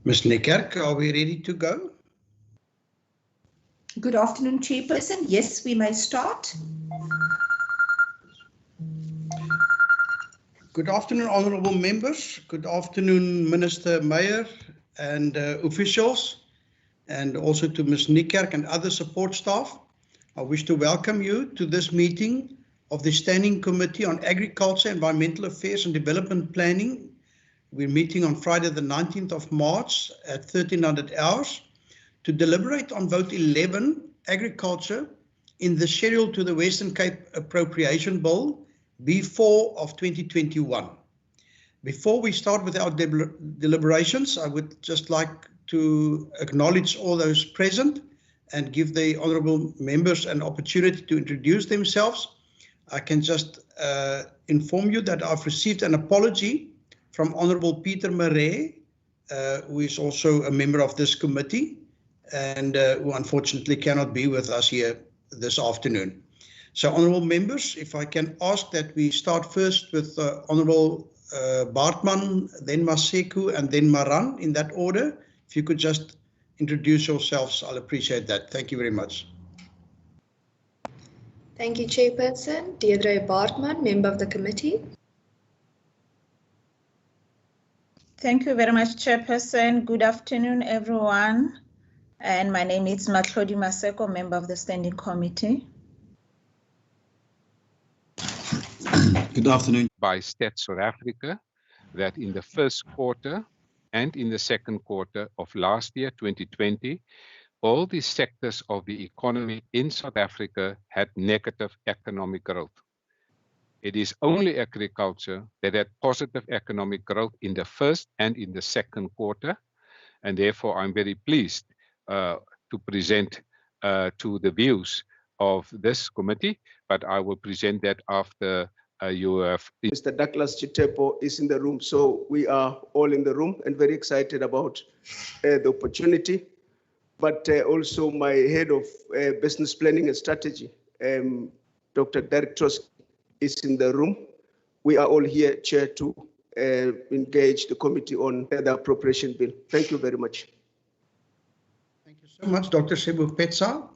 Ms. Niekerk, are we ready to go? Good afternoon, Chairperson. Yes, we may start. Good afternoon, honourable members. Good afternoon, Minister Meyer and officials, and also to Ms. Niekerk and other support staff. I wish to welcome you to this meeting of the Standing Committee on Agriculture, Environmental Affairs and Development Planning. We're meeting on Friday the 19th of March at 1300 hours to deliberate on Vote 11, Agriculture, in the schedule to the Western Cape Appropriation Bill, B4 of 2021. Before we start with our deliberations, I would just like to acknowledge all those present and give the honourable members an opportunity to introduce themselves. I can just inform you that I've received an apology from Honourable Peter Marais, who is also a member of this committee and who unfortunately cannot be with us here this afternoon. So, honourable members, if I can ask that we start first with Honourable Baartman, then Maseko, and then Maran in that order. If you could just introduce yourselves, I'll appreciate that. Thank you very much. Thank you, Chairperson. Deirdre Baartman, member of the committee. Thank you very much, Chairperson. Good afternoon, everyone. And my name is Matlodi Maseko, member of the Standing Committee. Good afternoon. By Stats South Africa, that in the first quarter and in the second quarter of last year, 2020, all the sectors of the economy in South Africa had negative economic growth. It is only agriculture that had positive economic growth in the first and in the second quarter, and therefore I'm very pleased to present to the views of this committee, but I will present that after you have... Mr. Douglas Chitepo is in the room, so we are all in the room and very excited about the opportunity, but also my head of business planning and strategy, Dr. Derek Trotsky, is in the room. We are all here, Chair, to engage the committee on the appropriation bill. Thank you very much. Thank you so much, Dr. Sebupetsa.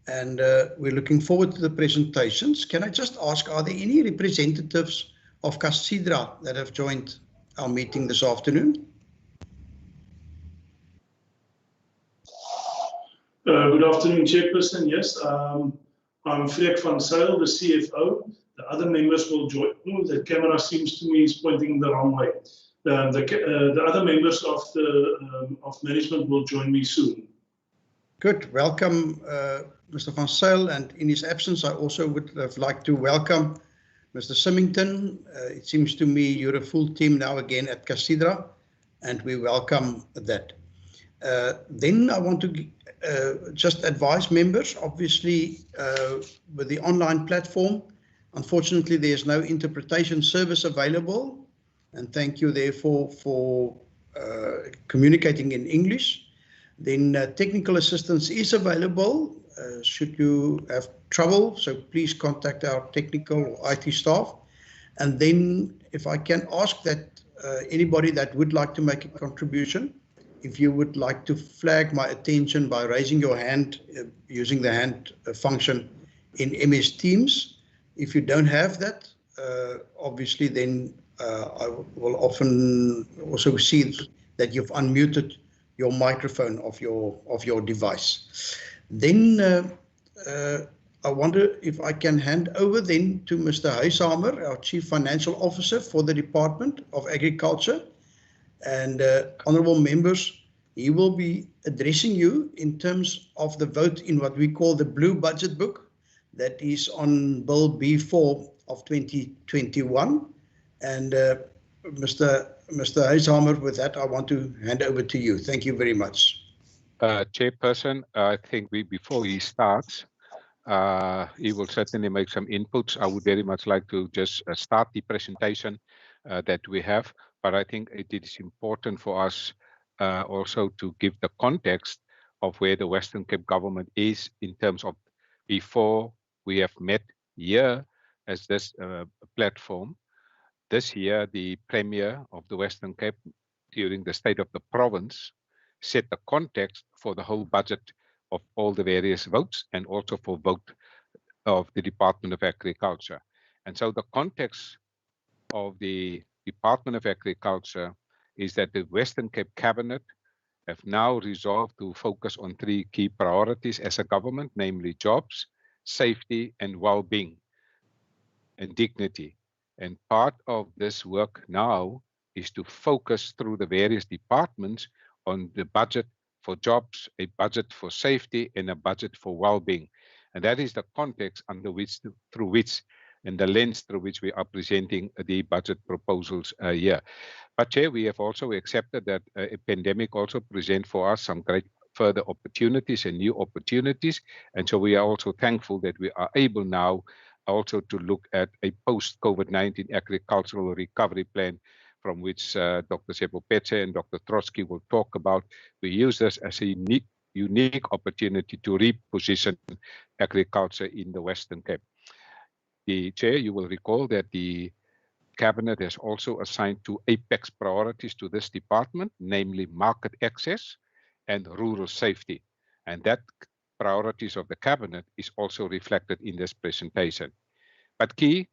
And we're looking forward to the presentations. Can I just ask, are there any representatives of CASIDRA that have joined our meeting this afternoon? Good afternoon, Chairperson. Yes, I'm Freek van Zyl, the CFO. The other members will join. Oh, the camera seems to me is pointing the wrong way. The other members of management will join me soon. Good. Welcome, Mr. van Zyl, and in his absence, I also would have liked to welcome Mr. Symington. It seems to me you're a full team now again at CASIDRA, and we welcome that. Then I want to just advise members, obviously, with the online platform, unfortunately, there's no interpretation service available, and thank you therefore for communicating in English. Then technical assistance is available should you have trouble, so please contact our technical or IT staff. And then if I can ask that anybody that would like to make a contribution, if you would like to flag my attention by raising your hand using the hand function in MS Teams. If you don't have that, obviously then I will often also see that you've unmuted your microphone of your device. Then I wonder if I can hand over then to Mr. Huyshamer, our Chief Financial Officer for the Department of Agriculture. And honourable members, he will be addressing you in terms of the vote in what we call the Blue Budget Book, that is on Bill B4 of 2021. And Mr. Huyshamer, with that, I want to hand over to you. Thank you very much. Chairperson, I think before he starts, he will certainly make some inputs. I would very much like to just start the presentation that we have, but I think it is important for us also to give the context of where the Western Cape government is in terms of before we have met here as this platform. This year, the Premier of the Western Cape during the State of the Province set the context for the whole budget of all the various votes and also for vote of the Department of Agriculture. And so the context of the Department of Agriculture is that the Western Cape Cabinet have now resolved to focus on 3 key priorities as a government, namely jobs, safety, and well-being and dignity. And part of this work now is to focus through the various departments on the budget for jobs, a budget for safety, and a budget for well-being. And that is the context under which, through which, and the lens through which we are presenting the budget proposals here. But Chair, we have also accepted that a pandemic also presents for us some great further opportunities and new opportunities. And so we are also thankful that we are able now also to look at a post-COVID-19 agricultural recovery plan, from which Dr. Seppo Petse and Dr. Trotsky will talk about. We use this as a unique opportunity to reposition agriculture in the Western Cape. The Chair, you will recall that the Cabinet has also assigned 2 apex priorities to this department, namely market access and rural safety. And that priorities of the Cabinet is also reflected in this presentation. But key,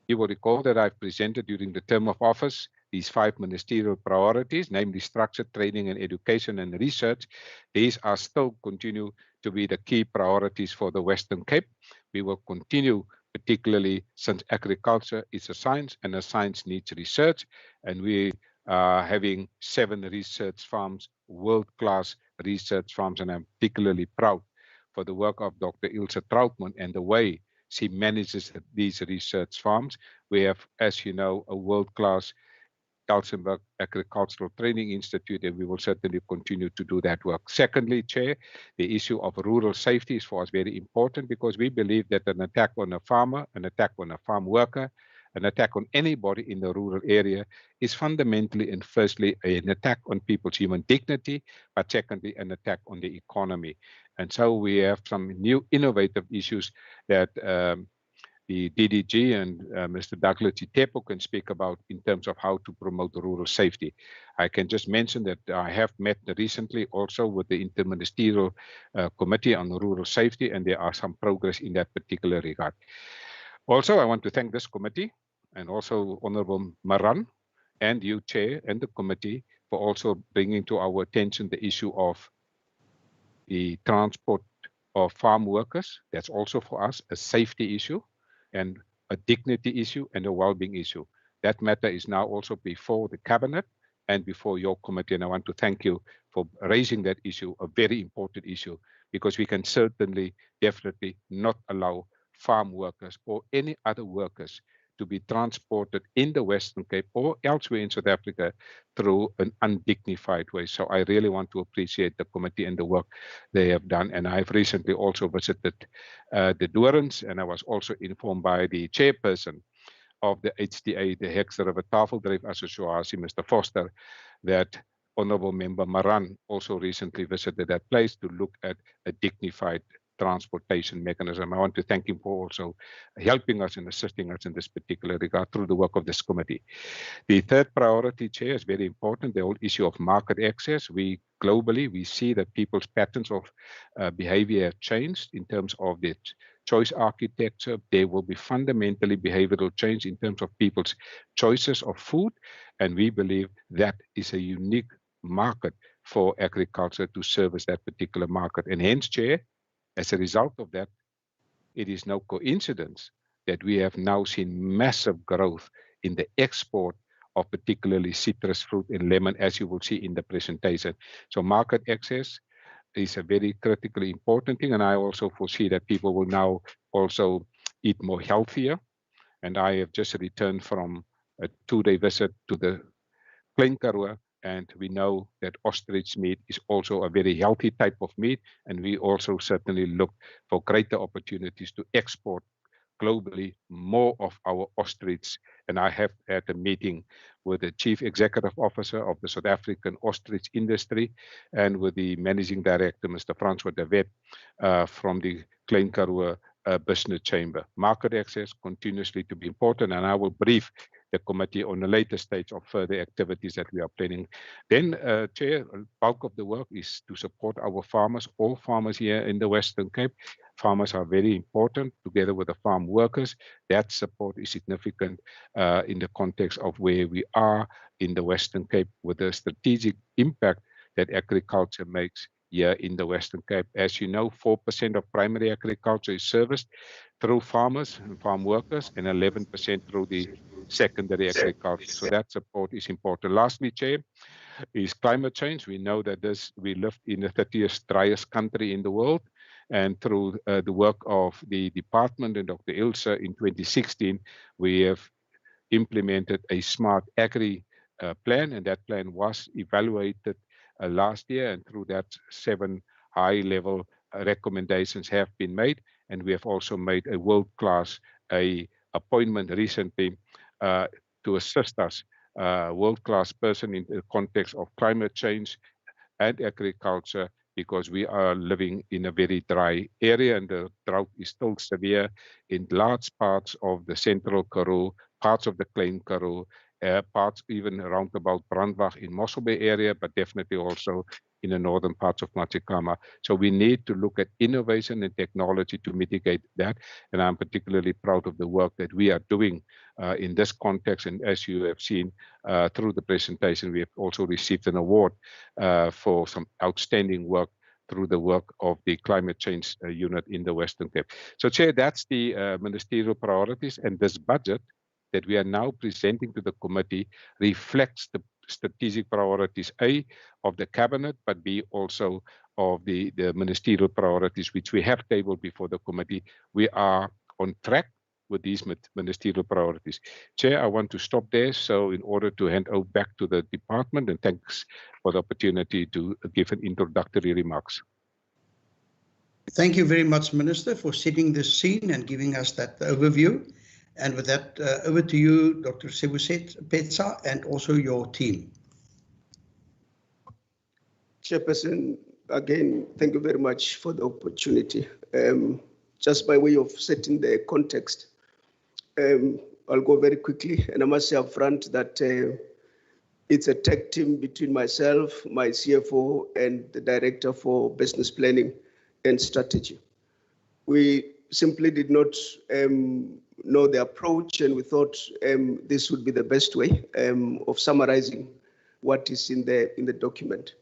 you will recall that I've presented during the term of office these 5 ministerial priorities, namely structured training and education and research. These are still continue to be the key priorities for the Western Cape. We will continue, particularly since agriculture is a science and a science needs research, and we are having 7 research farms, world-class research farms, and I'm particularly proud for the work of Dr. Ilse Trautmann and the way she manages these research farms. We have, as you know, a world-class Kalsenberg Agricultural Training Institute, and we will certainly continue to do that work. Secondly, Chair, the issue of rural safety is for us very important, because we believe that an attack on a farmer, an attack on a farm worker, an attack on anybody in the rural area is fundamentally and firstly an attack on people's human dignity, but secondly an attack on the economy. And so we have some new innovative issues that the DDG and Mr. Douglas Itepo can speak about in terms of how to promote rural safety. I can just mention that I have met recently also with the Interministerial Committee on Rural Safety, and there are some progress in that particular regard. Also, I want to thank this committee and also Honourable Maran and you, Chair, and the committee for also bringing to our attention the issue of the transport of farm workers. That's also for us a safety issue and a dignity issue and a well-being issue. That matter is now also before the Cabinet and before your committee, and I want to thank you for raising that issue, a very important issue, because we can certainly, definitely not allow farm workers or any other workers to be transported in the Western Cape or elsewhere in South Africa through an undignified way. So I really want to appreciate the committee and the work they have done. And I've recently also visited the Dorings, and I was also informed by the chairperson of the HDA, the Hekster River Tafeldryf Association, Mr. Foster, that Honourable Member Maran also recently visited that place to look at a dignified transportation mechanism. I want to thank him for also helping us and assisting us in this particular regard through the work of this committee. The third priority, Chair, is very important, the whole issue of market access. We globally, we see that people's patterns of behavior have changed in terms of the choice architecture. There will be fundamentally behavioral change in terms of people's choices of food. And we believe that is a unique market for agriculture to service that particular market. And hence, Chair, as a result of that, it is no coincidence that we have now seen massive growth in the export of particularly citrus fruit and lemon, as you will see in the presentation. So market access is a very critically important thing, and I also foresee that people will now also eat more healthier. And I have just returned from a 2-day visit to the Klein Karoo, and we know that ostrich meat is also a very healthy type of meat, and we also certainly look for greater opportunities to export globally more of our ostrich. And I have had a meeting with the Chief Executive Officer of the South African ostrich industry and with the Managing Director, Mr. Francois de Wet, from the Klein Karoo Business Chamber. Market access continuously to be important, and I will brief the committee on a later stage of further activities that we are planning. Then, Chair, bulk of the work is to support our farmers, all farmers here in the Western Cape. Farmers are very important together with the farm workers. That support is significant in the context of where we are in the Western Cape with the strategic impact that agriculture makes here in the Western Cape. As you know, 4% of primary agriculture is serviced through farmers and farm workers, and 11% through the secondary agriculture. So that support is important. Lastly, Chair, is climate change. We know that we live in the 30th driest country in the world, and through the work of the department and Dr. Ilse in 2016, we have implemented a smart agri plan, and that plan was evaluated last year, and through that 7 high-level recommendations have been made, and we have also made a world-class appointment recently to assist us, world-class person in the context of climate change and agriculture, because we are living in a very dry area and the drought is still severe in large parts of the central Karoo, parts of the Klein Karoo, parts even around about Brandwag in Mossel Bay area, but definitely also in the northern parts of Machikama. So we need to look at innovation and technology to mitigate that. And I'm particularly proud of the work that we are doing in this context. And as you have seen through the presentation, we have also received an award for some outstanding work through the work of the climate change unit in the Western Cape. So Chair, that's the ministerial priorities, and this budget that we are now presenting to the committee reflects the strategic priorities, A, of the cabinet, but B, also of the ministerial priorities, which we have tabled before the committee. We are on track with these ministerial priorities. Chair, I want to stop there. So in order to hand over back to the department, and thanks for the opportunity to give an introductory remarks. Thank you very much, Minister, for setting the scene and giving us that overview. And with that, over to you, Dr. Sebusetsha, and also your team. Chairperson, again, thank you very much for the opportunity. Just by way of setting the context, I'll go very quickly, and I must say up front that it's a tech team between myself, my CFO, and the Director for Business Planning and Strategy. We simply did not know the approach, and we thought this would be the best way of summarizing what is in the document.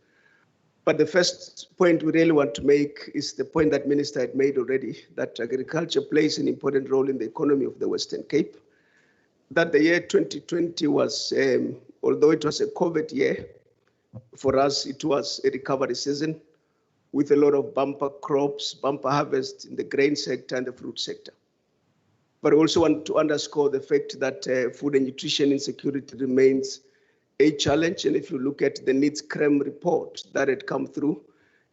But the first point we really want to make is the point that Minister had made already, that agriculture plays an important role in the economy of the Western Cape. That the year 2020 was, although it was a COVID year, for us it was a recovery season with a lot of bumper crops, bumper harvest in the grain sector and the fruit sector. But I also want to underscore the fact that food and nutrition insecurity remains a challenge. And if you look at the needs creme report that had come through,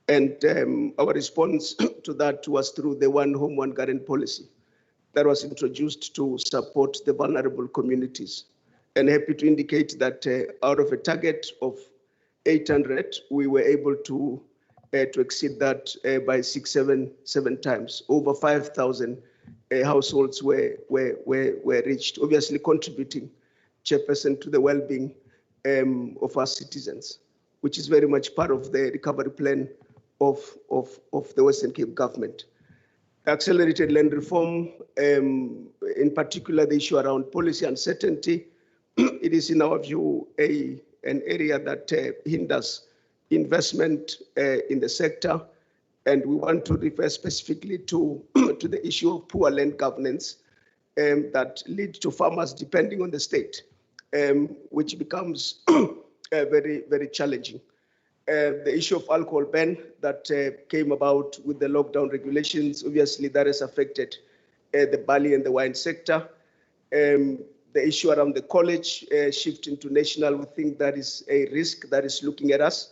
and our response to that was through the One Home, One Garden policy that was introduced to support the vulnerable communities. And happy to indicate that out of a target of 800, we were able to exceed that by 6-7 times. Over 5,000 households were reached, obviously contributing, Chairperson, to the well-being of our citizens, which is very much part of the recovery plan of the Western Cape government. accelerated land reform, in particular the issue around policy uncertainty. It is, in our view, an area that hinders investment in the sector. And we want to refer specifically to, to the issue of poor land governance that lead to farmers depending on the state, which becomes very, very challenging. The issue of alcohol ban that came about with the lockdown regulations, obviously that has affected the barley and the wine sector. The issue around the college shifting to national, we think that is a risk that is looking at us.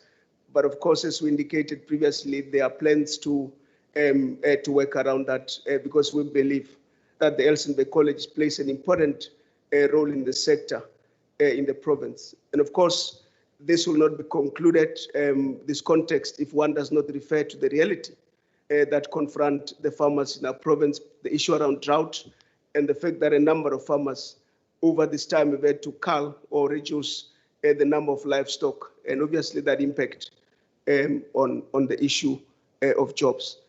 But of course, as we indicated previously, there are plans to work around that because we believe that the Elsenburg College plays an important role in the sector in the province. And of course, this will not be concluded, this context, if one does not refer to the reality that confront the farmers in our province, the issue around drought, and the fact that a number of farmers over this time have had to cull or reduce the number of livestock, and obviously that impact on the issue of jobs.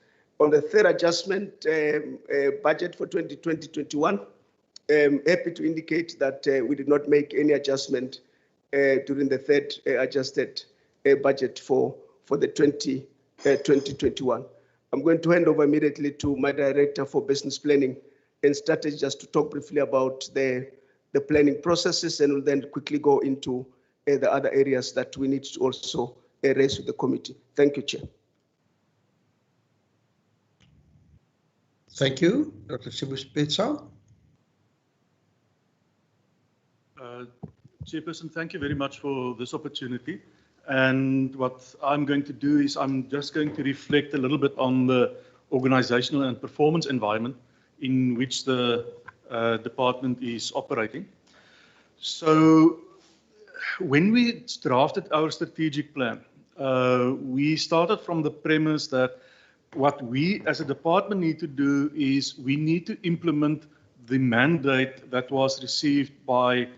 On the third adjustment budget for 2020-21, happy to indicate that we did not make any adjustment during the third adjusted budget for the 2021. I'm going to hand over immediately to my director for business planning and strategy just to talk briefly about the planning processes, and will then quickly go into the other areas that we need to also raise with the committee. Thank you, Chair. Thank you, Dr. Sibusipitsa. Chairperson, thank you very much for this opportunity. And what I'm going to do is I'm just going to reflect a little bit on the organizational and performance environment in which the department is operating. So when we drafted our strategic plan, we started from the premise that what we as a department need to do is we need to implement the mandate that was received by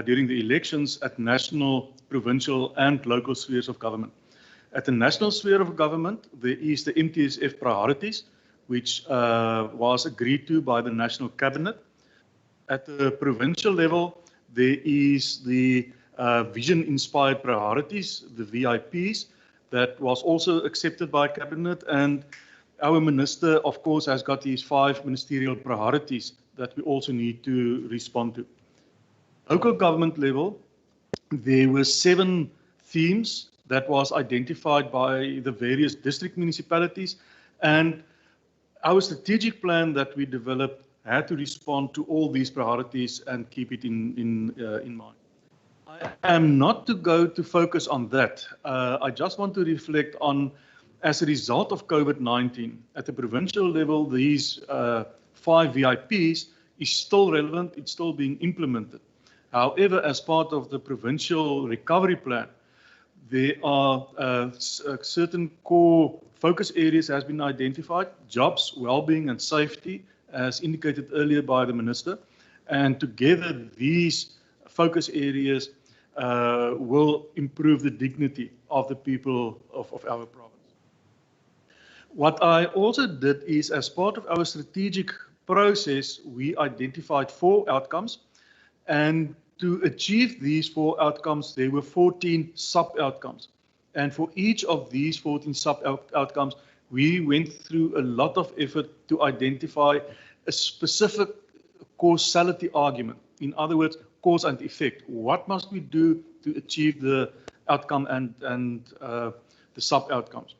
during the elections at national, provincial and local spheres of government. At the national sphere of government, there is the MTSF priorities, which was agreed to by the National Cabinet. At the provincial level, there is the vision-inspired priorities, the VIPs, that was also accepted by Cabinet, and our minister, of course, has got these 5 ministerial priorities that we also need to respond to. Local government level, there were 7 themes that was identified by the various district municipalities, and our strategic plan that we developed had to respond to all these priorities and keep it in mind. I am not to go to focus on that. I just want to reflect on, as a result of COVID-19, at the provincial level, these 5 VIPs is still relevant, it's still being implemented. However, as part of the provincial recovery plan, there are certain core focus areas has been identified: jobs, well-being and safety, as indicated earlier by the minister. And together, these focus areas will improve the dignity of the people of our province. What I also did is, as part of our strategic process, we identified 4 outcomes. And to achieve these 4 outcomes, there were 14 sub-outcomes. And for each of these 14 sub-outcomes, we went through a lot of effort to identify a specific causality argument. In other words, cause and effect. What must we do to achieve the outcome and the sub-outcomes?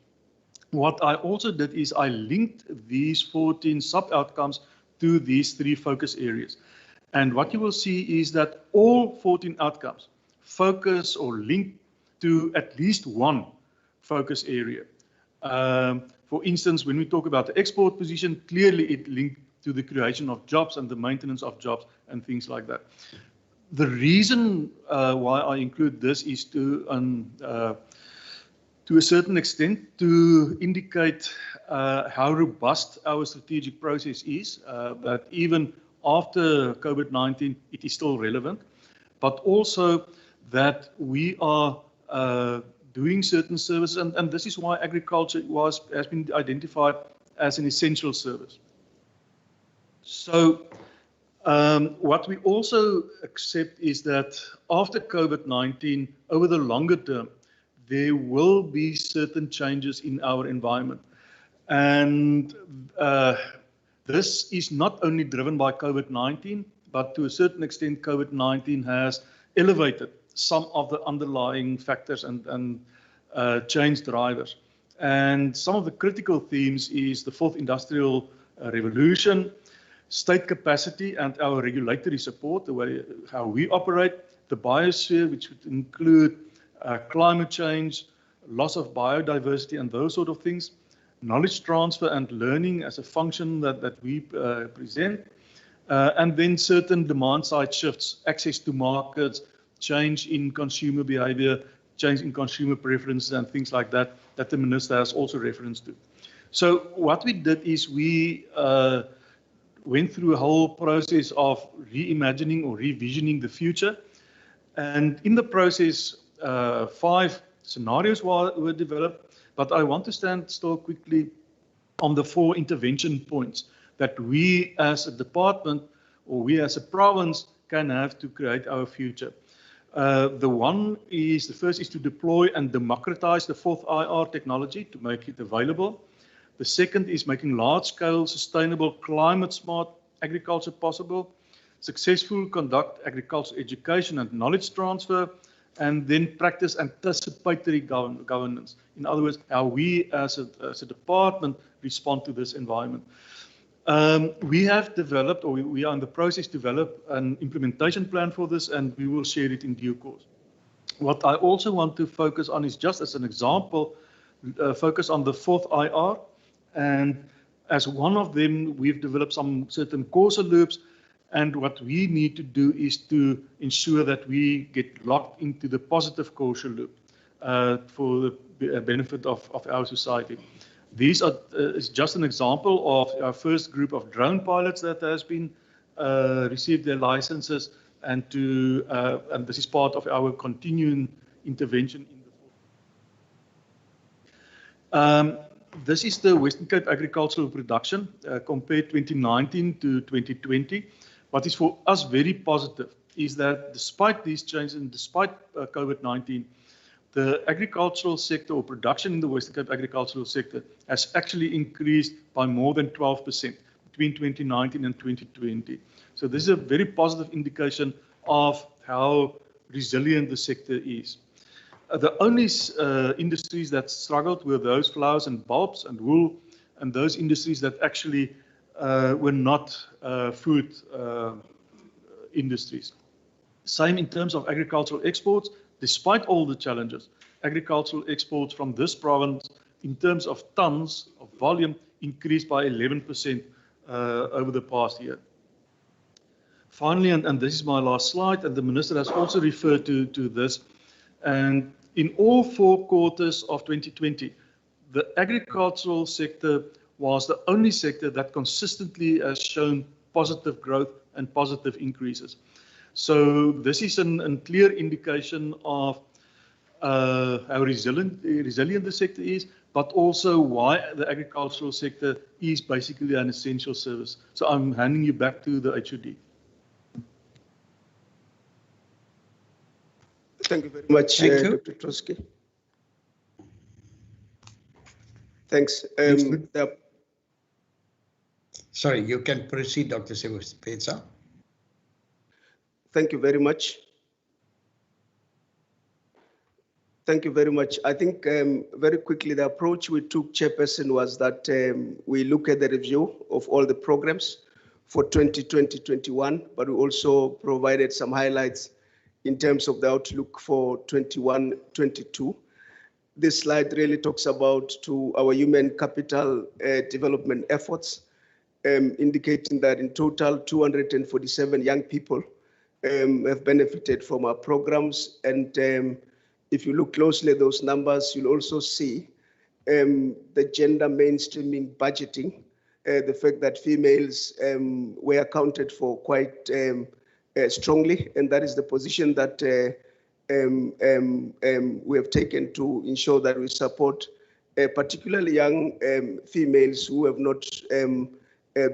What I also did is I linked these 14 sub-outcomes to these 3 focus areas. And what you will see is that all 14 outcomes focus or link to at least one focus area. For instance, when we talk about the export position, clearly it linked to the creation of jobs and the maintenance of jobs and things like that. The reason why I include this is to a certain extent to indicate how robust our strategic process is, that even after COVID-19, it is still relevant, but also that we are doing certain services, and this is why agriculture has been identified as an essential service. So what we also accept is that after COVID-19, over the longer term, there will be certain changes in our environment. And this is not only driven by COVID-19, but to a certain extent, COVID-19 has elevated some of the underlying factors and change drivers. And some of the critical themes is the fourth industrial revolution, state capacity and our regulatory support, the way how we operate, the biosphere, which would include climate change, loss of biodiversity and those sort of things, knowledge transfer and learning as a function that we present, and then certain demand side shifts, access to markets, change in consumer behavior, change in consumer preferences and things like that, that the Minister has also referenced to. So what we did is we went through a whole process of reimagining or revisioning the future. And in the process, 5 scenarios were developed, but I want to stand still quickly on the 4 intervention points that we as a department or we as a province can have to create our future. The first is to deploy and democratize the fourth IR technology to make it available. The second is making large-scale, sustainable, climate-smart agriculture possible, successful conduct agricultural education and knowledge transfer, and then practice anticipatory governance. In other words, how we as a department respond to this environment. We have developed, or we are in the process to develop an implementation plan for this, and we will share it in due course. What I also want to focus on is, just as an example, focus on the fourth IR. And as one of them, we've developed some certain causal loops. And what we need to do is to ensure that we get locked into the positive causal loop for the benefit of our society. These is just an example of our first group of drone pilots that has been received their licenses, and this is part of our continuing intervention in the fourth. This is the Western Cape agricultural production compared 2019 to 2020. What is for us very positive is that despite these changes and despite COVID-19, the agricultural sector or production in the Western Cape agricultural sector has actually increased by more than 12% between 2019 and 2020. So this is a very positive indication of how resilient the sector is. The only industries that struggled were those flowers and bulbs and wool, and those industries that actually were not food industries. Same in terms of agricultural exports. Despite all the challenges, agricultural exports from this province, in terms of tons of volume, increased by 11% over the past year. Finally, and this is my last slide, and the Minister has also referred to this, and in all 4 quarters of 2020, the agricultural sector was the only sector that consistently has shown positive growth and positive increases. So this is a clear indication of how resilient the sector is, but also why the agricultural sector is basically an essential service. So I'm handing you back to the HOD. Thank you very much, Dr. Trotsky. Thanks. Sorry, you can proceed, Dr. Sebesa. Thank you very much. Thank you very much. I think very quickly, the approach we took, Chairperson, was that we look at the review of all the programs for 2020-21, but we also provided some highlights in terms of the outlook for 21-22. This slide really talks about to our human capital development efforts, indicating that in total 247 young people have benefited from our programs. And if you look closely at those numbers, you'll also see the gender mainstreaming budgeting, the fact that females were accounted for quite strongly, and that is the position that we have taken to ensure that we support particularly young females who have not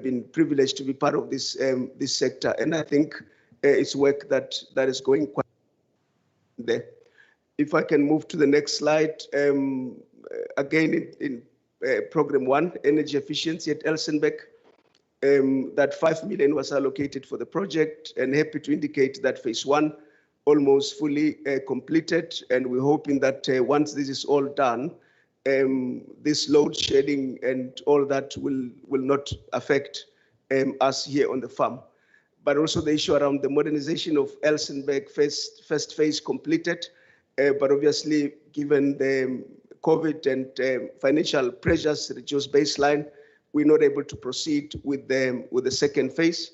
been privileged to be part of this this sector, and I think it's work that is going quite there. If I can move to the next slide, again in program 1, energy efficiency at Elsenbeck, that 5 million was allocated for the project, and happy to indicate that phase 1 almost fully completed, and we're hoping that once this is all done, this load shedding and all that will not affect us here on the farm. But also the issue around the modernization of Elsenbeck first phase completed, but obviously given the COVID and financial pressures, reduced baseline, we're not able to proceed with the second phase.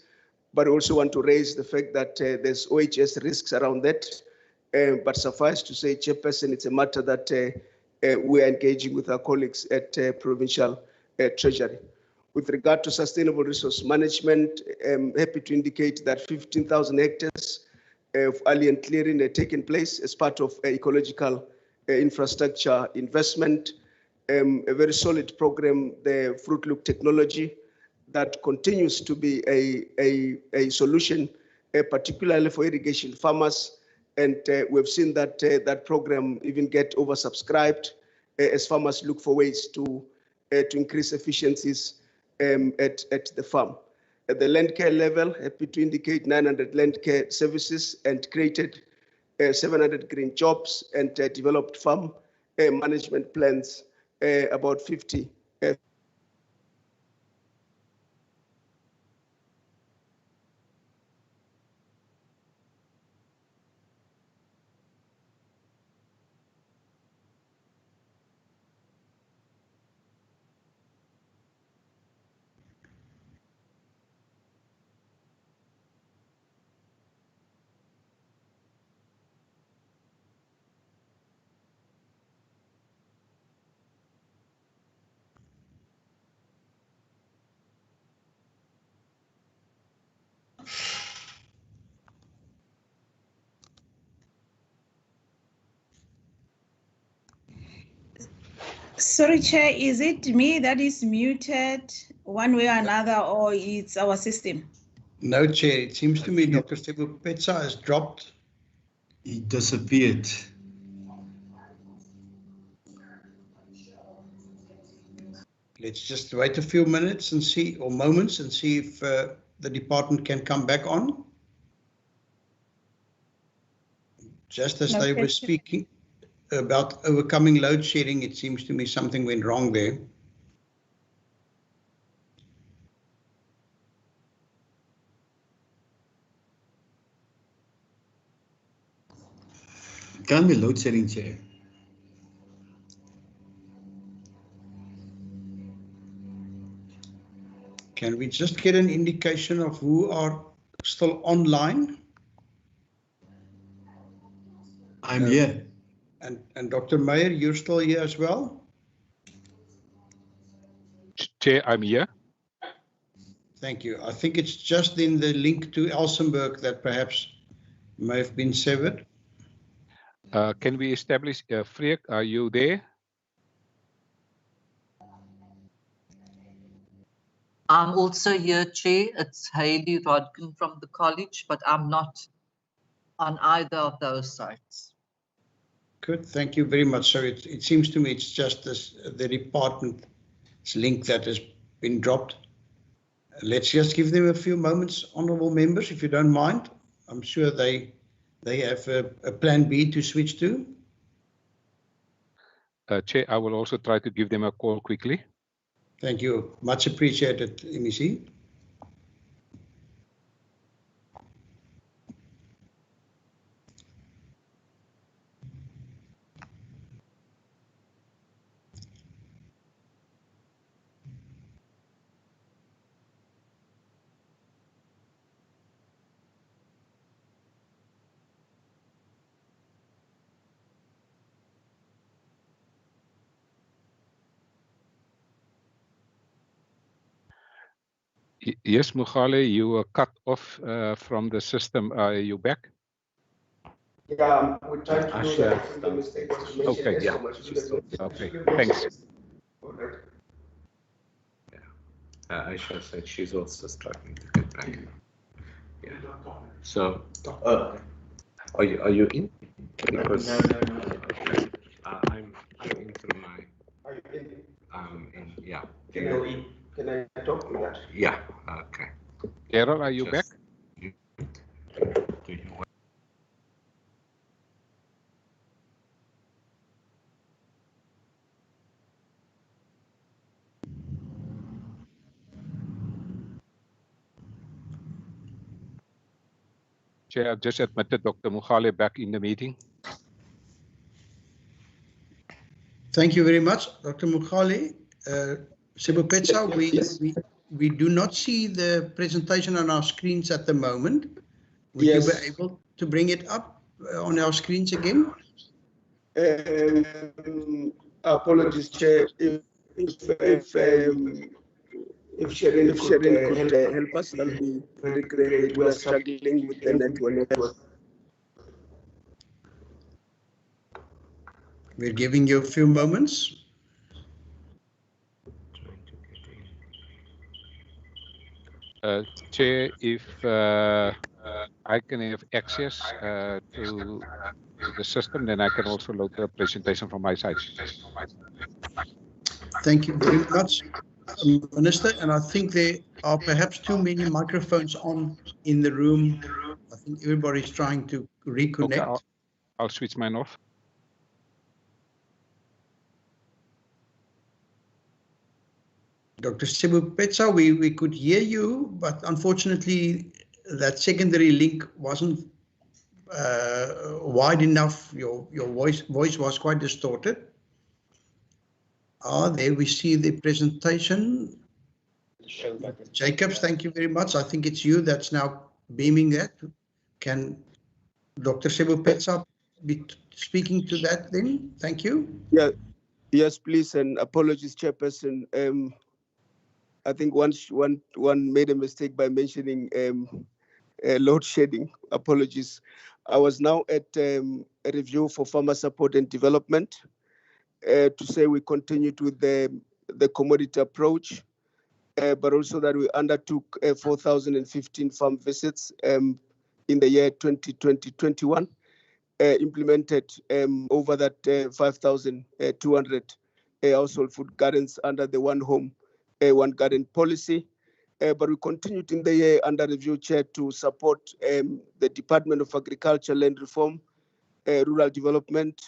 But also want to raise the fact that there's OHS risks around that. But suffice to say, Chairperson, it's a matter that we are engaging with our colleagues at Provincial Treasury. With regard to sustainable resource management, I'm happy to indicate that 15,000 hectares of alien clearing had taken place as part of ecological infrastructure investment. A very solid program, the Fruit Loop technology, that continues to be a solution, particularly for irrigation farmers. And we've seen that that program even get oversubscribed as farmers look for ways to increase efficiencies at the farm. At the land care level, happy to indicate 900 land care services and created 700 green jobs and developed farm management plans, about 50. Sorry, Chair, is it me that is muted one way or another, or it's our system? No, Chair. It seems to me Dr. Petsa has dropped. He disappeared. Let's just wait a few minutes and see, or moments, and see if the department can come back on. Just as they were speaking about overcoming load shedding, it seems to me something went wrong there. Can't be load shedding, Chair. Can we just get an indication of who are still online? I'm here. And Dr. Meyer, you're still here as well? Chair, I'm here. Thank you. I think it's just in the link to Elsenberg that perhaps may have been severed. Can we establish, Freek, are you there? I'm also here, Chair. It's Hayley Rodkin from the college, but I'm not on either of those sites. Good, thank you very much. So it seems to me it's just the department's link that has been dropped. Let's just give them a few moments, honourable members, if you don't mind. I'm sure they have a plan B to switch to. Chair, I will also try to give them a call quickly. Thank you. Much appreciated, MEC. Yes, Mugale, you were cut off from the system. Are you back? Yeah, we tried to do that. The mistake was to mention Okay, yeah. Okay, thanks. Aisha said she's also struggling to get back. Yeah. So, are you in? Because no. I'm in through my. In, yeah. Can I talk to that? Yeah. Okay. Carol, are you back? Do you Chair, I've just admitted Dr. Mukhale back in the meeting. Thank you very much, Dr. Mukhale. Sebupetsa, we do not see the presentation on our screens at the moment. Would you be able to bring it up on our screens again? Apologies, Chair. If Sharon could help us, that'll be very great. We are struggling with the network. We're giving you a few moments. Chair, if I can have access to the system, then I can also load the presentation from my side. Thank you very much, Minister. And I think there are perhaps too many microphones on in the room. I think everybody's trying to reconnect. Okay, I'll switch mine off. Dr. Sebupetsa, we could hear you, but unfortunately that secondary link wasn't wide enough. Your voice was quite distorted. There we see the presentation. Jacobs, thank you very much. I think it's you that's now beaming that. Can Dr. Sebupetsa be speaking to that then? Thank you. Yeah, yes, please, and apologies, Chairperson. I think one made a mistake by mentioning load shedding. Apologies. I was now at a review for farmer support and development to say we continued with the commodity approach, but also that we undertook 4,015 farm visits in the year 2020-21, implemented over that 5,200 household food gardens under the one home, one garden policy. But we continued in the year under review, Chair, to support the Department of Agriculture, Land Reform, Rural Development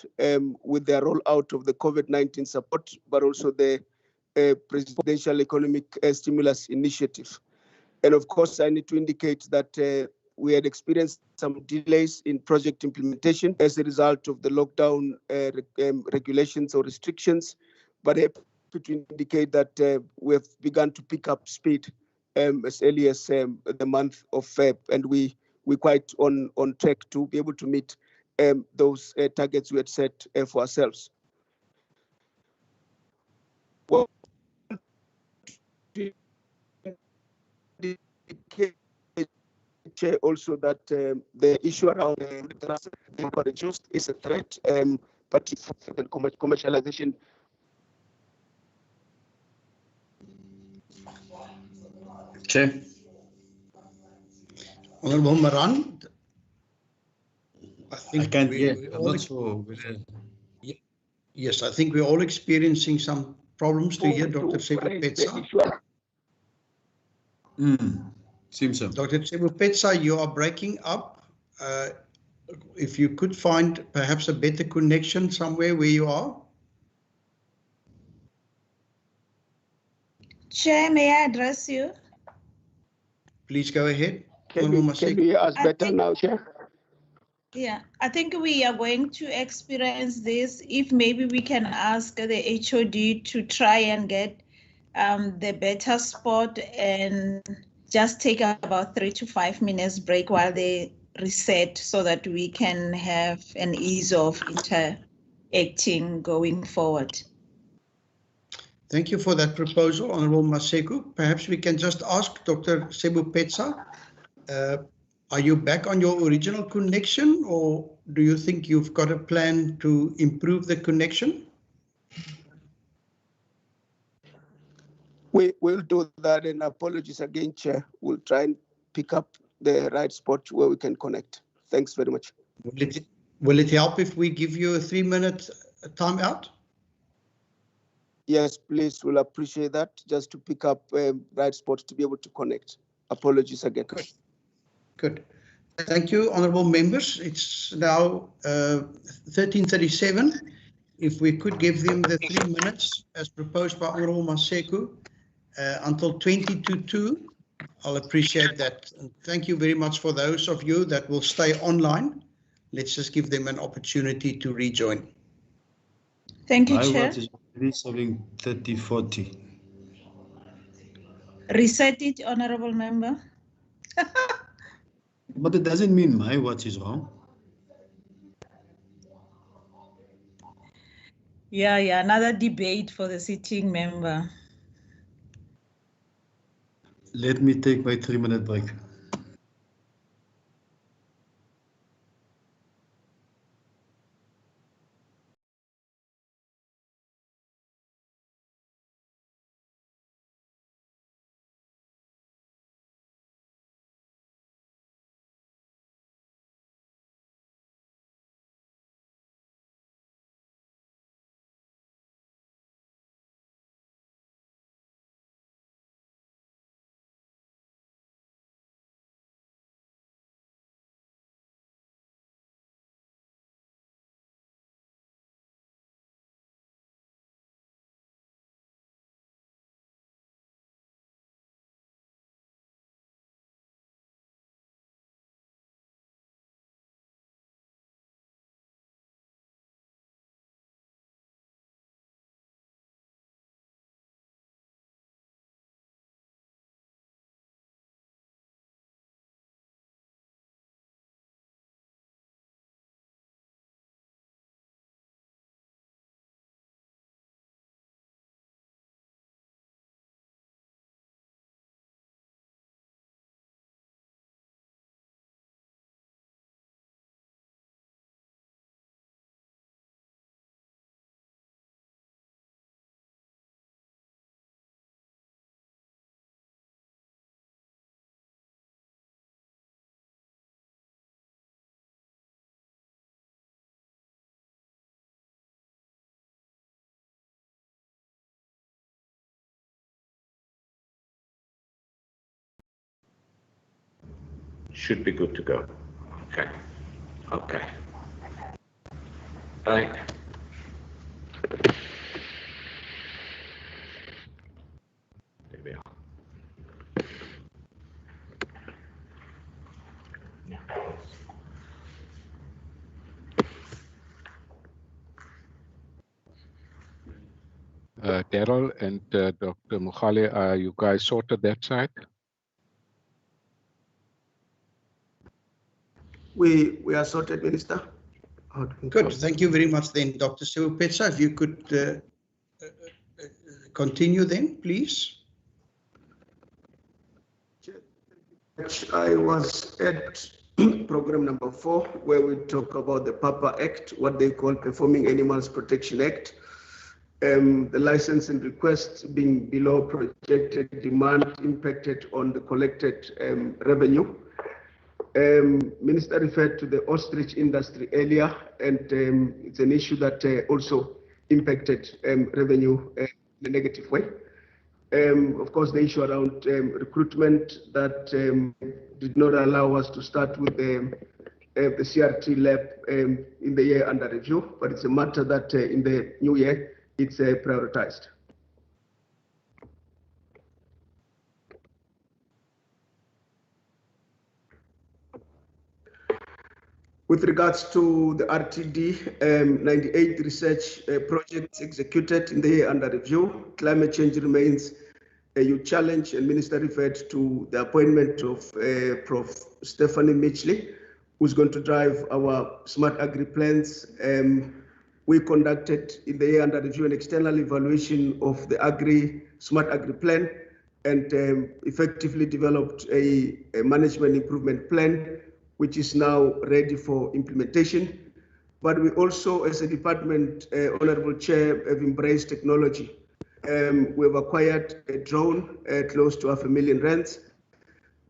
with their rollout of the COVID-19 support, but also the Presidential Economic Stimulus Initiative. And of course, I need to indicate that we had experienced some delays in project implementation as a result of the lockdown regulations or restrictions, but happy to indicate that we have begun to pick up speed as early as the month of Feb, and we're quite on track to be able to meet those targets we had set for ourselves. Well, Chair, also that the issue around being reduced is a threat, particularly commercialization. Chair. Honorable Maran, I think I can't hear. we I'm all not sure whether... Yes, I think we're all experiencing some problems to hear Dr. Sebupetsa. Seems so. Dr. Sebupetsa, you are breaking up. If you could find perhaps a better connection somewhere where you are. Chair, may I address you? Please go ahead. Can you hear us better now, Chair? Yeah, I think we are going to experience this. If maybe we can ask the HOD to try and get the better spot and just take about 3 to 5 minutes break while they reset so that we can have an ease of interacting going forward. Thank you for that proposal, Honorable Maseko. Perhaps we can just ask Dr. Sebupetsa, are you back on your original connection, or do you think you've got a plan to improve the connection? We will do that, and apologies again, Chair. We'll try and pick up the right spot where we can connect. Thanks very much. Will it help if we give you a 3-minute timeout? Yes, please. We'll appreciate that, just to pick up right spot to be able to connect. Apologies again. Good. Good. Thank you, honourable members. It's now 13:37. If we could give them the 3 minutes as proposed by Honourable Maseko until 2, I'll appreciate that. And thank you very much for those of you that will stay online. Let's just give them an opportunity to rejoin. Thank you, My Chair. watch is already showing 30:40. Reset it, Honourable Member. But it doesn't mean my watch is wrong. Yeah, another debate for the sitting member. Let me take my 3-minute break. Should be good to go. Okay. Okay. Right. There we are. Daryl and Dr. Mukhale, are you guys sorted that side? We are sorted, Minister. Good. Thank you very much then, Dr. Sewupetsa. If you could continue then, please. I was at program number 4, where we talk about the PAPA Act, what they call Performing Animals Protection Act. The license and request being below projected demand impacted on the collected revenue. Minister referred to the ostrich industry earlier, and it's an issue that also impacted revenue in a negative way. Of course, the issue around recruitment that did not allow us to start with the CRT lab in the year under review, but it's a matter that in the new year, it's prioritized. With regards to the RTD, 98 research projects executed in the year under review. Climate change remains a huge challenge, and Minister referred to the appointment of Prof. Stephanie Mitchley, who's going to drive our smart agri plans. We conducted in the year under review an external evaluation of the smart agri plan, and effectively developed a management improvement plan, which is now ready for implementation. But we also, as a department, Honorable Chair, have embraced technology We've acquired a drone close to R500,000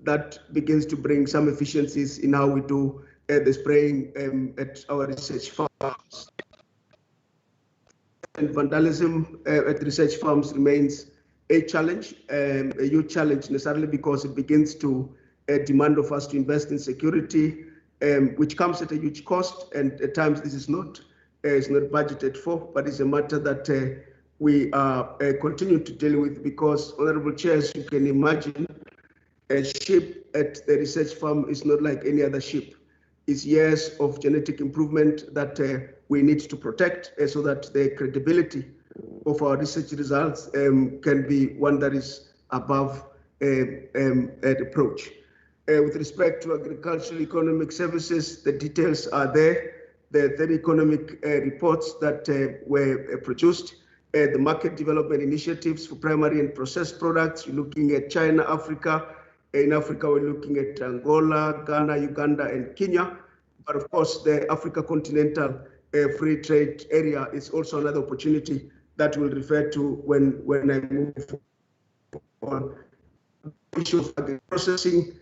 that begins to bring some efficiencies in how we do the spraying at our research farms. And vandalism at research farms remains a challenge, a huge challenge necessarily because it begins to demand of us to invest in security, which comes at a huge cost, and at times this is not budgeted for, but it's a matter that we are continuing to deal with because, Honorable Chair, as you can imagine, a sheep at the research farm is not like any other sheep. It's years of genetic improvement that we need to protect so that the credibility of our research results can be one that is above reproach. With respect to agricultural economic services, the details are there. The 30 economic reports that were produced, the market development initiatives for primary and processed products, you're looking at China, Africa. In Africa, we're looking at Angola, Ghana, Uganda, and Kenya. But of course, the Africa Continental Free Trade Area is also another opportunity that we'll refer to when I move on. Issue of agri-processing,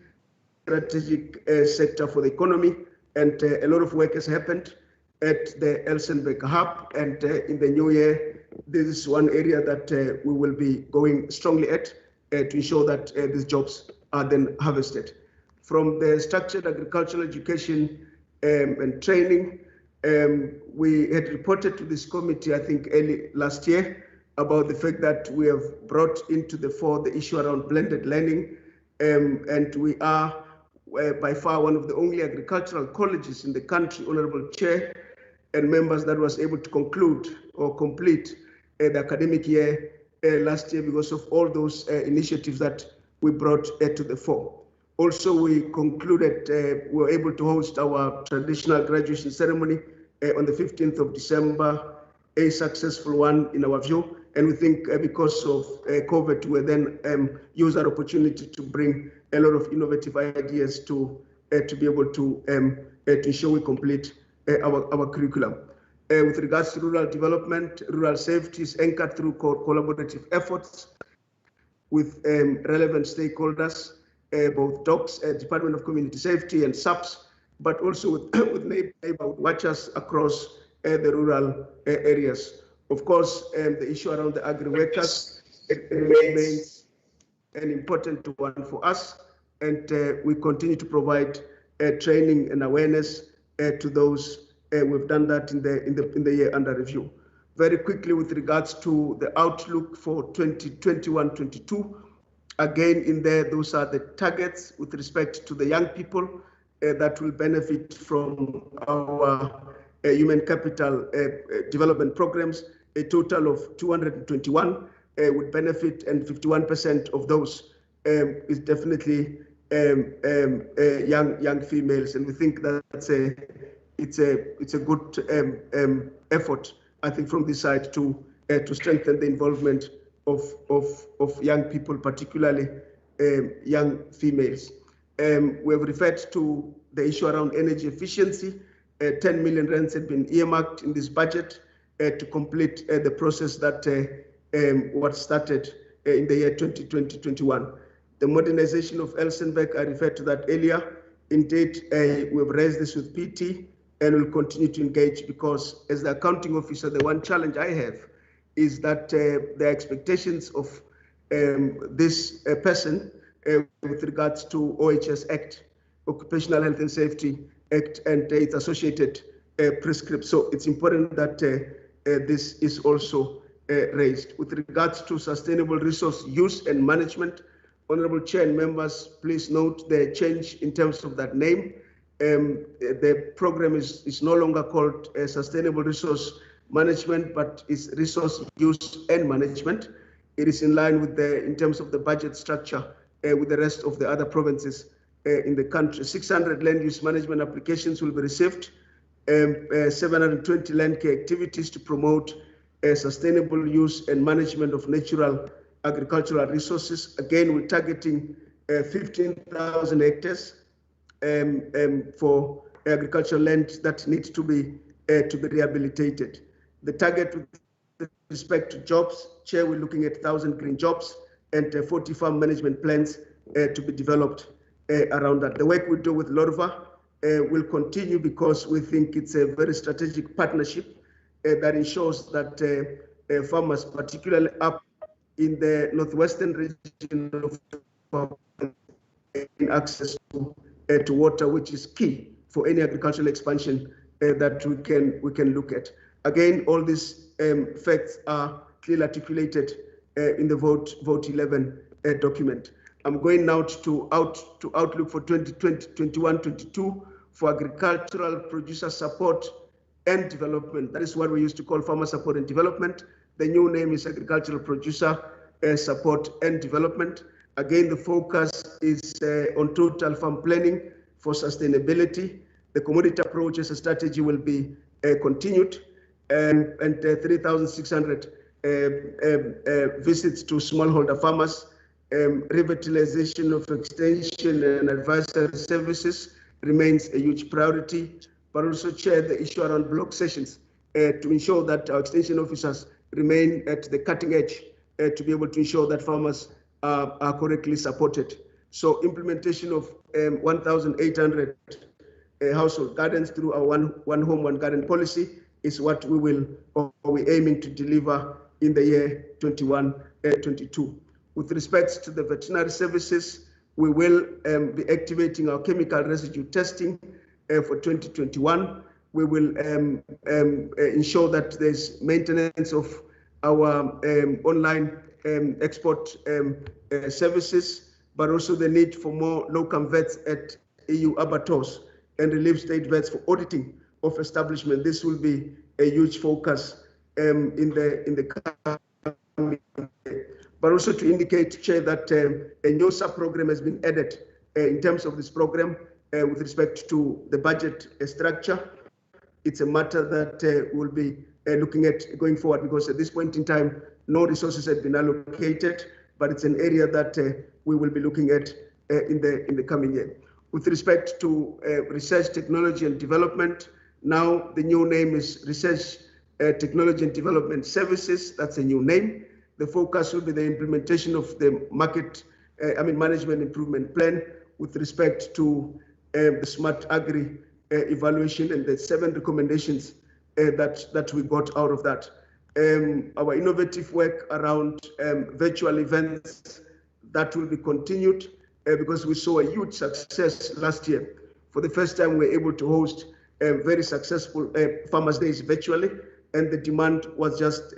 strategic sector for the economy, and a lot of work has happened at the Elsenburg hub. And in the new year, this is one area that we will be going strongly at to ensure that these jobs are then harvested. From the structured agricultural education and training, we had reported to this committee, I think early last year, about the fact that we have brought into the fore the issue around blended learning, and we are by far one of the only agricultural colleges in the country, Honorable Chair, and members, that was able to conclude or complete the academic year last year because of all those initiatives that we brought to the fore. Also, we concluded, we were able to host our traditional graduation ceremony on the 15th of December, a successful one in our view. And we think because of COVID, we then use that opportunity to bring a lot of innovative ideas to be able to ensure we complete our curriculum. With regards to rural development, rural safety is anchored through collaborative efforts with relevant stakeholders, both DOCS, Department of Community Safety, and SAPS, but also with neighborhood watchers across the rural areas. Of course, the issue around the agri-workers remains an important one for us, and we continue to provide training and awareness to those. We've done that in the year under review. Very quickly, with regards to the outlook for 2021-22, again in there, those are the targets with respect to the young people that will benefit from our human capital development programs. A total of 221 would benefit, and 51% of those is definitely young females, and we think that's it's a good effort, I think, from this side to strengthen the involvement of young people, particularly young females. We have referred to the issue around energy efficiency. 10 million rands had been earmarked in this budget to complete the process that was started in the year 2020-21. The modernization of Elsenburg, I referred to that earlier. Indeed, we've raised this with PT and will continue to engage, because as the accounting officer, the one challenge I have is that the expectations of this person with regards to OHS Act, Occupational Health and Safety Act, and its associated prescripts. So it's important that this is also raised. With regards to sustainable resource use and management, Honorable Chair and members, please note the change in terms of that name. The program is no longer called Sustainable Resource Management, but is Resource Use and Management. It is in line with in terms of the budget structure with the rest of the other provinces in the country. 600 land use management applications will be received, 720 land care activities to promote sustainable use and management of natural agricultural resources. Again, we're targeting 15,000 hectares for agricultural land that needs to be rehabilitated. The target with respect to jobs, Chair, we're looking at 1,000 green jobs and 40 farm management plans to be developed around that. The work we do with Lorva will continue because we think it's a very strategic partnership that ensures that farmers, particularly up in the northwestern region of in access to water, which is key for any agricultural expansion that we can look at. Again, all these facts are clearly articulated in the vote 11 document. I'm going now to outlook for 2021-22 for agricultural producer support and development. That is what we used to call farmer support and development. The new name is agricultural producer support and development. Again, the focus is on total farm planning for sustainability. The commodity approach as a strategy will be continued, and 3,600 visits to smallholder farmers, revitalization of extension and advisory services remains a huge priority, but also, Chair, the issue around block sessions to ensure that our extension officers remain at the cutting edge to be able to ensure that farmers are correctly supported. So implementation of 1,800 household gardens through our one home, one garden policy is what we're aiming to deliver in the year 21-22. With respect to the veterinary services, we will be activating our chemical residue testing for 2021. We will ensure that there's maintenance of our online export services, but also the need for more local vets at EU abattoirs and relieve state vets for auditing of establishment. This will be a huge focus in the coming year. But also to indicate, Chair, that a new sub-program has been added in terms of this program with respect to the budget structure. It's a matter that we'll be looking at going forward, because at this point in time, no resources have been allocated, but it's an area that we will be looking at in the coming year. With respect to research, technology and development, now the new name is Research, Technology and Development Services. That's a new name. The focus will be the implementation of the management improvement plan with respect to the smart agri evaluation and the 7 recommendations that we got out of that. Our innovative work around virtual events, that will be continued because we saw a huge success last year. For the first time, we were able to host very successful Farmers' Days virtually, and the demand was just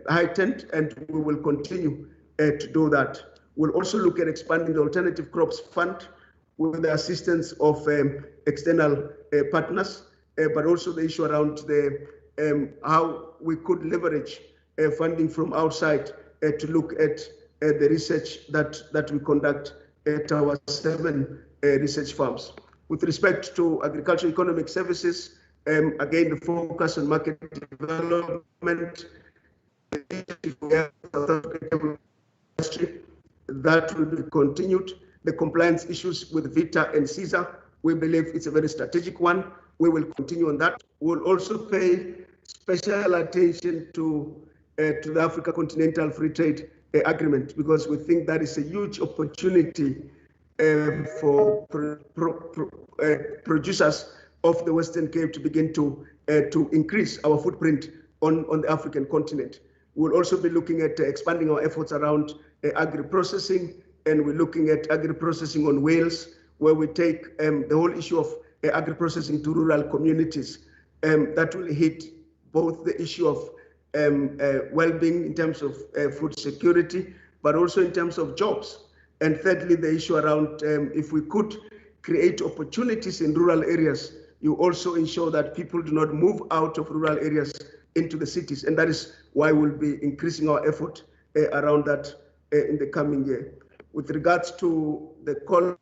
heightened, and we will continue to do that. We'll also look at expanding the Alternative Crops Fund with the assistance of external partners, but also the issue around how we could leverage funding from outside to look at the research that we conduct at our 7 research farms. With respect to agricultural economic services, again, the focus on market development, that will be continued. The compliance issues with VITA and CISA, we believe it's a very strategic one. We will continue on that. We'll also pay special attention to the Africa Continental Free Trade Agreement, because we think that is a huge opportunity for producers of the Western Cape to begin to increase our footprint on the African continent. We'll also be looking at expanding our efforts around agri-processing, and we're looking at agri-processing on Wales, where we take the whole issue of agri-processing to rural communities. That will hit both the issue of well-being in terms of food security, but also in terms of jobs. And thirdly, the issue around if we could create opportunities in rural areas, you also ensure that people do not move out of rural areas into the cities. And that is why we'll be increasing our effort around that in the coming year. With regards to the college,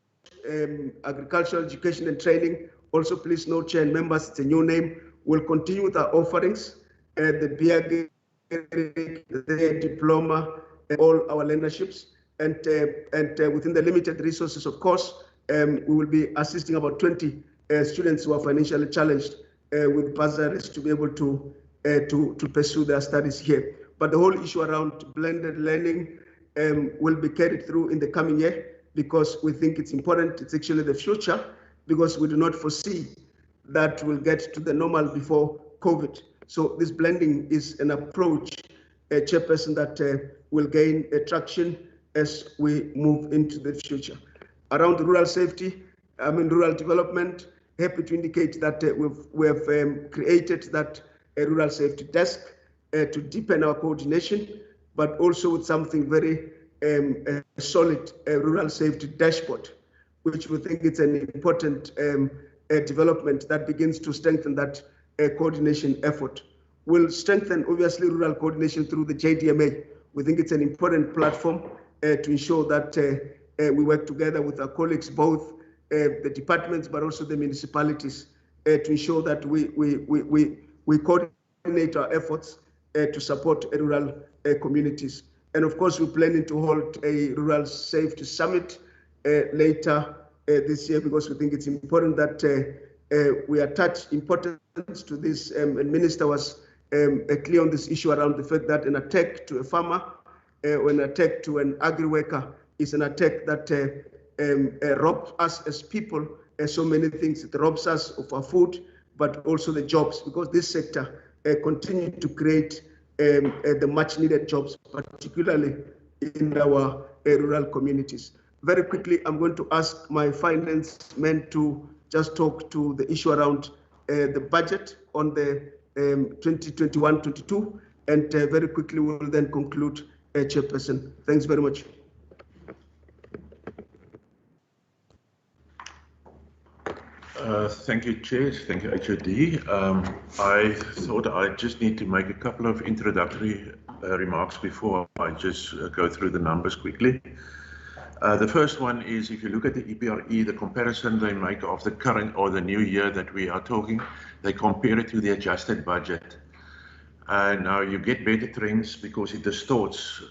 agricultural education and training, also please note, Chair and members, it's a new name. We'll continue with our offerings, the BA, the diploma, all our learnerships, and within the limited resources, of course, we will be assisting about 20 students who are financially challenged with bursaries to be able to to pursue their studies here. But the whole issue around blended learning will be carried through in the coming year, because we think it's important. It's actually the future, because we do not foresee that we'll get to the normal before COVID. So this blending is an approach, Chairperson, that will gain traction as we move into the future. Around rural safety, rural development, happy to indicate that we have created that rural safety desk to deepen our coordination, but also with something very solid rural safety dashboard, which we think it's an important development that begins to strengthen that coordination effort. We'll strengthen, obviously, rural coordination through the JDMA. We think it's an important platform to ensure that we work together with our colleagues, both the departments, but also the municipalities, to ensure that we coordinate our efforts to support rural communities. And of course, we're planning to hold a rural safety summit later this year, because we think it's important that we attach importance to this. And Minister was clear on this issue around the fact that an attack to a farmer or an attack to an agri-worker is an attack that robs us as people so many things. It robs us of our food, but also the jobs, because this sector continues to create the much needed jobs, particularly in our rural communities. Very quickly, I'm going to ask my finance men to just talk to the issue around the budget on the 2021-22, and very quickly we'll then conclude, Chairperson. Thanks very much. Thank you, Chair. Thank you, HOD. I thought I just need to make a couple of introductory remarks before I just go through the numbers quickly. The first one is, if you look at the EPRE, the comparison they make of the current or the new year that we are talking, they compare it to the adjusted budget. Now you get better trends because it distorts.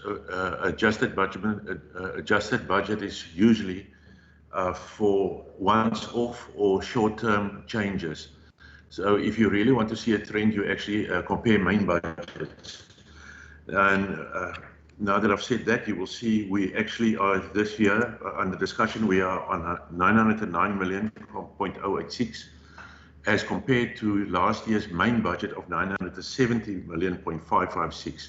Adjusted budget is usually for once-off or short-term changes. So if you really want to see a trend, you actually compare main budgets. And now that I've said that, you will see we actually are this year, under discussion, we are on 909 million, 0.086, as compared to last year's main budget of 970 million, 0.556,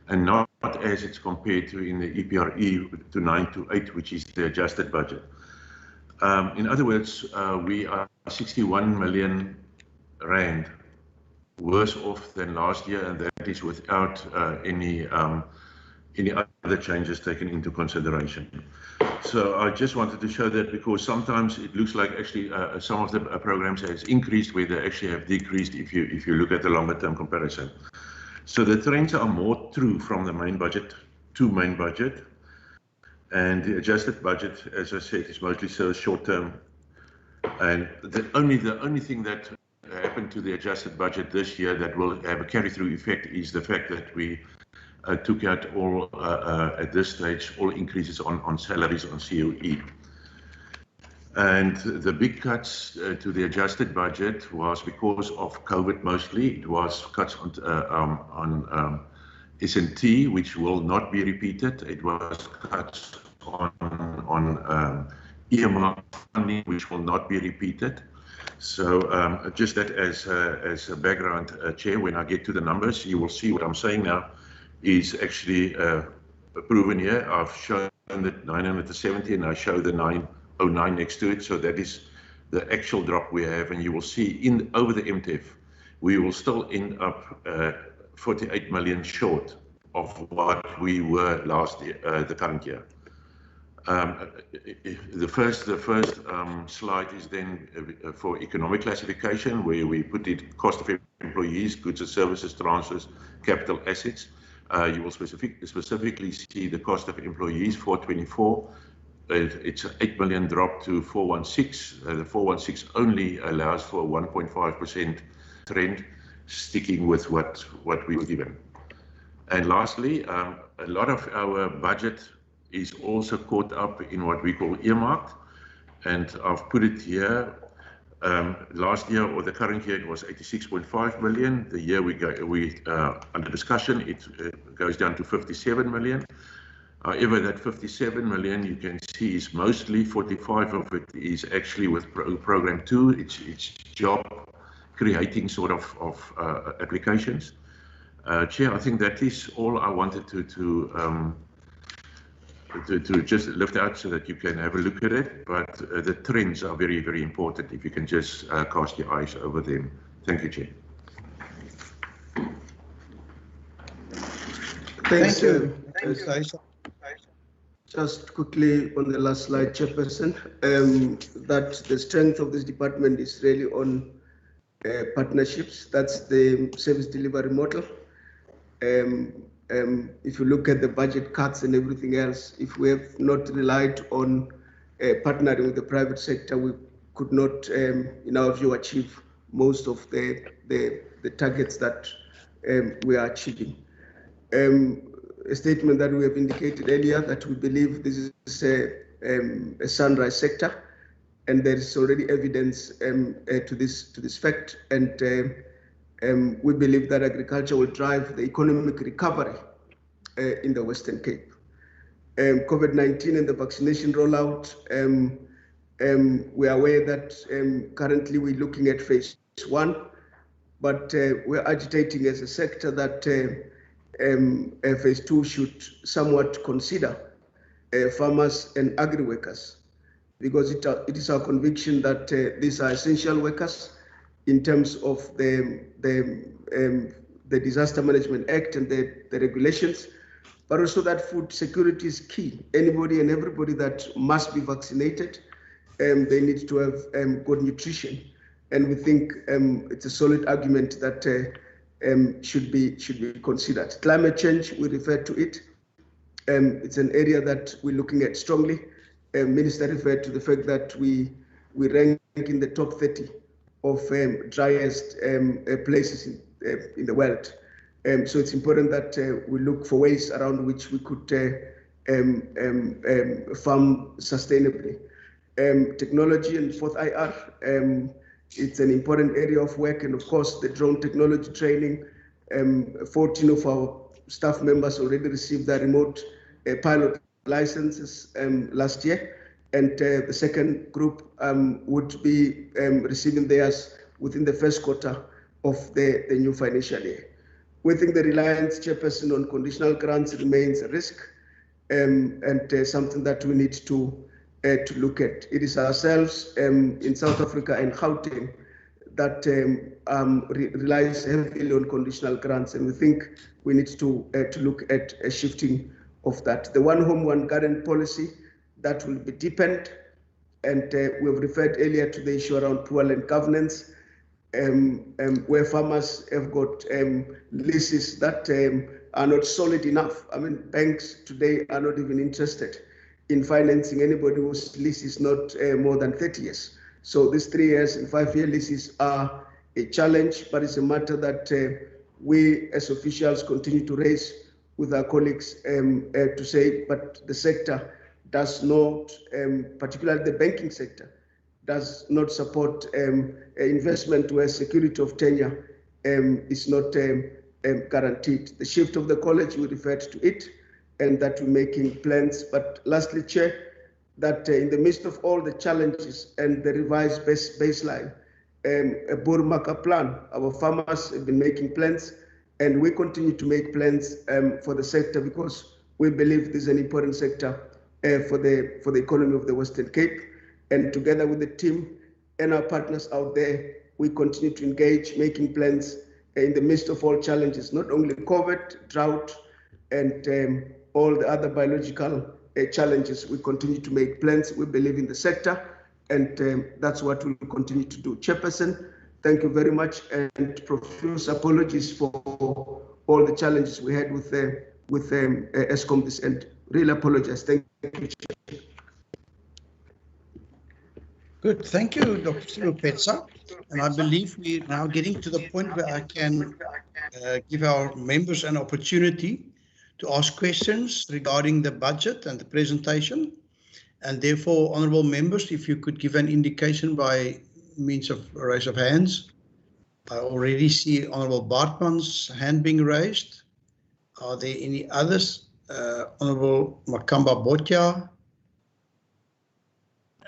and not as it's compared to in the EPRE to 928, which is the adjusted budget. In other words, we are 61 million rand worse off than last year, and that is without any other changes taken into consideration. So I just wanted to show that, because sometimes it looks like actually some of the programs has increased where they actually have decreased if you look at the longer term comparison. So the trends are more true from the main budget to main budget. And the adjusted budget, as I said, is mostly so short term. And the only thing that happened to the adjusted budget this year that will have a carry through effect is the fact that we took out all, at this stage, all increases on salaries on COE. And the big cuts to the adjusted budget was because of COVID mostly. It was cuts on S&T, which will not be repeated. It was cuts on earmark funding, which will not be repeated. So just that as a background, Chair, when I get to the numbers, you will see what I'm saying now is actually proven here. I've shown that 970 and I show the 909 next to it. So that is the actual drop we have, and you will see over the MTF, we will still end up 48 million short of what we were last year, the current year. The first slide is then for economic classification, where we put it cost of employees, goods and services, transfers, capital assets. You will specifically see the cost of employees, 424. It's an 8 million drop to 416. The 416 only allows for a 1.5% trend, sticking with what we were given. And lastly, a lot of our budget is also caught up in what we call earmarked, and I've put it here Last year or the current year it was 86.5 million. The year under discussion it goes down to 57 million. However, that 57 million you can see is mostly 45 of it is actually with program 2. It's job creating sort of applications. Chair, I think that is all I wanted to just lift out so that you can have a look at it. But the trends are very, very important if you can just cast your eyes over them. Thank you, Chair. Thanks. Thank you. Thanks. Just quickly on the last slide, Chairperson, that the strength of this department is really on partnerships. That's the service delivery model. If you look at the budget cuts and everything else, if we have not relied on partnering with the private sector, we could not, in our view, achieve most of the targets that we are achieving. A statement that we have indicated earlier that we believe this is a sunrise sector, and there is already evidence to this fact, and we believe that agriculture will drive the economic recovery in the Western Cape. COVID-19 and the vaccination rollout, we are aware that currently we're looking at phase 1, but we're agitating as a sector that phase 2 should somewhat consider farmers and agri-workers, because it is our conviction that these are essential workers in terms of the Disaster Management Act and the regulations, but also that food security is key. Anybody and everybody that must be vaccinated, they need to have good nutrition. And we think it's a solid argument that should be considered. Climate change, we refer to it. It's an area that we're looking at strongly. Minister referred to the fact that we rank in the top 30 of driest places in the world. So it's important that we look for ways around which we could farm sustainably. Technology and 4th IR, it's an important area of work, and of course the drone technology training. 14 of our staff members already received their remote pilot licenses last year, and the second group would be receiving theirs within the first quarter of the new financial year. We think the reliance, Chairperson, on conditional grants remains a risk, and something that we need to look at. It is ourselves in South Africa and Gauteng that relies heavily on conditional grants, and we think we need to look at a shifting of that. The one home, one garden policy that will be deepened, and we have referred earlier to the issue around poor land governance, where farmers have got leases that are not solid enough. I mean, banks today are not even interested in financing anybody whose lease is not more than 30 years. So these 3 years and 5-year leases are a challenge, but it's a matter that we as officials continue to raise with our colleagues to say, but the sector does not, particularly the banking sector, does not support investment where security of tenure is not guaranteed. The shift of the college, we referred to it, and that we're making plans. But lastly, Chair, that in the midst of all the challenges and the revised baseline, a Burmaka plan, our farmers have been making plans, and we continue to make plans for the sector because we believe this is an important sector for the economy of the Western Cape. And together with the team and our partners out there, we continue to engage, making plans in the midst of all challenges, not only COVID, drought, and all the other biological challenges. We continue to make plans. We believe in the sector, and that's what we'll continue to do. Chairperson, thank you very much, and profuse apologies for all the challenges we had with Eskom this end. Really apologize. Thank you, Chair. Good, thank you, Dr. Petsa. And I believe we're now getting to the point where I can give our members an opportunity to ask questions regarding the budget and the presentation. And therefore, honourable members, if you could give an indication by means of raise of hands. I already see Honorable Bartman's hand being raised. Are there any others? Honorable Makamba Botja.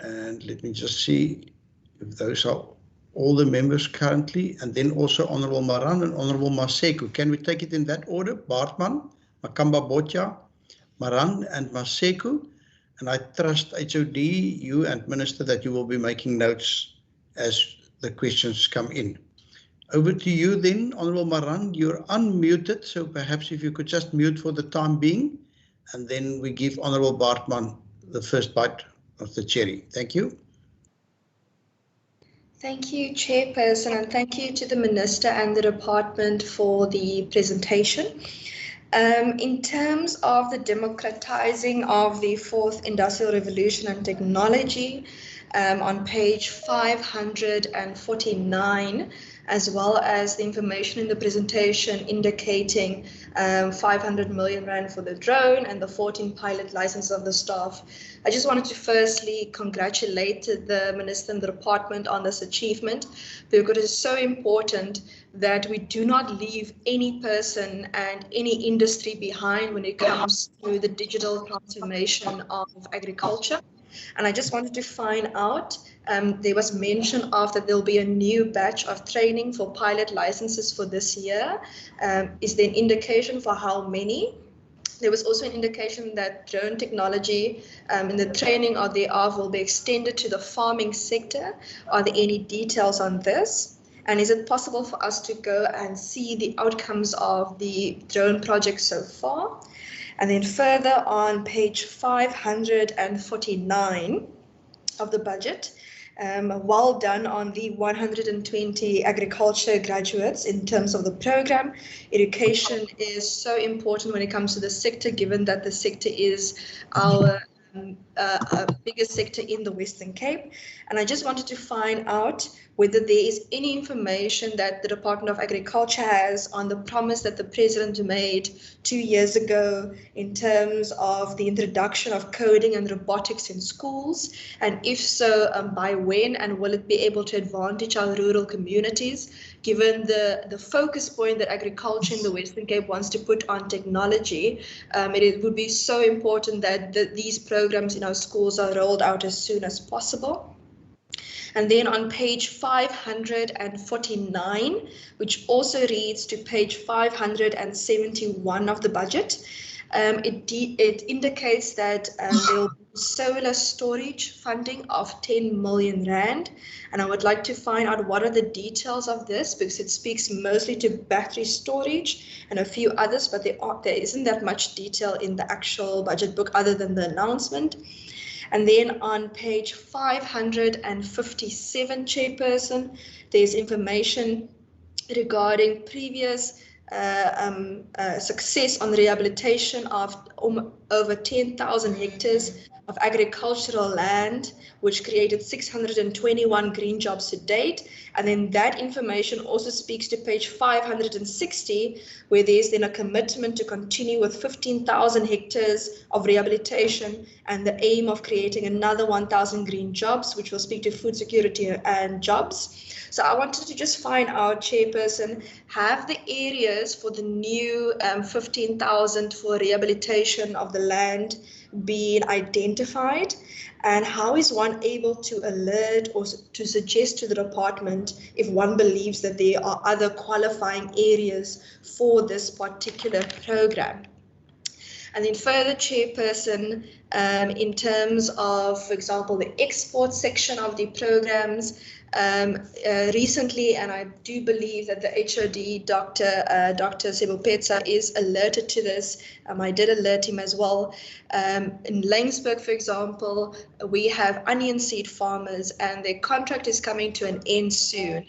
And let me just see if those are all the members currently. And then also Honorable Maran and Honorable Maseko. Can we take it in that order? Bartman, Makamba Botja, Maran and Maseko. And I trust HOD, you and Minister, that you will be making notes as the questions come in. Over to you then, Honorable Maran. You're unmuted, so perhaps if you could just mute for the time being, and then we give Honorable Bartman the first bite of the cherry. Thank you. Thank you, Chairperson, and thank you to the Minister and the Department for the presentation. In terms of the democratizing of the fourth industrial revolution and technology, on page 549, as well as the information in the presentation indicating 500 million rand for the drone and the 14 pilot licenses of the staff. I just wanted to firstly congratulate the Minister and the Department on this achievement, because it is so important that we do not leave any person and any industry behind when it comes to the digital transformation of agriculture. And I just wanted to find out, there was mention of that there'll be a new batch of training for pilot licenses for this year. Is there an indication for how many? There was also an indication that drone technology and the training thereof will be extended to the farming sector. Are there any details on this? And is it possible for us to go and see the outcomes of the drone project so far? And then further on page 549 of the budget, well done on the 120 agriculture graduates in terms of the program. Education is so important when it comes to the sector, given that the sector is our biggest sector in the Western Cape. And I just wanted to find out whether there is any information that the Department of Agriculture has on the promise that the President made 2 years ago in terms of the introduction of coding and robotics in schools, and if so, by when, and will it be able to advantage our rural communities, given the focus point that agriculture in the Western Cape wants to put on technology. It would be so important that these programs in our schools are rolled out as soon as possible. And then on page 549, which also reads to page 571 of the budget, it indicates that there will be solar storage funding of 10 million rand. And I would like to find out what are the details of this, because it speaks mostly to battery storage and a few others, but there isn't that much detail in the actual budget book other than the announcement. And then on page 557, Chairperson, there's information regarding previous success on rehabilitation of over 10,000 hectares of agricultural land, which created 621 green jobs to date. And then that information also speaks to page 560, where there's then a commitment to continue with 15,000 hectares of rehabilitation and the aim of creating another 1,000 green jobs, which will speak to food security and jobs. So I wanted to just find out, Chairperson, have the areas for the new 15,000 for rehabilitation of the land been identified? And how is one able to alert or to suggest to the department if one believes that there are other qualifying areas for this particular program? And then further, Chairperson, in terms of, for example, the export section of the programs, recently, and I do believe that the HOD, Dr. Sebopetsa, is alerted to this. I did alert him as well. In Laingsburg, for example, we have onion seed farmers and their contract is coming to an end soon.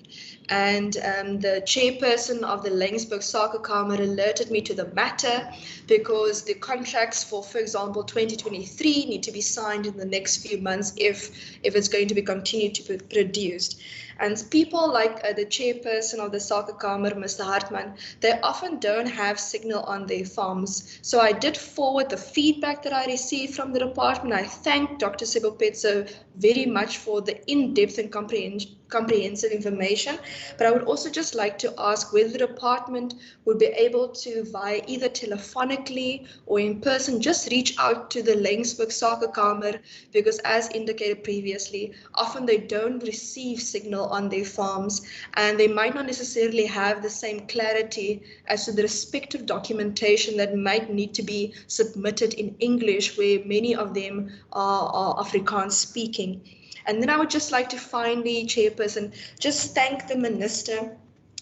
And the chairperson of the Laingsburg Soccer Kamer alerted me to the matter, because the contracts for example, 2023 need to be signed in the next few months if it's going to be continued to be produced. And people like the chairperson of the Soccer Kamer, Mr. Hartman, they often don't have signal on their farms. So I did forward the feedback that I received from the department. I thank Dr. Sibopetso very much for the in-depth and comprehensive information, but I would also just like to ask whether the department would be able to, via either telephonically or in person, just reach out to the Laingsburg Soccer Kamer, because as indicated previously, often they don't receive signal on their farms and they might not necessarily have the same clarity as to the respective documentation that might need to be submitted in English, where many of them are Afrikaans speaking. And then I would just like to finally, Chairperson, just thank the Minister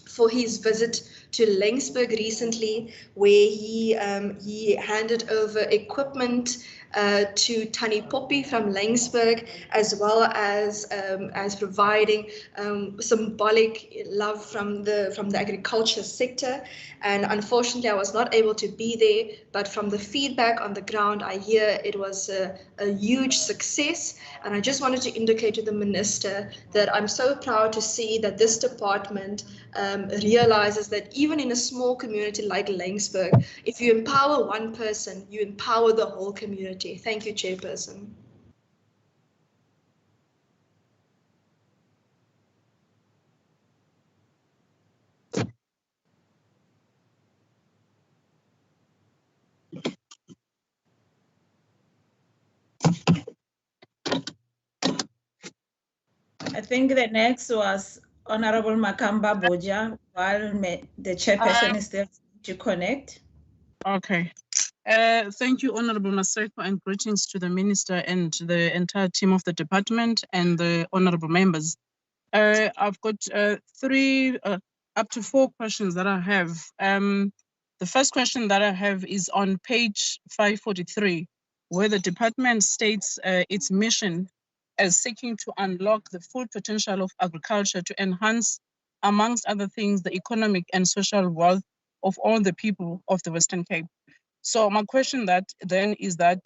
for his visit to Laingsburg recently, where he handed over equipment to Tannie Poppy from Laingsburg, as well as providing symbolic love from the agriculture sector. And unfortunately, I was not able to be there, but from the feedback on the ground, I hear it was a huge success. And I just wanted to indicate to the Minister that I'm so proud to see that this department realizes that even in a small community like Laingsburg, if you empower one person, you empower the whole community. Thank you, Chairperson. I think the next was Honorable Makamba Boja, while the chairperson is still to connect. Okay. Thank you, Honorable Maseko, and greetings to the Minister and the entire team of the department and the honorable members. I've got up to 4 questions that I have. The first question that I have is on page 543, where the department states its mission as seeking to unlock the full potential of agriculture to enhance, amongst other things, the economic and social wealth of all the people of the Western Cape. So my question then is that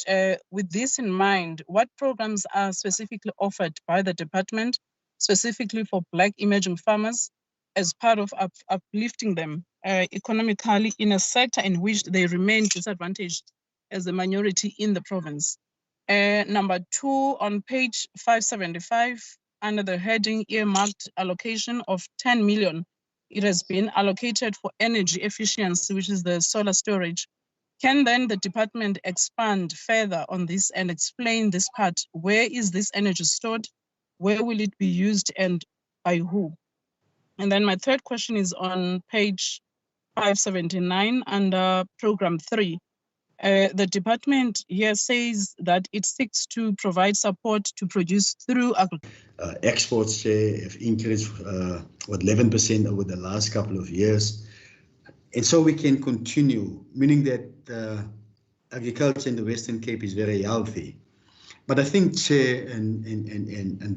with this in mind, what programs are specifically offered by the department, specifically for Black emerging farmers, as part of uplifting them economically in a sector in which they remain disadvantaged as a minority in the province? Number 2, on page 575, under the heading earmarked allocation of 10 million, it has been allocated for energy efficiency, which is the solar storage. Can then the department expand further on this and explain this part? Where is this energy stored? Where will it be used and by who? And then my third question is on page 579 under program 3. The department here says that it seeks to provide support to produce through exports have increased 11% over the last couple of years. And so we can continue, meaning that agriculture in the Western Cape is very healthy. But I think, Chair, and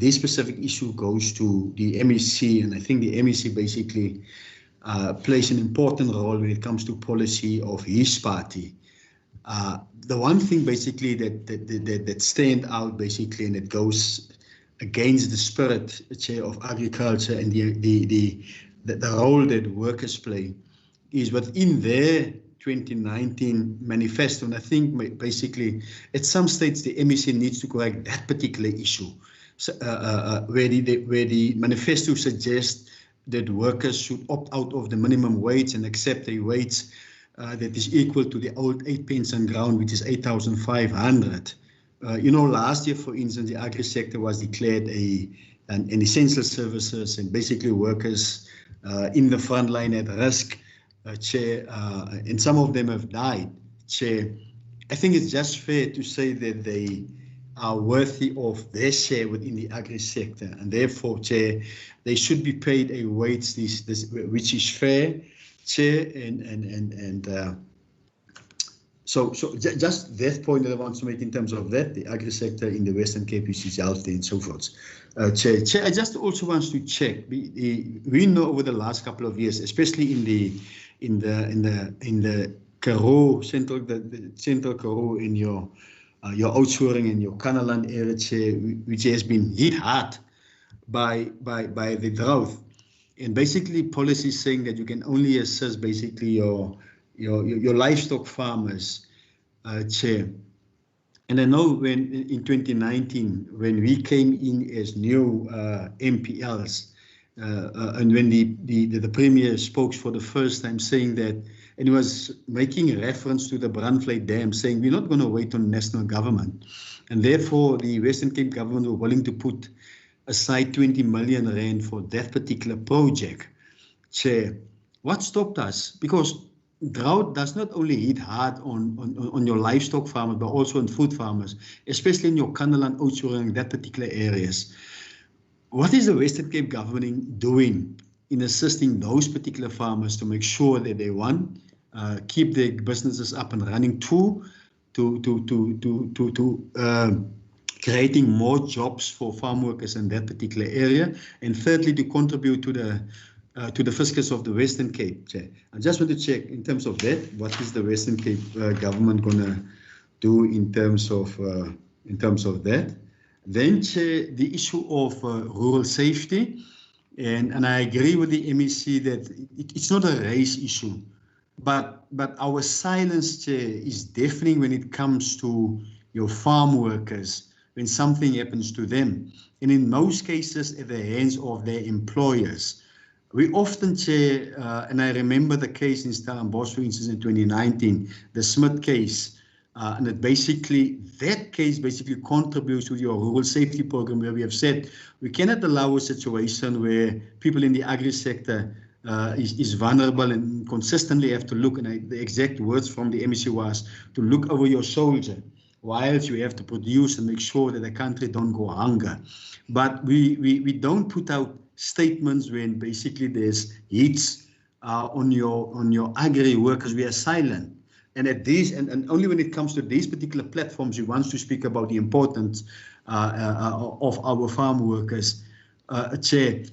this specific issue goes to the MEC, and I think the MEC basically plays an important role when it comes to policy of his party. The one thing basically that stand out basically, and it goes against the spirit, Chair, of agriculture and the role that workers play, is within their 2019 manifesto. And I think basically at some states the MEC needs to correct that particular issue, so, where the manifesto suggests that workers should opt out of the minimum wage and accept a wage that is equal to the old 8 pence on ground, which is 8,500. You know, last year, for instance, the agri sector was declared an essential services, and basically workers in the front line at risk, Chair, and some of them have died, Chair. I think it's just fair to say that they are worthy of their share within the agri sector, and therefore, Chair, they should be paid a wage which is fair, Chair, so just that point that I want to make in terms of that, the agri sector in the Western Cape is healthy and so forth. Chair, I just also want to check. We know over the last couple of years, especially in the Karoo, the central Karoo, in your Oudtshoorn and your Kanaland area, Chair, which has been hit hard by the drought. And basically policy saying that you can only assist basically your livestock farmers, Chair. And I know when in 2019, when we came in as new MPLs, and when the Premier spoke for the first time saying that, and he was making reference to the Brandvlei Dam, saying we're not going to wait on national government. And therefore, the Western Cape government were willing to put aside 20 million rand for that particular project. Chair, what stopped us? Because drought does not only hit hard on your livestock farmers, but also on food farmers, especially in your Kannaland, Oudtshoorn, that particular areas. What is the Western Cape government doing in assisting those particular farmers to make sure that they, one, keep their businesses up and running, two, creating more jobs for farm workers in that particular area, and thirdly, to contribute to the fiscus of the Western Cape. Chair, I just want to check in terms of that, what is the Western Cape government going to do in terms of that? Then, Chair, the issue of rural safety, and I agree with the MEC that it's not a race issue, but our silence, Chair, is deafening when it comes to your farm workers, when something happens to them, and in most cases at the hands of their employers. We often, Chair, and I remember the case in Stellenbosch, for instance, in 2019, the Smith case, and that case basically contributes to your rural safety program, where we have said we cannot allow a situation where people in the agri sector is vulnerable and consistently have to look, and the exact words from the MEC was, to look over your shoulder, whilst you have to produce and make sure that the country don't go hunger. But we don't put out statements when basically there's hits on your agri workers. We are silent. And at these, and only when it comes to these particular platforms, we want to speak about the importance of our farm workers. Chair,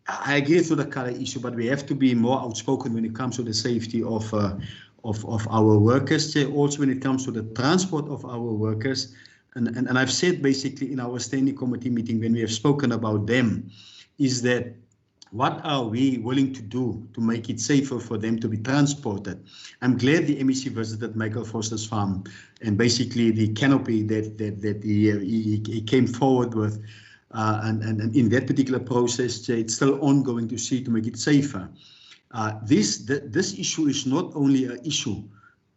I agree to the colour issue, but we have to be more outspoken when it comes to the safety of our workers. Chair, also when it comes to the transport of our workers, and I've said basically in our standing committee meeting when we have spoken about them, is that what are we willing to do to make it safer for them to be transported? I'm glad the MEC visited Michael Foster's farm, and basically the canopy that he came forward with, and in that particular process, it's still ongoing to see to make it safer. This issue is not only an issue.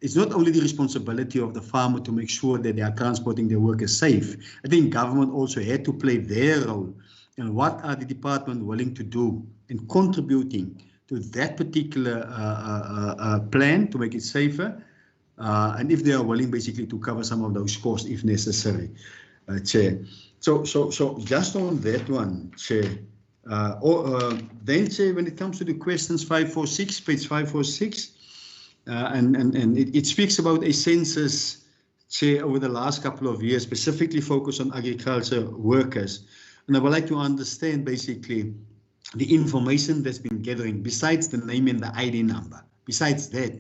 It's not only the responsibility of the farmer to make sure that they are transporting their workers safe. I think government also had to play their role. And what are the department willing to do in contributing to that particular plan to make it safer? And if they are willing basically to cover some of those costs if necessary, Chair. So just on that one, Chair. Then, Chair, when it comes to the questions 546, page 546, and it speaks about a census, Chair, over the last couple of years, specifically focused on agriculture workers. And I would like to understand basically the information that's been gathering, besides the name and the ID number. Besides that,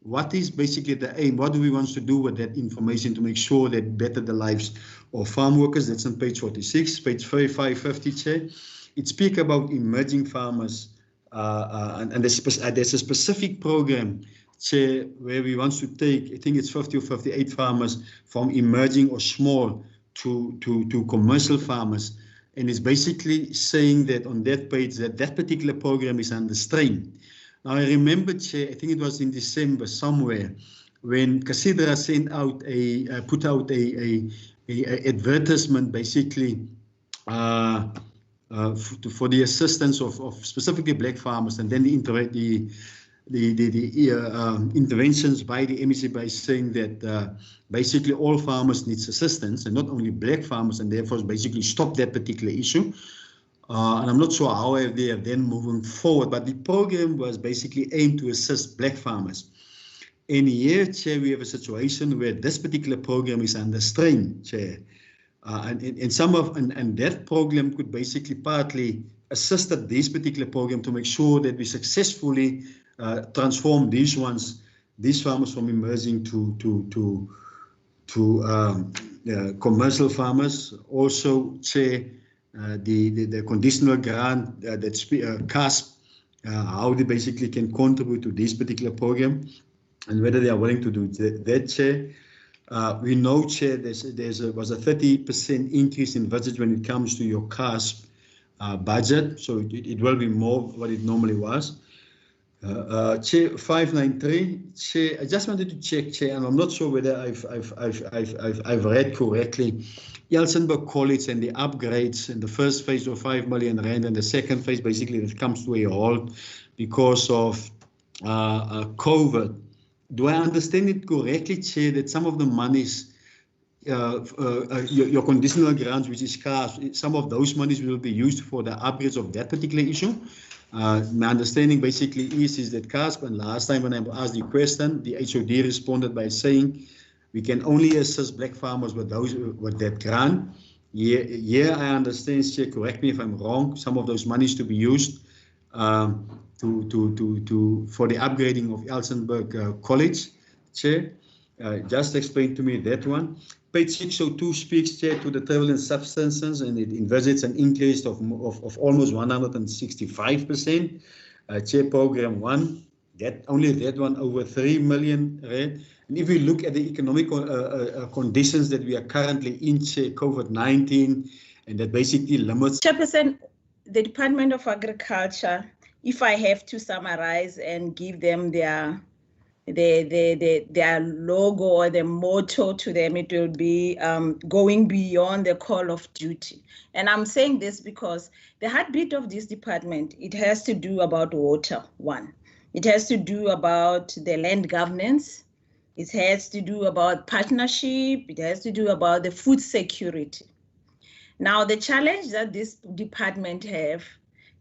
what is basically the aim? What do we want to do with that information to make sure that better the lives of farm workers? That's on page 46, page 550, Chair. It speaks about emerging farmers, and there's a specific program, Chair, where we want to take, I think it's 50 or 58 farmers from emerging or small to commercial farmers. And it's basically saying that on that page that particular program is under strain. Now I remember, Chair, I think it was in December somewhere, when Casidra sent out put out a advertisement basically for the assistance of specifically black farmers, and then the interventions by the MEC by saying that basically all farmers need assistance, and not only black farmers, and therefore basically stop that particular issue. And I'm not sure how they are then moving forward, but the program was basically aimed to assist black farmers. And here, Chair, we have a situation where this particular program is under strain, Chair. And that program could basically partly assist this particular program to make sure that we successfully transform these farmers from emerging to commercial farmers. Also, Chair, the conditional grant, CASP, how they basically can contribute to this particular program, and whether they are willing to do that, Chair. We know, Chair, was a 30% increase in budget when it comes to your CASP budget, so it will be more what it normally was. Chair 593, Chair, I just wanted to check, Chair, and I'm not sure whether I've read correctly. Elsenburg College and the upgrades in the first phase of 5 million rand, and the second phase basically it comes to a halt because of COVID. Do I understand it correctly, Chair, that some of the monies, your conditional grants, which is scarce, some of those monies will be used for the upgrades of that particular issue? My understanding basically is that CASP, and last time when I asked the question, the HOD responded by saying we can only assist black farmers with that grant. Yeah, I understand, Chair, correct me if I'm wrong, some of those monies to be used for the upgrading of Elsenburg College, Chair. Just explain to me that one. Page 602 speaks, Chair, to the travel and substances, and it envisages an increase of almost 165%. Chair, program 1, only that one over 3 million rand. And if we look at the economic conditions that we are currently in, Chair, COVID-19, and that basically limits. Chairperson, the Department of Agriculture, if I have to summarize and give them their logo or the motto to them, it will be going beyond the call of duty. And I'm saying this because the heartbeat of this department, it has to do about water, one. It has to do about the land governance. It has to do about partnership. It has to do about the food security. Now, the challenge that this department have,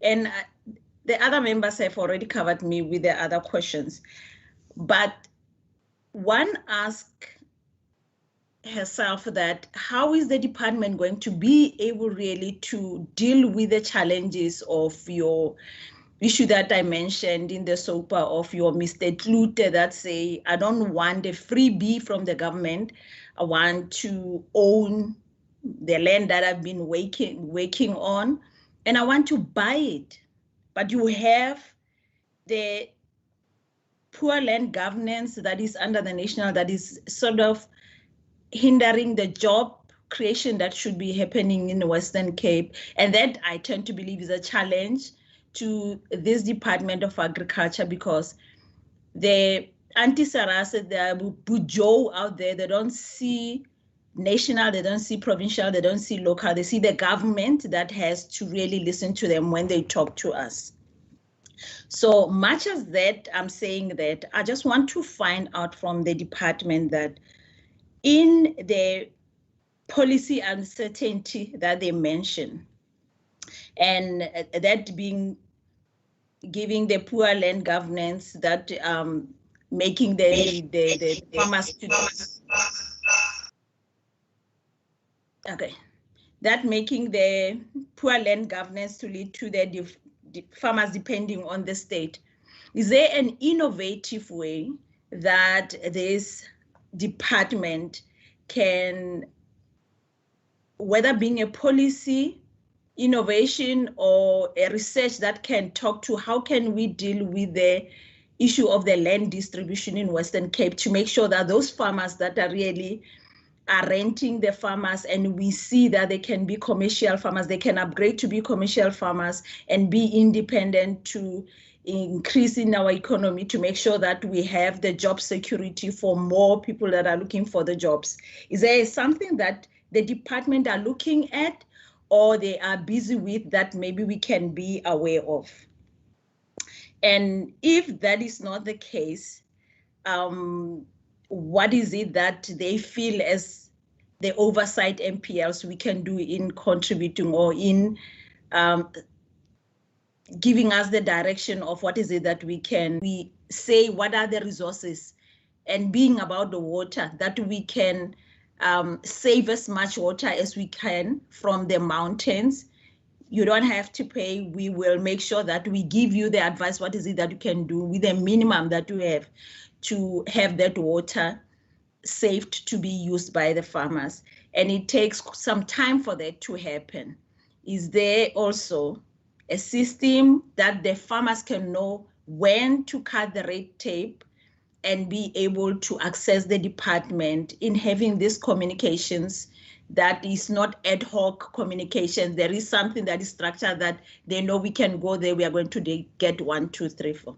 and the other members have already covered me with the other questions, but one asks herself that how is the department going to be able really to deal with the challenges of your issue that I mentioned in the SOPA of your Mr. Klute that say, I don't want a freebie from the government. I want to own the land that I've been working on, and I want to buy it. But you have the poor land governance that is under the national, that is sort of hindering the job creation that should be happening in the Western Cape. And that I tend to believe is a challenge to this Department of Agriculture, because the anti-Sarasa, the Bujo out there, they don't see national, they don't see provincial, they don't see local, they see the government that has to really listen to them when they talk to us. So much as that, I'm saying that I just want to find out from the department that in the policy uncertainty that they mention, and that being giving the poor land governance, that making the farmers to that making the poor land governance to lead to the farmers depending on the state. Is there an innovative way that this department can, whether being a policy, innovation, or a research that can talk to how can we deal with the issue of the land distribution in Western Cape to make sure that those farmers that are really are renting the farmers, and we see that they can be commercial farmers, they can upgrade to be commercial farmers and be independent to increase in our economy, to make sure that we have the job security for more people that are looking for the jobs. Is there something that the department are looking at or they are busy with that maybe we can be aware of? And if that is not the case, what is it that they feel as the oversight MPLs we can do in contributing or in giving us the direction of what is it that we say, what are the resources, and being about the water, that we can save as much water as we can from the mountains. You don't have to pay. We will make sure that we give you the advice, what is it that you can do with the minimum that you have to have that water saved to be used by the farmers. And it takes some time for that to happen. is there also a system that the farmers can know when to cut the red tape and be able to access the department in having these communications that is not ad hoc communication. There is something that is structured that they know we can go there, we are going to get 1, 2, 3, 4.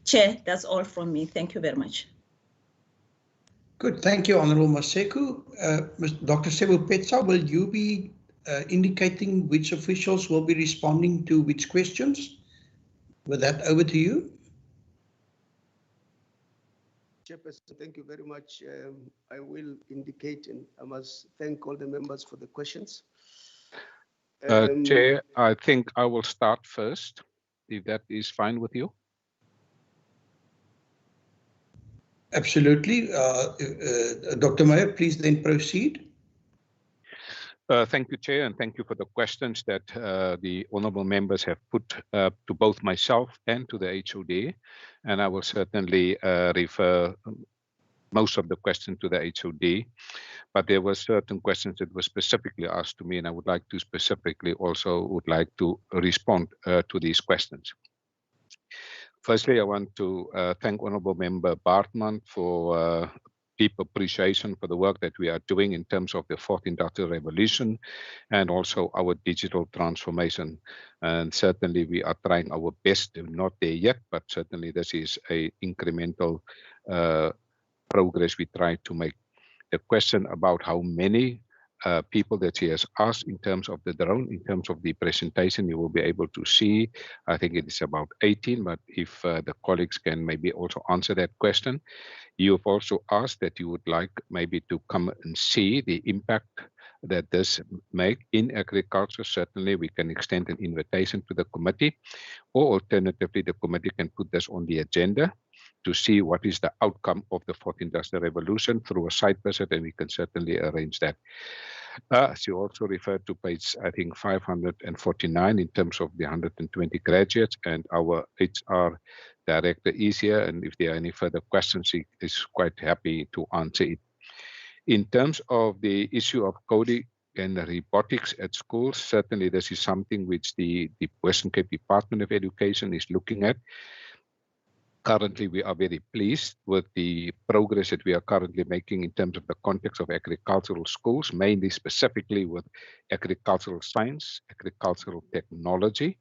Chair, that's all from me. Thank you very much. Good, thank you, Honourable Maseku. Dr. Sebupetsa, will you be indicating which officials will be responding to which questions? With that, over to you. Chairperson, thank you very much. I will indicate, and I must thank all the members for the questions. Chair, I think I will start first, if that is fine with you. Absolutely. Dr. Meyer, please then proceed. Thank you, Chair, and thank you for the questions that the honourable members have put to both myself and to the HOD. And I will certainly refer most of the questions to the HOD. But there were certain questions that were specifically asked to me, and I would like to specifically also respond to these questions. Firstly, I want to thank Honourable Member Bartman for deep appreciation for the work that we are doing in terms of the fourth industrial revolution and also our digital transformation. And certainly we are trying our best. We're not there yet, but certainly this is an incremental progress we try to make. The question about how many people that she has asked in terms of the drone, in terms of the presentation, you will be able to see. I think it is about 18, but if the colleagues can maybe also answer that question. You have also asked that you would like maybe to come and see the impact that this make in agriculture. Certainly we can extend an invitation to the committee, or alternatively the committee can put this on the agenda to see what is the outcome of the fourth industrial revolution through a site visit, and we can certainly arrange that. She also referred to page, I think, 549 in terms of the 120 graduates, and our HR director is here, and if there are any further questions, she is quite happy to answer it. In terms of the issue of coding and robotics at schools, certainly this is something which the Western Cape Department of Education is looking at. Currently, we are very pleased with the progress that we are currently making in terms of the context of agricultural schools, mainly specifically with agricultural science, agricultural technology,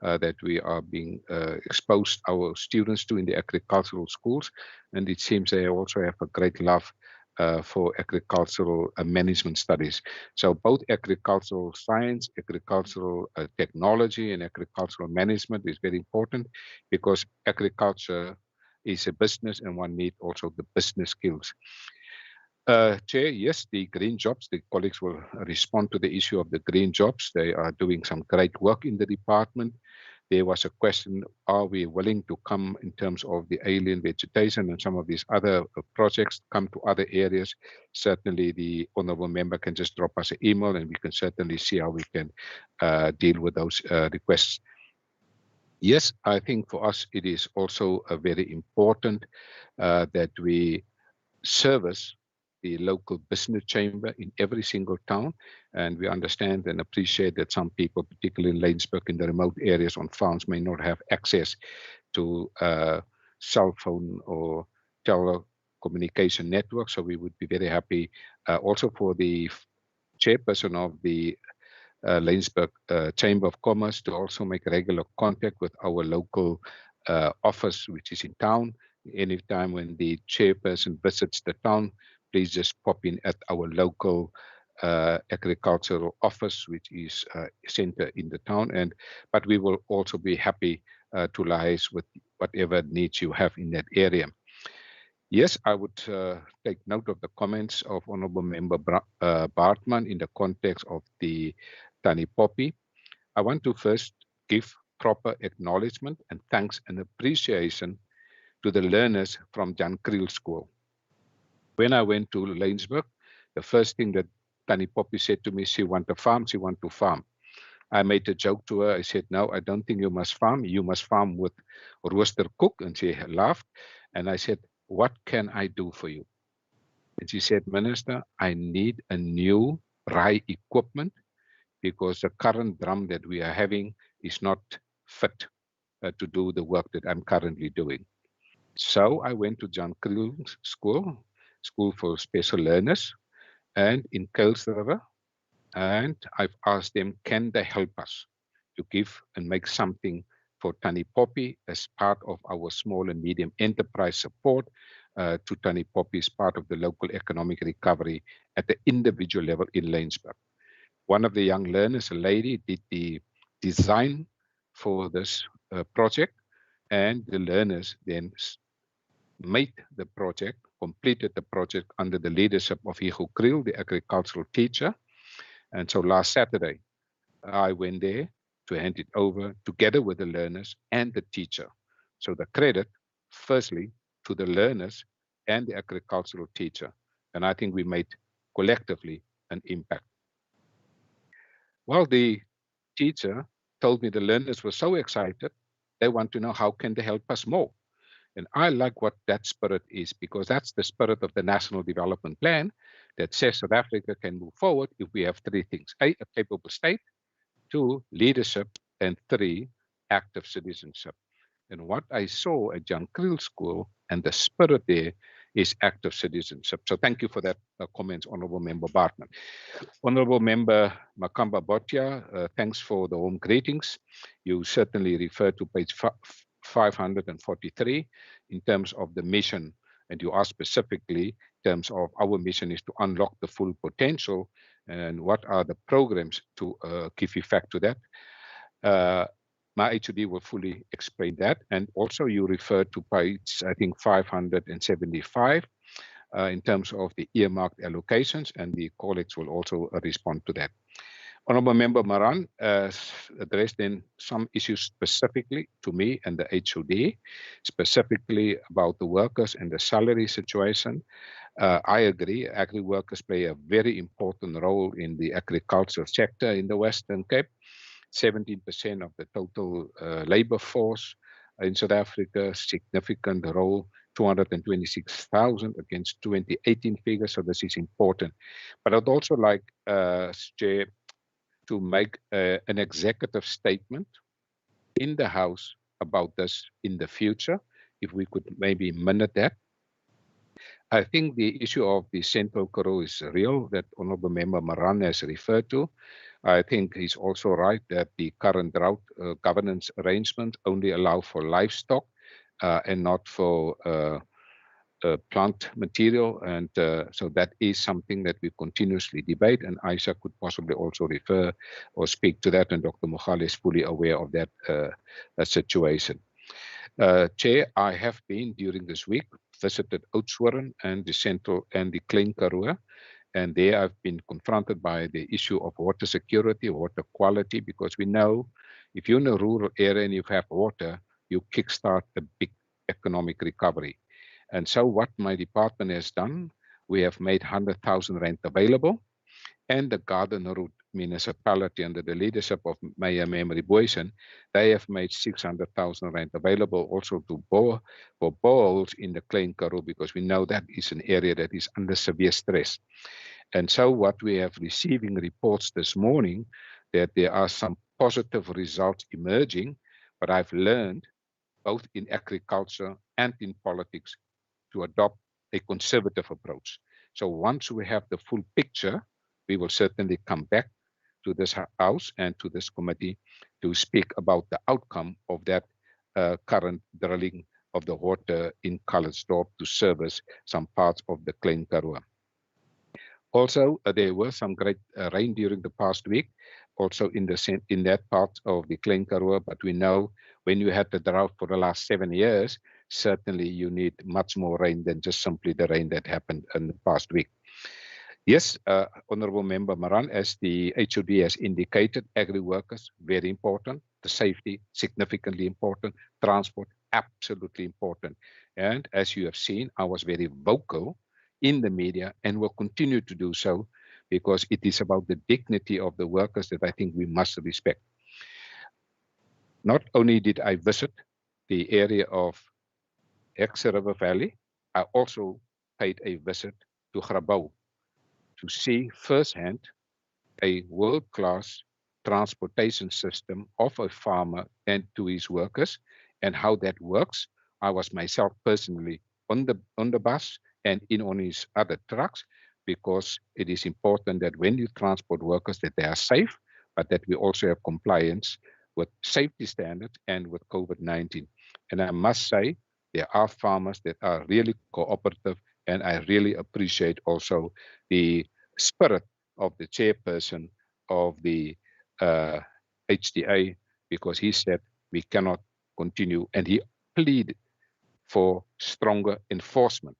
that we are being exposed our students to in the agricultural schools. And it seems they also have a great love for agricultural management studies. So both agricultural science, agricultural technology, and agricultural management is very important, because agriculture is a business and one needs also the business skills. Chair, yes, the green jobs, the colleagues will respond to the issue of the green jobs. They are doing some great work in the department. There was a question, are we willing to come in terms of the alien vegetation and some of these other projects, come to other areas? Certainly the honourable member can just drop us an email and we can certainly see how we can deal with those requests. Yes, I think for us it is also very important that we service the local business chamber in every single town, and we understand and appreciate that some people, particularly in Laingsburg, in the remote areas on farms, may not have access to cell phone or telecommunication network. So we would be very happy also for the chairperson of the Laingsburg Chamber of Commerce to also make regular contact with our local office, which is in town. Anytime when the chairperson visits the town, please just pop in at our local agricultural office, which is center in the town. But we will also be happy to liaise with whatever needs you have in that area. Yes, I would take note of the comments of Honourable Member Bartman in the context of the Tani Poppy. I want to first give proper acknowledgement and thanks and appreciation to the learners from Jan Kriel School. When I went to Laingsburg, the first thing that Tani Poppy said to me, she wants to farm, she wants to farm. I made a joke to her. I said, no, I don't think you must farm. You must farm with rooster cook. And she laughed. And I said, what can I do for you? And she said, Minister, I need a new rye equipment because the current drum that we are having is not fit to do the work that I'm currently doing. So I went to John Kriel School for Special Learners, and in Kuilsriver, and I've asked them, can they help us to give and make something for Tannie Poppy as part of our small and medium enterprise support to Tannie Poppy as part of the local economic recovery at the individual level in Laingsburg. One of the young learners, a lady, did the design for this project, and the learners then made the project, completed the project under the leadership of Hugo Kriel, the agricultural teacher. And so last Saturday, I went there to hand it over together with the learners and the teacher. So the credit, firstly, to the learners and the agricultural teacher. And I think we made collectively an impact. Well, the teacher told me the learners were so excited, they want to know how can they help us more. And I like what that spirit is, because that's the spirit of the National Development Plan that says South Africa can move forward if we have three things. A capable state, 2, leadership, and 3, active citizenship. And what I saw at John Kriel School and the spirit there is active citizenship. So thank you for that comments, Honourable Member Bartman. Honourable Member Makamba Botia, thanks for the warm greetings. You certainly refer to page 543 in terms of the mission, and you ask specifically in terms of our mission is to unlock the full potential, and what are the programs to give effect to that. My HOD will fully explain that. And also you refer to page, I think, 575 in terms of the earmarked allocations, and the colleagues will also respond to that. Honourable Member Maran addressed then some issues specifically to me and the HOD, specifically about the workers and the salary situation. I agree, agri workers play a very important role in the agricultural sector in the Western Cape. 17% of the total labor force in South Africa, significant role, 226,000 against 2018 figures, so this is important. But I'd also like, Chair, to make an executive statement in the House about this in the future, if we could maybe minute that. I think the issue of the Central Karoo is real, that Honourable Member Maran has referred to. I think he's also right that the current drought governance arrangements only allow for livestock and not for plant material, and so that is something that we continuously debate, and Aisha could possibly also refer or speak to that, and Dr. Mogale is fully aware of that situation. Chair, I have been during this week visited Oudtshoorn and the Central and the Klein Karoo, and there I've been confronted by the issue of water security, water quality, because we know if you're in a rural area and you have water, you kickstart a big economic recovery. And so what my department has done, we have made 100,000 rand available, and the Gardenroute municipality under the leadership of Mayor Memory Boysen, they have made 600,000 rand available also to bore for boreholes in the Klein Karoo, because we know that is an area that is under severe stress. And so what we have receiving reports this morning, that there are some positive results emerging, but I've learned both in agriculture and in politics to adopt a conservative approach. So once we have the full picture, we will certainly come back to this House and to this committee to speak about the outcome of that current drilling of the water in Calitzdorp to service some parts of the Klein Karoo. Also, there were some great rain during the past week, also in that part of the Klein Karoo, but we know when you had the drought for the last 7 years, certainly you need much more rain than just simply the rain that happened in the past week. Yes, Honourable Member Maran, as the HOD has indicated, agri workers, very important. The safety, significantly important. Transport, absolutely important. And as you have seen, I was very vocal in the media and will continue to do so, because it is about the dignity of the workers that I think we must respect. Not only did I visit the area of Hexe River Valley, I also paid a visit to Grabouw to see firsthand a world-class transportation system of a farmer and to his workers and how that works. I was myself personally on the bus and in on his other trucks, because it is important that when you transport workers that they are safe, but that we also have compliance with safety standards and with COVID-19. And I must say, there are farmers that are really cooperative, and I really appreciate also the spirit of the chairperson of the HTA, because he said we cannot continue, and he pleaded for stronger enforcement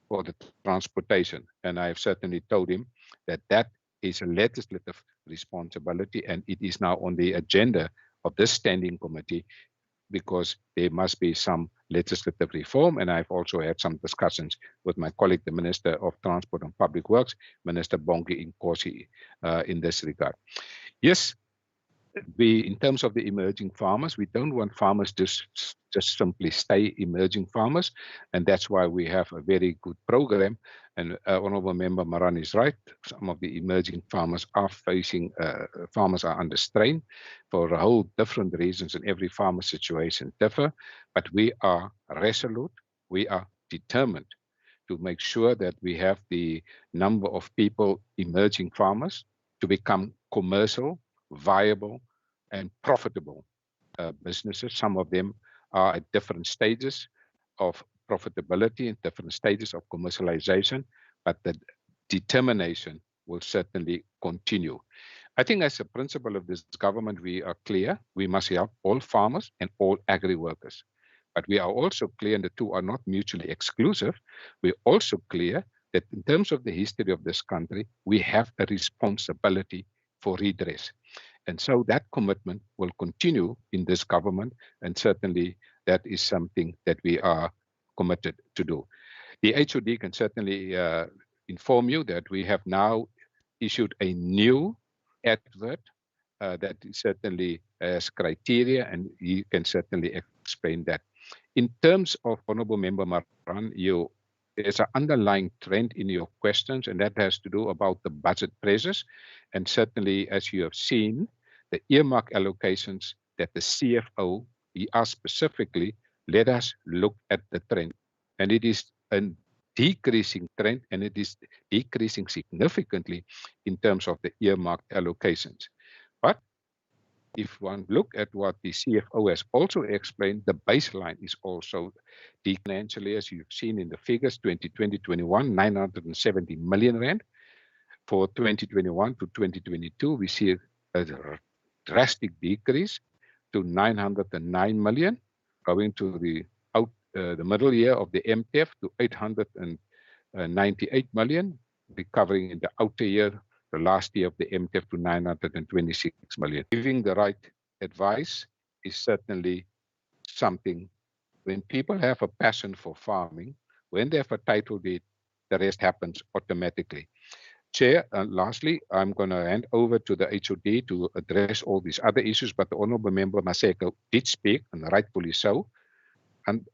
for the transportation. And I have certainly told him that that is a legislative responsibility, and it is now on the agenda of this standing committee, because there must be some legislative reform. And I've also had some discussions with my colleague, the Minister of Transport and Public Works, Minister Bongi Inkosi, in this regard. Yes, in terms of the emerging farmers, we don't want farmers just simply stay emerging farmers, and that's why we have a very good program. And Honourable Member Maran is right. Some of the emerging farmers are farmers are under strain for a whole different reasons, and every farmer situation differ. But we are resolute, we are determined to make sure that we have the number of people, emerging farmers, to become commercial, viable, and profitable businesses. Some of them are at different stages of profitability and different stages of commercialization, but the determination will certainly continue. I think as a principle of this government, we are clear. We must help all farmers and all agri-workers. But we are also clear, and the two are not mutually exclusive. We're also clear that in terms of the history of this country, we have a responsibility for redress. And so that commitment will continue in this government, and certainly that is something that we are committed to do. The HOD can certainly inform you that we have now issued a new advert that certainly has criteria, and he can certainly explain that. In terms of Honourable Member Maran, there's an underlying trend in your questions, and that has to do about the budget pressures. And certainly, as you have seen, the earmark allocations that the CFO, he asked specifically, let us look at the trend. And it is a decreasing trend, and it is decreasing significantly in terms of the earmark allocations. But if one look at what the CFO has also explained, the baseline is also financially, as you've seen in the figures, 2020-21, 970 million rand. For 2021 to 2022, we see a drastic decrease to 909 million, going to the middle year of the MTF to 898 million, recovering in the outer year, the last year of the MTF, to 926 million. Giving the right advice is certainly something. When people have a passion for farming, when they have a title deed, the rest happens automatically. Chair, lastly, I'm going to hand over to the HOD to address all these other issues, but the Honourable Member Maseko did speak, and rightfully so, and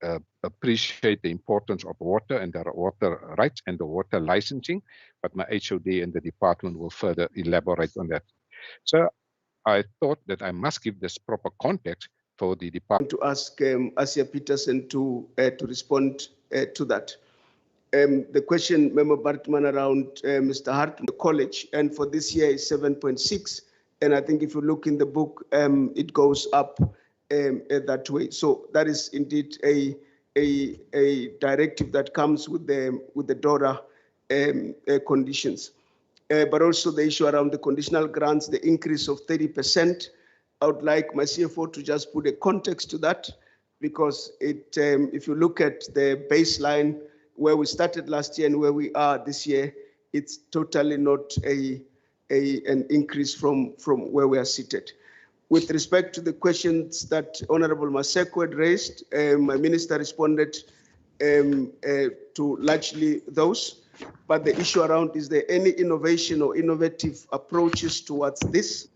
appreciate the importance of water and the water rights and the water licensing, but my HOD and the department will further elaborate on that. So I thought that I must give this proper context for the department. To ask Asia Peterson to respond to that. The question, Member Bartman, around Mr. Hart, the college, and for this year is 7.6. And I think if you look in the book, it goes up that way. So that is indeed a directive that comes with the DORA conditions. But also the issue around the conditional grants, the increase of 30%. I would like my CFO to just put a context to that, because if you look at the baseline where we started last year and where we are this year, it's totally not an increase from where we are seated. With respect to the questions that Honourable Maseko had raised, my minister responded to largely those. But the issue around, is there any innovation or innovative approaches towards this?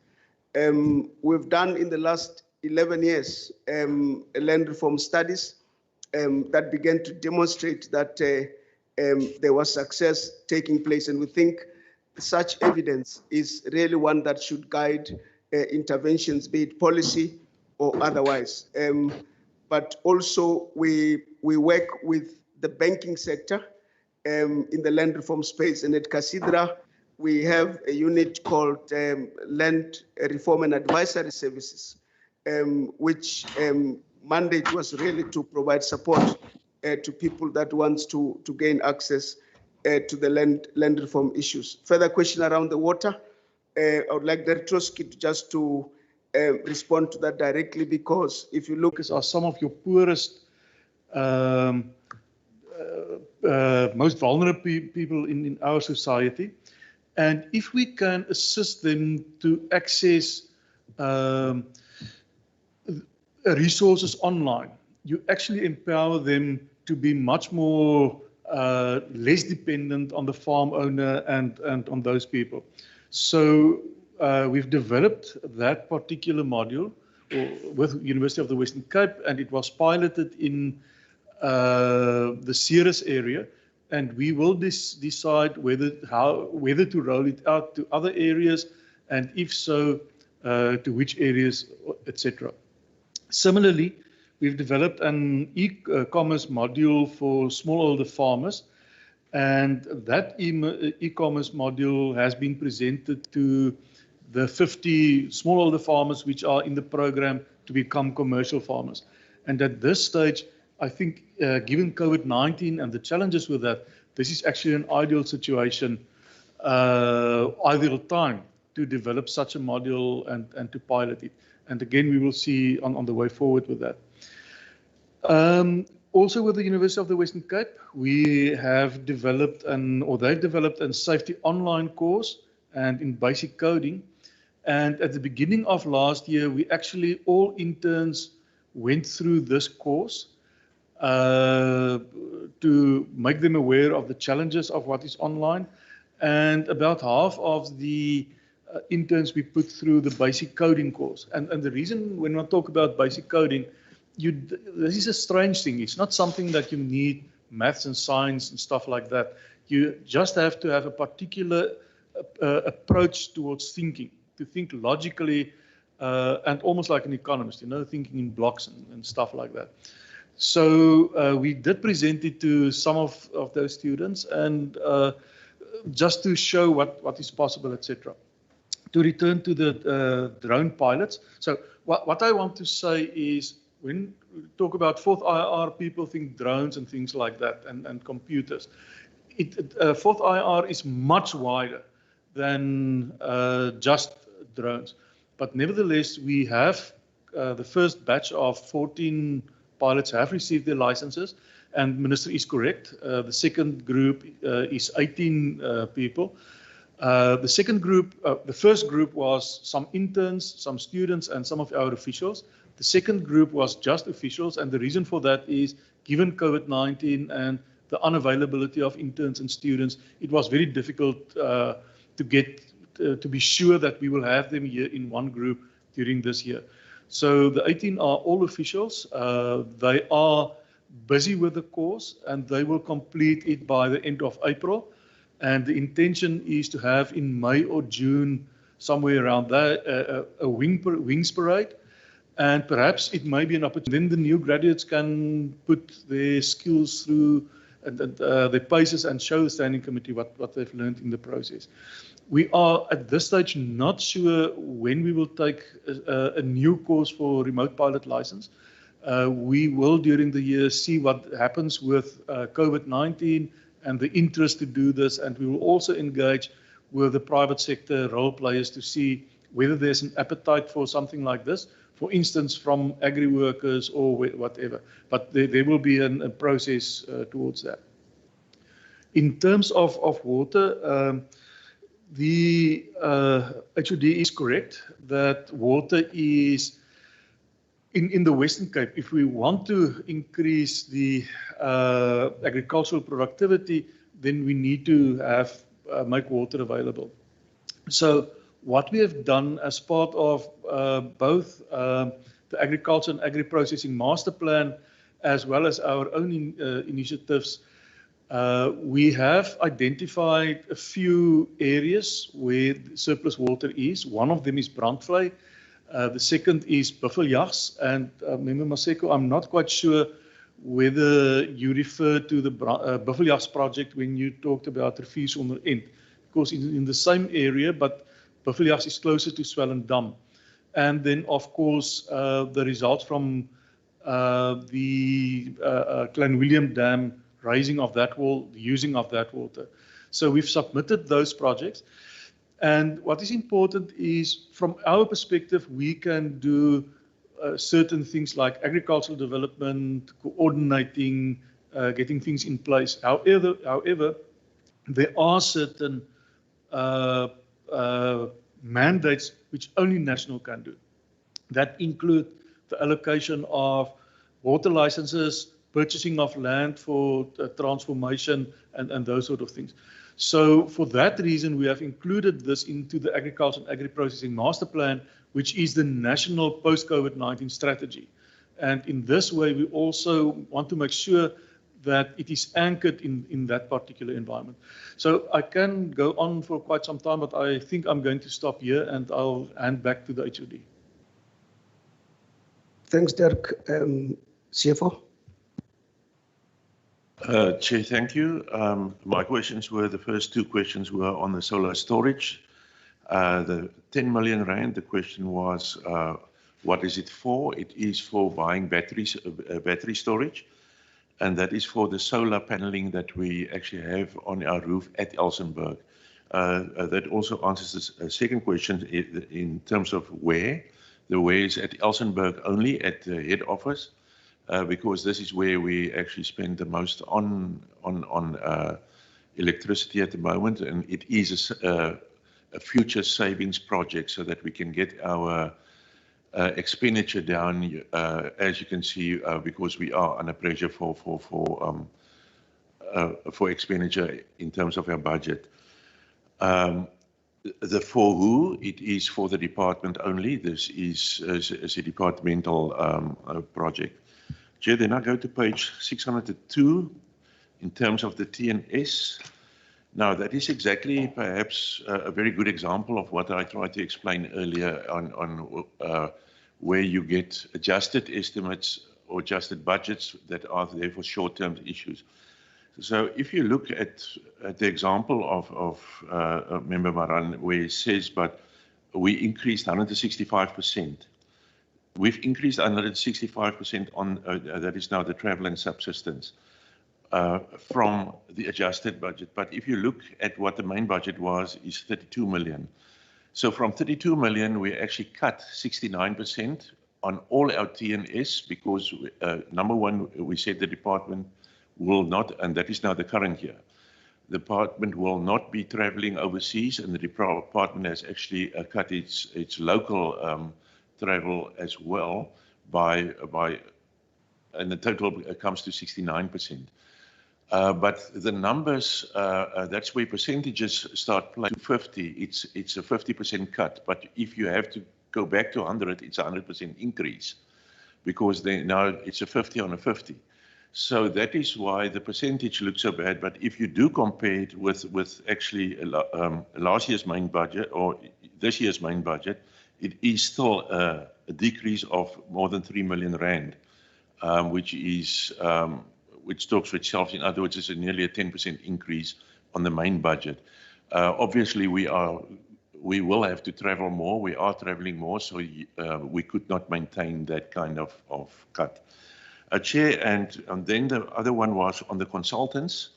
We've done in the last 11 years land reform studies that began to demonstrate that there was success taking place. And we think such evidence is really one that should guide interventions, be it policy or otherwise. But also we work with the banking sector in the land reform space. And at Casidra, we have a unit called Land Reform and Advisory Services, which mandate was really to provide support to people that wants to gain access to the land reform issues. Further question around the water. I would like the Trotsky just to respond to that directly, because if you look, are some of your poorest, most vulnerable people in our society. And if we can assist them to access resources online, you actually empower them to be much more less dependent on the farm owner and on those people. So we've developed that particular module with University of the Western Cape, and it was piloted in the Ceres area, and we will decide whether to roll it out to other areas, and if so, to which areas, etc. Similarly, we've developed an e-commerce module for smallholder farmers, and that e-commerce module has been presented to the 50 smallholder farmers which are in the program to become commercial farmers. And at this stage, I think given COVID-19 and the challenges with that, this is actually an ideal situation, ideal time to develop such a module and to pilot it. And again, we will see on the way forward with that. Also with the University of the Western Cape, we have developed they've developed a safety online course and in basic coding. And at the beginning of last year, we actually, all interns went through this course to make them aware of the challenges of what is online. And about half of the interns we put through the basic coding course. And the reason when I talk about basic coding, this is a strange thing. It's not something that you need maths and science and stuff like that. You just have to have a particular approach towards thinking, to think logically and almost like an economist, thinking in blocks and stuff like that. So we did present it to some of those students, and just to show what is possible, etc. To return to the drone pilots. So what I want to say is, when we talk about fourth IR, people think drones and things like that, and computers. Fourth IR is much wider than just drones. But nevertheless, we have the first batch of 14 pilots have received their licenses, and Minister is correct. The second group is 18 people. The second group, the first group was some interns, some students, and some of our officials. The second group was just officials, and the reason for that is, given COVID-19 and the unavailability of interns and students, it was very difficult to be sure that we will have them here in one group during this year. So the 18 are all officials. They are busy with the course, and they will complete it by the end of April. And the intention is to have in May or June, somewhere around there, a wings parade. And perhaps it may be an opportunity. Then the new graduates can put their skills through and their paces and show the standing committee what they've learned in the process. We are at this stage not sure when we will take a new course for remote pilot license. We will during the year see what happens with COVID-19 and the interest to do this, and we will also engage with the private sector role players to see whether there's an appetite for something like this, for instance, from agri workers or whatever. But there will be a process towards that. In terms of water, the HOD is correct that water is in the Western Cape. If we want to increase the agricultural productivity, then we need to have make water available. So what we have done as part of both the agriculture and agri-processing master plan, as well as our own initiatives, We have identified a few areas where surplus water is. One of them is Brandvlei. The second is Buffeljags. And Member Maseko, I'm not quite sure whether you refer to the Buffeljags project when you talked about Rivier Sonder End. Because in the same area, but Buffeljags is closer to Swellendam. And then, of course, the results from the Klein Willem Dam, raising of that wall, the using of that water. So we've submitted those projects. And what is important is, from our perspective, we can do certain things like agricultural development, coordinating, getting things in place. However, there are certain mandates which only national can do. That include the allocation of water licenses, purchasing of land for transformation, and those sort of things. So for that reason, we have included this into the Agriculture and Agri-Processing Master Plan, which is the national post-COVID-19 strategy. And in this way, we also want to make sure that it is anchored in that particular environment. So I can go on for quite some time, but I think I'm going to stop here and I'll hand back to the HOD. Thanks, Dirk. CFO. Chair, thank you. My questions were, the first two questions were on the solar storage. The 10 million rand, the question was, what is it for? It is for buying batteries, battery storage, and that is for the solar paneling that we actually have on our roof at Elsenburg. That also answers the second question in terms of where. The where is at Elsenburg only, at the head office. Because this is where we actually spend the most on electricity at the moment, and it is a future savings project so that we can get our expenditure down, as you can see, because we are under pressure for expenditure in terms of our budget. The for who, it is for the department only. This is a departmental project. Chair, then I go to page 602 in terms of the TNS. Now, that is exactly perhaps a very good example of what I tried to explain earlier on where you get adjusted estimates or adjusted budgets that are there for short-term issues. So if you look at the example of Member Maran, where it says, but we increased 165%. We've increased 165% on, that is now the travel and subsistence, from the adjusted budget. But if you look at what the main budget was, is 32 million. So from 32 million, we actually cut 69% on all our TNS because, number one, we said the department will not, and that is now the current year, the department will not be traveling overseas, and the department has actually cut its local travel as well and the total comes to 69%. But the numbers, that's where percentages start playing to 50. It's a 50% cut. But if you have to go back to 100, it's a 100% increase because now it's a 50 on a 50. So that is why the percentage looks so bad. But if you do compare it with actually last year's main budget or this year's main budget, it is still a decrease of more than 3 million rand, which talks for itself. In other words, it's nearly a 10% increase on the main budget. Obviously, we will have to travel more. We are traveling more, so we could not maintain that kind of cut. Chair, and then the other one was on the consultants.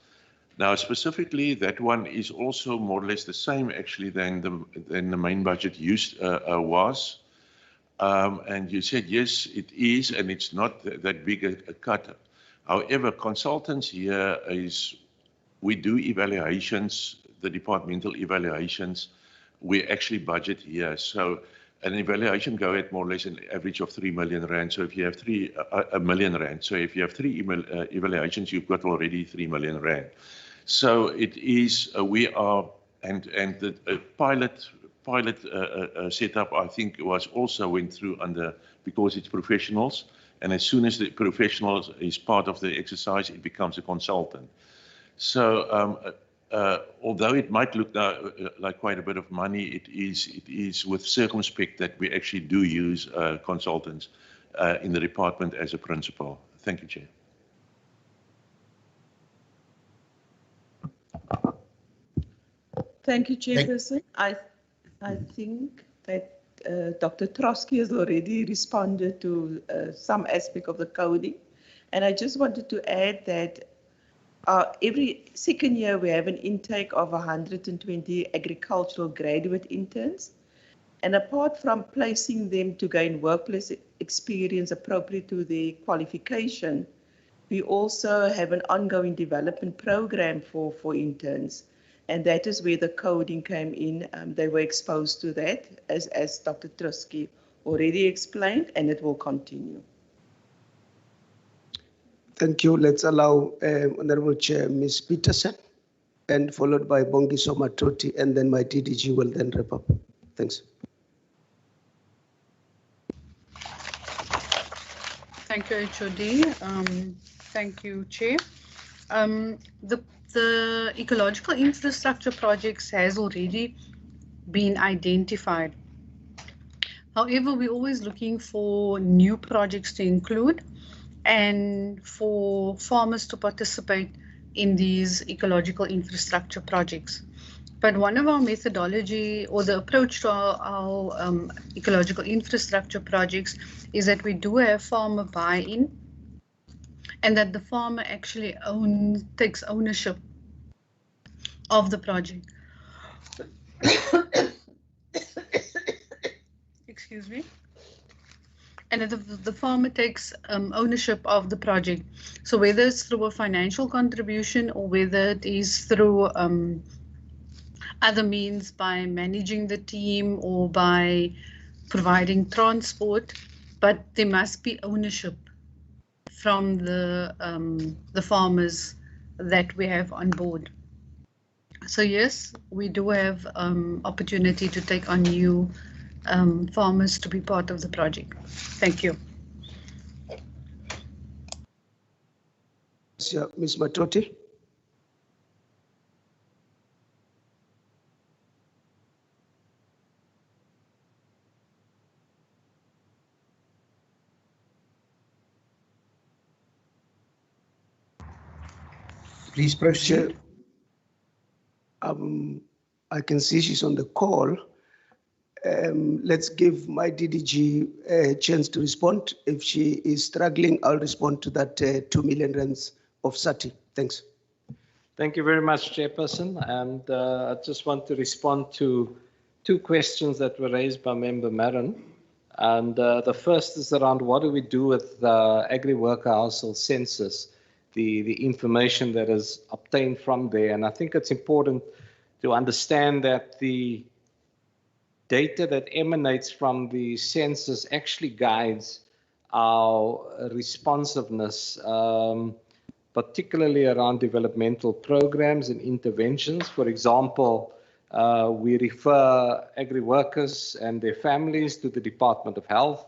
Now, specifically, that one is also more or less the same, actually, than the main budget was. And you said, yes, it is, and it's not that big a cut. However, consultants here we do evaluations, the departmental evaluations. We actually budget here. So an evaluation go at more or less an average of 3 million rand. So if you have 3 million rand, so if you have 3 evaluations, you've got already 3 million rand. So it is, we are, and the pilot setup, I think, was also went through under, because it's professionals. And as soon as the professional is part of the exercise, it becomes a consultant. So although it might look like quite a bit of money, it is with circumspect that we actually do use consultants in the department as a principle. Thank you, Chair. Thank you, Chairperson. I think that Dr. Trotsky has already responded to some aspect of the coding. And I just wanted to add that every second year we have an intake of 120 agricultural graduate interns. And apart from placing them to gain workplace experience appropriate to their qualification, we also have an ongoing development program for interns. And that is where the coding came in. They were exposed to that, as Dr. Trotsky already explained, and it will continue. Thank you. Let's allow Honorable Chair Ms. Peterson, and followed by Bongiso Matoti, and then my DDG will then wrap up. Thanks. Thank you, HOD. Thank you, Chair. The ecological infrastructure projects has already been identified. However, we're always looking for new projects to include and for farmers to participate in these ecological infrastructure projects. But one of our methodology or the approach to our ecological infrastructure projects is that we do have farmer buy-in, and that the farmer actually takes ownership of the project. Excuse me. And that the farmer takes ownership of the project. So whether it's through a financial contribution or whether it is through other means by managing the team or by providing transport, but there must be ownership from the farmers that we have on board. So yes, we do have opportunity to take on new farmers to be part of the project. Thank you. Ms. Matoti. Please proceed. I can see she's on the call. Let's give my DDG a chance to respond. If she is struggling, I'll respond to that 2 million rands of SATI. Thanks. Thank you very much, Chairperson. And I just want to respond to 2 questions that were raised by Member Marin. And the first is around what do we do with the agri-worker household census, the information that is obtained from there. And I think it's important to understand that the data that emanates from the census actually guides our responsiveness, particularly around developmental programs and interventions. For example, we refer agri-workers and their families to the Department of Health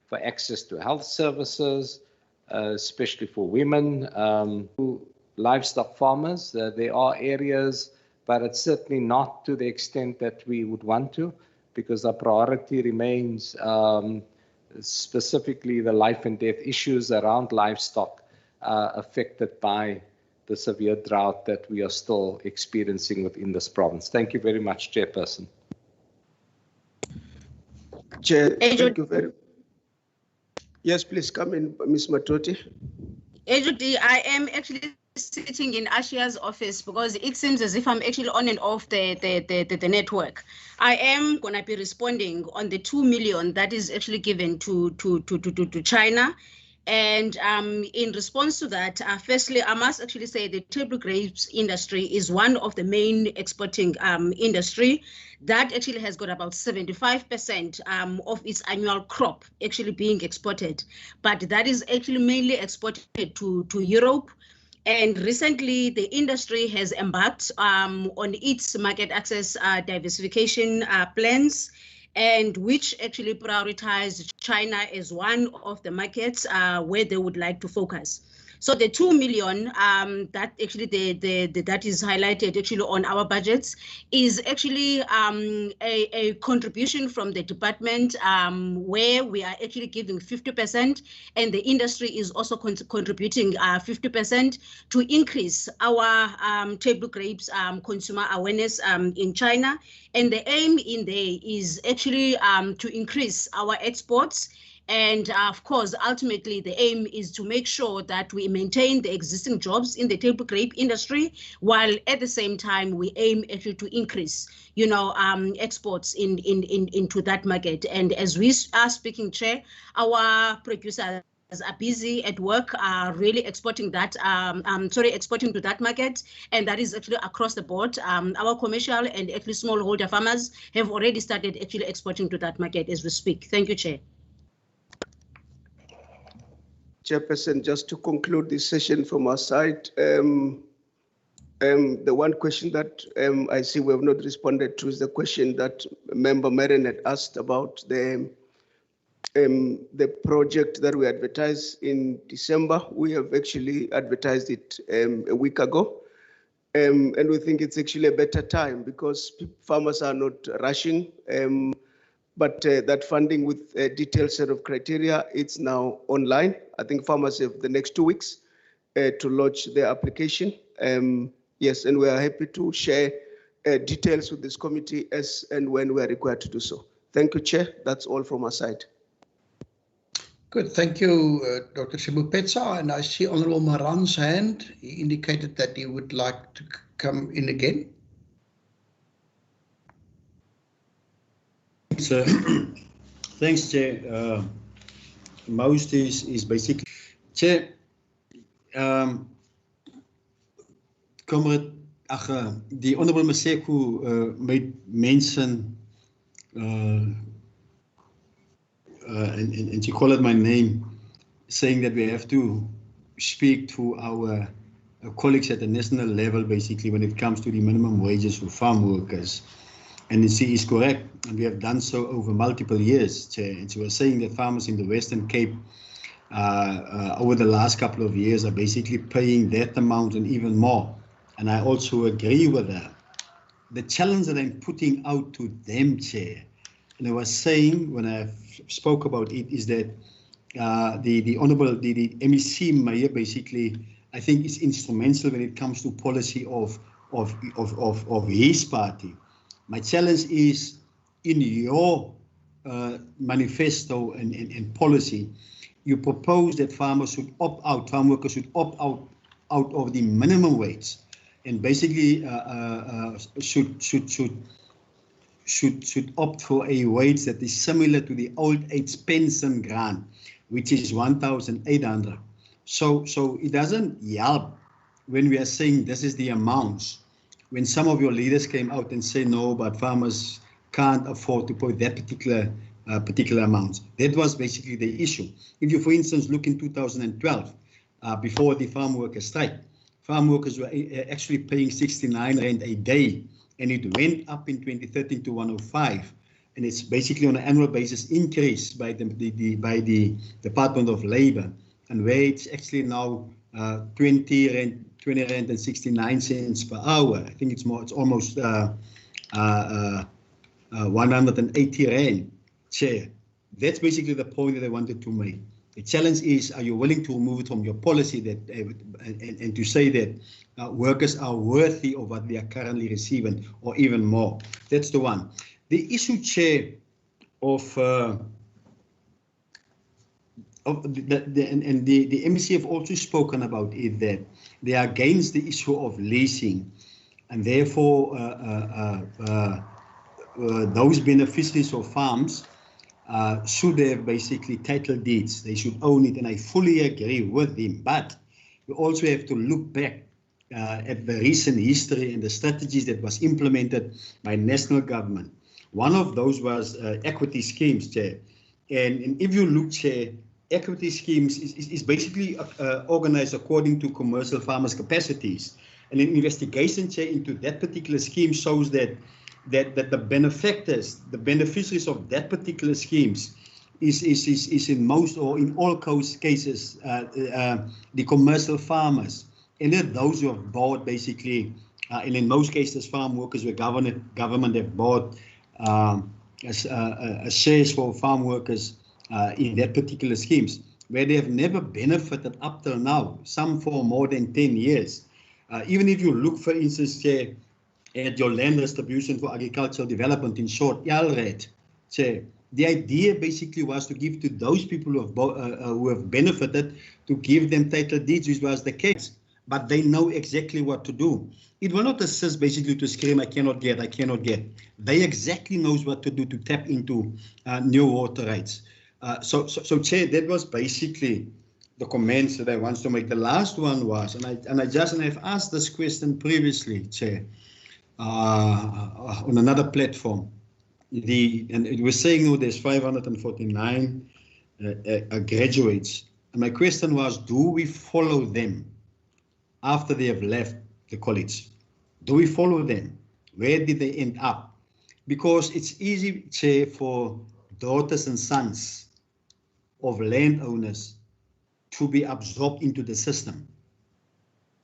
for access to health services, especially for women, livestock farmers. There are areas, but it's certainly not to the extent that we would want to, because our priority remains specifically the life and death issues around livestock affected by the severe drought that we are still experiencing within this province. Thank you very much, Chairperson. Chair, thank you very much. Yes, please come in, Ms. Matoti. HOD, I am actually sitting in Ashia's office because it seems as if I'm actually on and off the network. I am going to be responding on the 2 million that is actually given to China. And in response to that, firstly, I must actually say the table grapes industry is one of the main exporting industry that actually has got about 75% of its annual crop actually being exported. But that is actually mainly exported to Europe. And recently, the industry has embarked on its market access diversification plans, and which actually prioritized China as one of the markets where they would like to focus. So the 2 million that actually that is highlighted actually on our budgets is actually a contribution from the department where we are actually giving 50% and the industry is also contributing 50% to increase our table grapes consumer awareness in China. And the aim in there is actually to increase our exports. And of course, ultimately, the aim is to make sure that we maintain the existing jobs in the table grape industry, while at the same time, we aim actually to increase, exports into that market. And as we are speaking, Chair, our producers are busy at work, really exporting that, exporting to that market, and that is actually across the board. Our commercial and actually smallholder farmers have already started actually exporting to that market as we speak. Thank you, Chair. Chairperson, just to conclude this session from our side, the one question that I see we have not responded to is the question that Member Marin had asked about the project that we advertised in December. We have actually advertised it a week ago, and we think it's actually a better time because farmers are not rushing. But that funding with a detailed set of criteria, it's now online. I think farmers have the next 2 weeks to launch their application. Yes, and we are happy to share details with this committee as and when we are required to do so. Thank you, Chair. That's all from our side. Good, thank you, Dr. Shimupetsa. And I see Honorable Maran's hand. He indicated that he would like to come in again. So, thanks, Chair. Most is basically, Chair, Comrade, the Honorable Maseku made mention, and she called my name, saying that we have to speak to our colleagues at the national level, basically, when it comes to the minimum wages for farm workers. And she is correct, and we have done so over multiple years, Chair. And she was saying that farmers in the Western Cape over the last couple of years are basically paying that amount and even more. And I also agree with her. The challenge that I'm putting out to them, Chair, and I was saying when I spoke about it, is that the Honourable the MEC Mayor basically, I think, is instrumental when it comes to policy of his party. My challenge is in your manifesto and policy, you propose that farmers should opt out, farm workers should opt out of the minimum wage, and basically should opt for a wage that is similar to the old age pension grant, which is 1,800. So it doesn't help when we are saying this is the amounts. When some of your leaders came out and say no, but farmers can't afford to pay that particular amount. That was basically the issue. If you, for instance, look in 2012, before the farm workers strike, farm workers were actually paying 69 rand a day, and it went up in 2013 to 105, and it's basically on an annual basis increased by the Department of Labor, and where it's actually now 20 rand and 69 cents per hour. I think it's more. It's almost 180 rand, Chair. That's basically the point that I wanted to make. The challenge is, are you willing to remove it from your policy that and to say that workers are worthy of what they are currently receiving or even more? That's the one. The issue, Chair, of the MEC have also spoken about it, that they are against the issue of leasing, and therefore those beneficiaries of farms should have basically title deeds. They should own it, and I fully agree with him. But we also have to look back at the recent history and the strategies that was implemented by national government. One of those was equity schemes, Chair. And if you look, Chair, equity schemes is basically organized according to commercial farmers' capacities. And an investigation, Chair, into that particular scheme shows that the benefactors, the beneficiaries of that particular schemes is in most or in all cases the commercial farmers, and then those who have bought basically, and in most cases farm workers where government have bought shares for farm workers in that particular schemes, where they have never benefited up till now, some for more than 10 years. Even if you look, for instance, at your land distribution for agricultural development, in short, YALRED, the idea basically was to give to those people who have benefited, to give them title deeds, which was the case. But they know exactly what to do. It will not assist basically to scream, I cannot get. They exactly knows what to do to tap into new water rights. So Chair, that was basically the comments that I want to make. The last one was, and I've asked this question previously, Chair, on another platform. And it was saying there's 549 graduates. And my question was, do we follow them after they have left the college? Do we follow them? Where did they end up? Because it's easy, Chair, for daughters and sons of landowners to be absorbed into the system.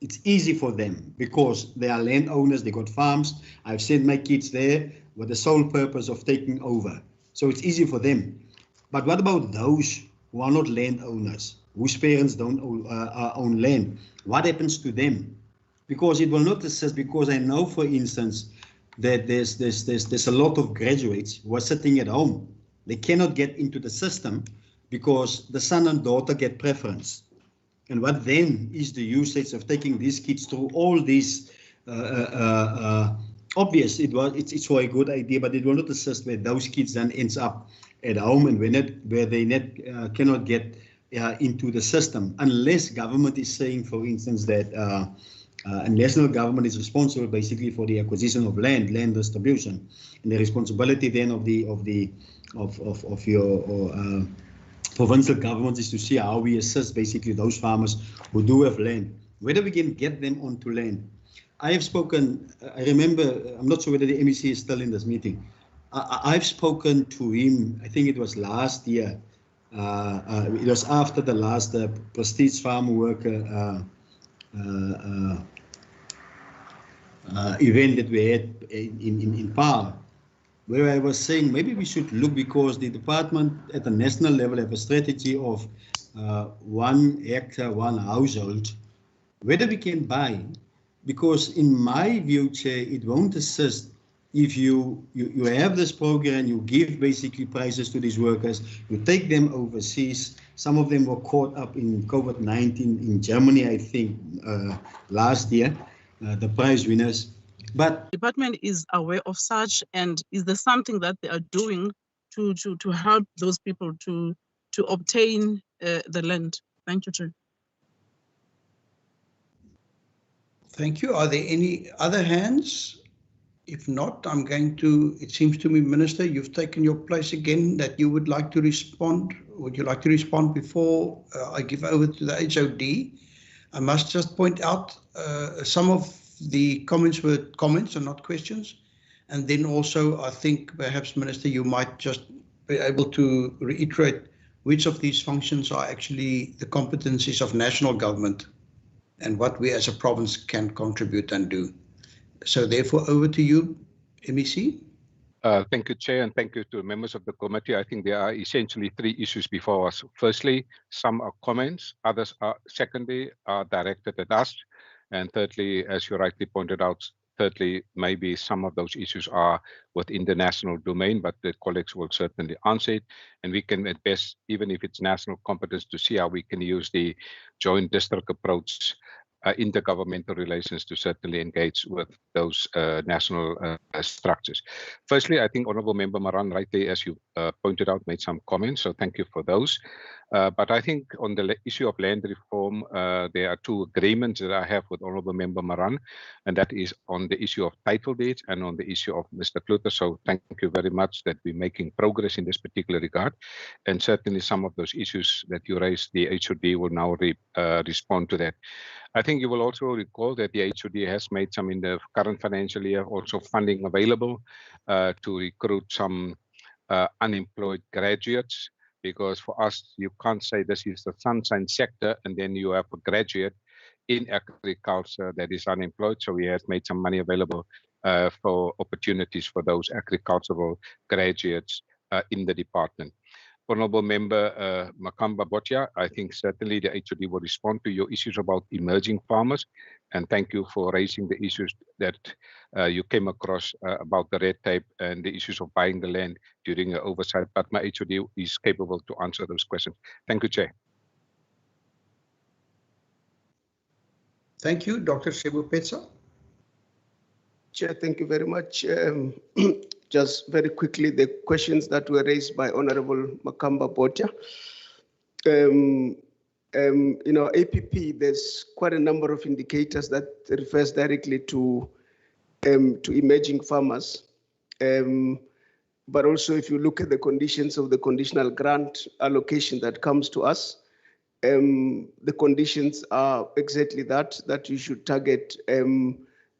It's easy for them because they are landowners, they got farms. I've sent my kids there with the sole purpose of taking over. So it's easy for them. But what about those who are not landowners, whose parents don't own land? What happens to them? Because it will not assist, because I know, for instance, that there's a lot of graduates who are sitting at home. They cannot get into the system because the son and daughter get preference. And what then is the usage of taking these kids through all these obvious, it's for a good idea, but it will not assist where those kids then ends up at home and where they cannot get into the system, unless government is saying, for instance, that a national government is responsible basically for the acquisition of land distribution, and the responsibility then of your provincial government is to see how we assist basically those farmers who do have land, whether we can get them onto land. I have spoken, I remember, I'm not sure whether the MEC is still in this meeting. I've spoken to him, I think it was last year. It was after the last Prestige Farm Worker event that we had in Paarl, where I was saying maybe we should look, because the department at the national level have a strategy of 1 hectare, 1 household, whether we can buy, because in my view, Chair, it won't assist if you have this program, you give basically prizes to these workers, you take them overseas. Some of them were caught up in COVID-19 in Germany, I think, last year, the prize winners. But the department is aware of such, and is there something that they are doing to help those people to obtain the land? Thank you, Chair. Thank you. Are there any other hands? If not, I'm going to, it seems to me, Minister, you've taken your place again, that you would like to respond. Would you like to respond before I give over to the HOD? I must just point out some of the comments were comments and not questions. And then also, I think perhaps, Minister, you might just be able to reiterate which of these functions are actually the competencies of national government and what we as a province can contribute and do. So therefore, over to you, MEC. Thank you, Chair, and thank you to members of the committee. I think there are essentially 3 issues before us. Firstly, some are comments, others are, secondly, are directed at us. And thirdly, as you rightly pointed out, thirdly, maybe some of those issues are within the national domain, but the colleagues will certainly answer it. And we can at best, even if it's national competence, to see how we can use the joint district approach intergovernmental relations to certainly engage with those national structures. Firstly, I think Honourable Member Maran rightly, as you pointed out, made some comments, so thank you for those. But I think on the issue of land reform, there are 2 agreements that I have with Honourable Member Maran, and that is on the issue of title deeds and on the issue of Mr. Kluter. So thank you very much that we're making progress in this particular regard. And certainly some of those issues that you raised, the HOD will now respond to that. I think you will also recall that the HOD has made some in the current financial year, also funding available to recruit some unemployed graduates because for us, you can't say this is the sunshine sector and then you have a graduate in agriculture that is unemployed. So we have made some money available for opportunities for those agricultural graduates in the department. Honourable Member Makamba Botja, I think certainly the HOD will respond to your issues about emerging farmers, and thank you for raising the issues that you came across about the red tape and the issues of buying the land during the oversight, but my HOD is capable to answer those questions. Thank you, Chair. Thank you, Dr. Sebupetsa. Chair, thank you very much. Just very quickly, the questions that were raised by Honorable Makamba Botja. In our APP, there's quite a number of indicators that refers directly to emerging farmers. But also, if you look at the conditions of the conditional grant allocation that comes to us, the conditions are exactly that you should target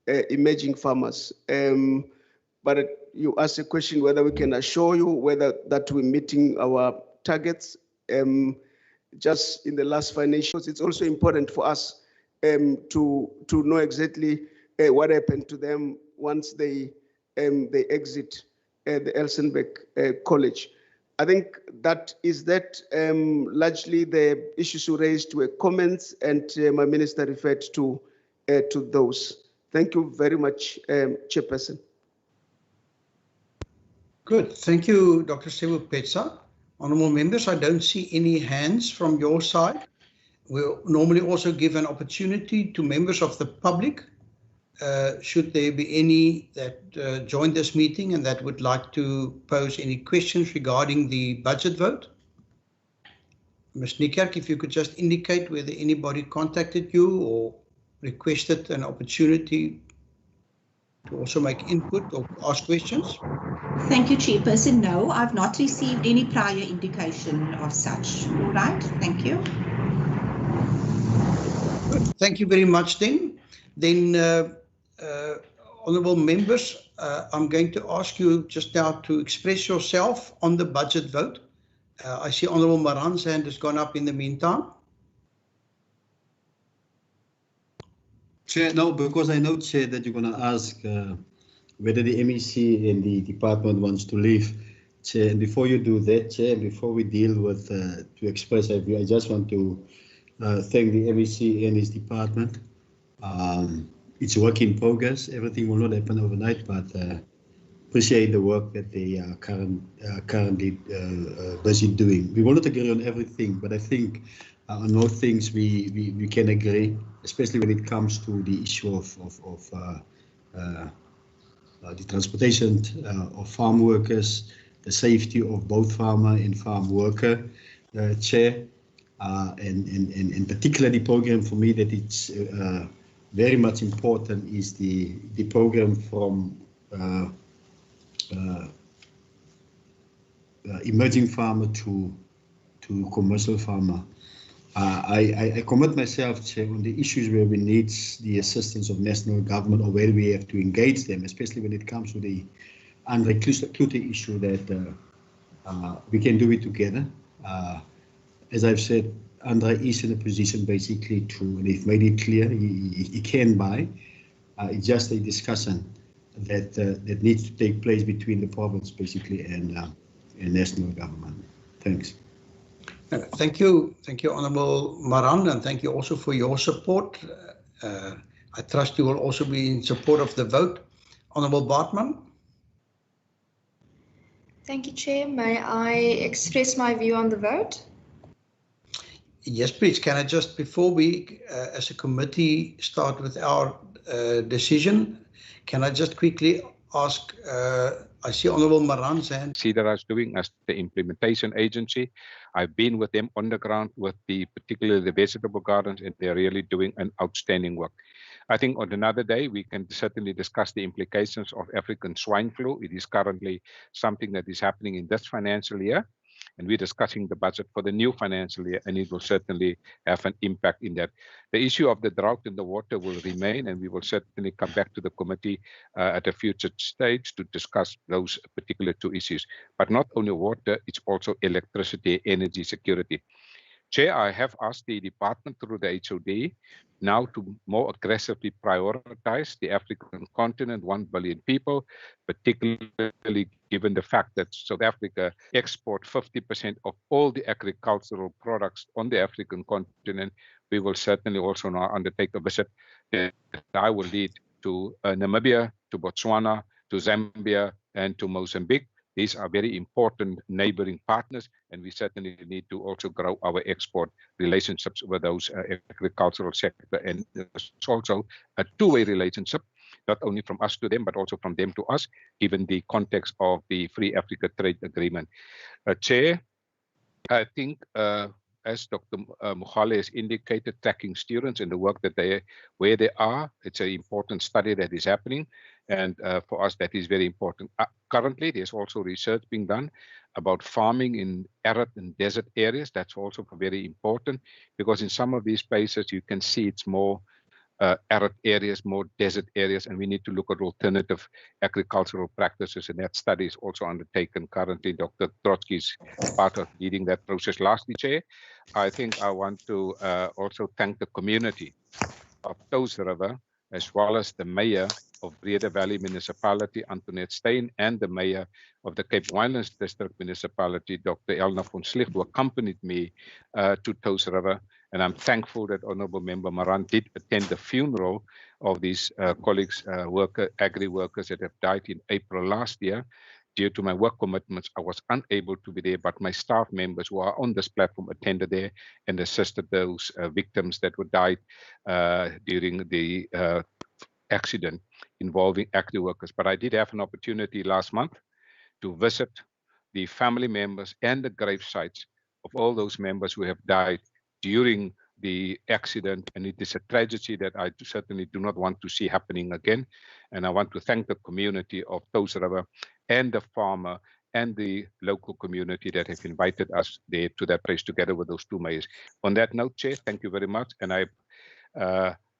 emerging farmers. But you asked a question whether we can assure you whether that we're meeting our targets. Just in the last financials, it's also important for us to know exactly what happened to them once they exit the Elsenbeck College. I think that largely the issues you raised were comments, and my minister referred to those. Thank you very much, Chairperson. Good. Thank you, Dr. Sebupetsa. Honourable members, I don't see any hands from your side. We'll normally also give an opportunity to members of the public, should there be any that joined this meeting and that would like to pose any questions regarding the budget vote. Ms. Niekerk, if you could just indicate whether anybody contacted you or requested an opportunity to also make input or ask questions. Thank you, Chairperson. No, I've not received any prior indication of such. All right, thank you. Good. Thank you very much then. Honourable members, I'm going to ask you just now to express yourself on the budget vote. I see Honourable Maran's hand has gone up in the meantime. Chair, no, because I know, Chair, that you're going to ask whether the MEC and the department wants to leave. Chair, and before you do that, Chair, before we deal with to express our view, I just want to thank the MEC and his department. It's a work in progress. Everything will not happen overnight, but appreciate the work that they are currently busy doing. We will not agree on everything, but I think on most things we can agree, especially when it comes to the issue of the transportation of farm workers, the safety of both farmer and farm worker, Chair, and particularly the program for me that it's very much important is the program from emerging farmer to commercial farmer. I commit myself, Chair, on the issues where we need the assistance of national government or where we have to engage them, especially when it comes to the Andre-Klute issue that we can do it together. As I've said, Andre is in a position basically to, and they've made it clear, he can buy. It's just a discussion that needs to take place between the province basically and national government. Thanks. Thank you, Honourable Maran, and thank you also for your support. I trust you will also be in support of the vote. Honourable Bartman. Thank you, Chair. May I express my view on the vote? Yes, please. Can I just, before we, as a committee, start with our decision, can I just quickly ask, I see Honourable Maran's hand. See that I was doing as the implementation agency. I've been with them on the ground with particularly the vegetable gardens, and they're really doing an outstanding work. I think on another day, we can certainly discuss the implications of African swine flu. It is currently something that is happening in this financial year. and we're discussing the budget for the new financial year, and it will certainly have an impact in that. The issue of the drought in the water will remain, and we will certainly come back to the committee at a future stage to discuss those particular two issues. But not only water, it's also electricity, energy security. Chair, I have asked the department through the HOD now to more aggressively prioritize the African continent, 1 billion people, particularly given the fact that South Africa exports 50% of all the agricultural products on the African continent. We will certainly also now undertake a visit that I will lead to Namibia, to Botswana, to Zambia, and to Mozambique. These are very important neighboring partners, and we certainly need to also grow our export relationships with those agricultural sector. And it's also a two-way relationship, not only from us to them, but also from them to us, given the context of the Free Africa Trade Agreement. Chair, I think as Dr. Mogale has indicated, tracking students and the work that where they are, it's an important study that is happening. And for us, that is very important. Currently, there's also research being done about farming in arid and desert areas. That's also very important, because in some of these places, you can see it's more arid areas, more desert areas, and we need to look at alternative agricultural practices, and that study is also undertaken currently. Dr. Trotsky is part of leading that process. Lastly, Chair, I think I want to also thank the community of Touws River, as well as the mayor of Breda Valley Municipality, Antoinette Steyn, and the mayor of the Cape Winelands District Municipality, Dr. Elna von Schlicht, who accompanied me to Touws River. And I'm thankful that Honourable Member Maran did attend the funeral of these colleagues, agri workers that have died in April last year. Due to my work commitments, I was unable to be there, but my staff members who are on this platform attended there and assisted those victims that were died during the accident involving agri workers. But I did have an opportunity last month to visit the family members and the grave sites of all those members who have died during the accident, and it is a tragedy that I certainly do not want to see happening again. And I want to thank the community of Touws River and the farmer and the local community that have invited us there to that place together with those two mayors. On that note, Chair, thank you very much. And I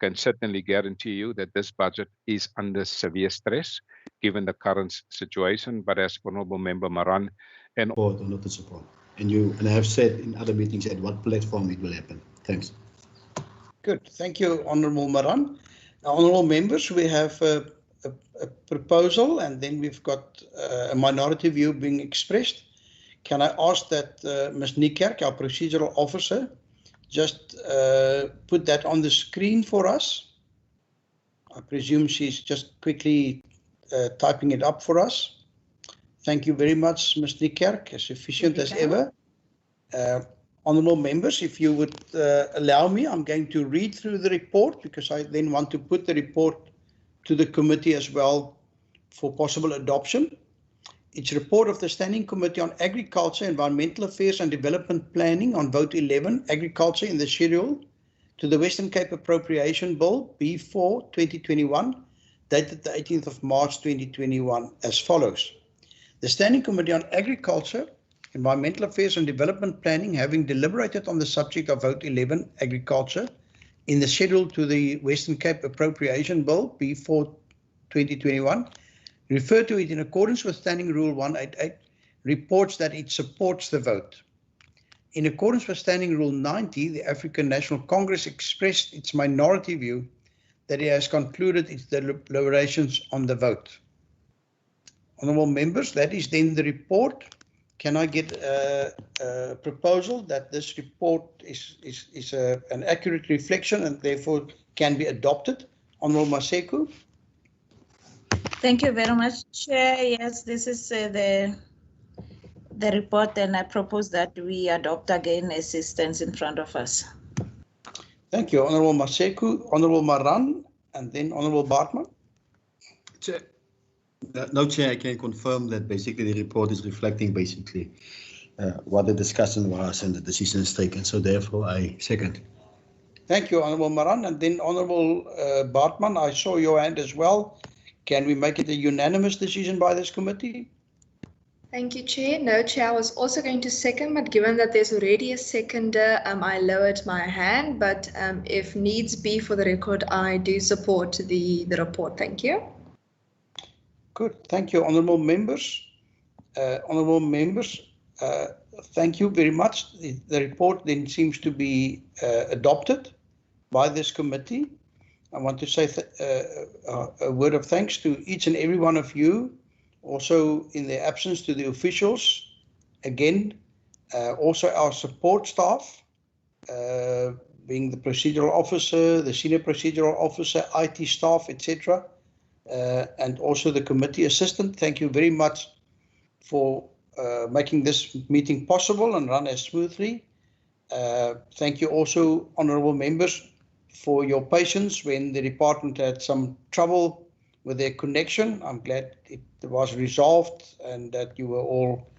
can certainly guarantee you that this budget is under severe stress given the current situation. But as Honourable Member Maran and support or not to support. And I have said in other meetings at what platform it will happen. Thanks. Good. Thank you, Honourable Maran. Honourable members, we have a proposal, and then we've got a minority view being expressed. Can I ask that Ms. Niekerk, our procedural officer, just put that on the screen for us? I presume she's just quickly typing it up for us. Thank you very much, Ms. Niekerk, as efficient as ever. Honourable members, if you would allow me, I'm going to read through the report, because I then want to put the report to the committee as well for possible adoption. It's a report of the Standing Committee on Agriculture, Environmental Affairs and Development Planning on Vote 11, Agriculture in the Schedule, to the Western Cape Appropriation Bill, B4 2021, dated the 18th of March 2021, as follows. The Standing Committee on Agriculture, Environmental Affairs and Development Planning, having deliberated on the subject of Vote 11, Agriculture, in the schedule to the Western Cape Appropriation Bill, B4 2021, refer to it in accordance with Standing Rule 188, reports that it supports the vote. In accordance with Standing Rule 90, the African National Congress expressed its minority view that it has concluded its deliberations on the vote. Honourable members, that is then the report. Can I get a proposal that this report is an accurate reflection and therefore can be adopted? Honourable Maseko. Thank you very much, Chair. Yes, this is the report, and I propose that we adopt again as it stands in front of us. Thank you, Honourable Maseko. Honourable Maran, and then Honourable Bartman. Chair. No, Chair, I can confirm that basically the report is reflecting basically what the discussion was and the decisions taken. So therefore, I second. Thank you, Honourable Maran. And then Honourable Bartman, I saw your hand as well. Can we make it a unanimous decision by this committee? Thank you, Chair. No, Chair, I was also going to second, but given that there's already a seconder, I lowered my hand. But if needs be for the record, I do support the report. Thank you. Good. Thank you, honourable members. Honourable members, thank you very much. The report then seems to be adopted by this committee. I want to say a word of thanks to each and every one of you. Also, in their absence, to the officials, again, also our support staff, being the procedural officer, the senior procedural officer, IT staff, etc., and also the committee assistant. Thank you very much for making this meeting possible and run as smoothly. Thank you also, honourable members, for your patience when the department had some trouble with their connection. I'm glad it was resolved and that you were all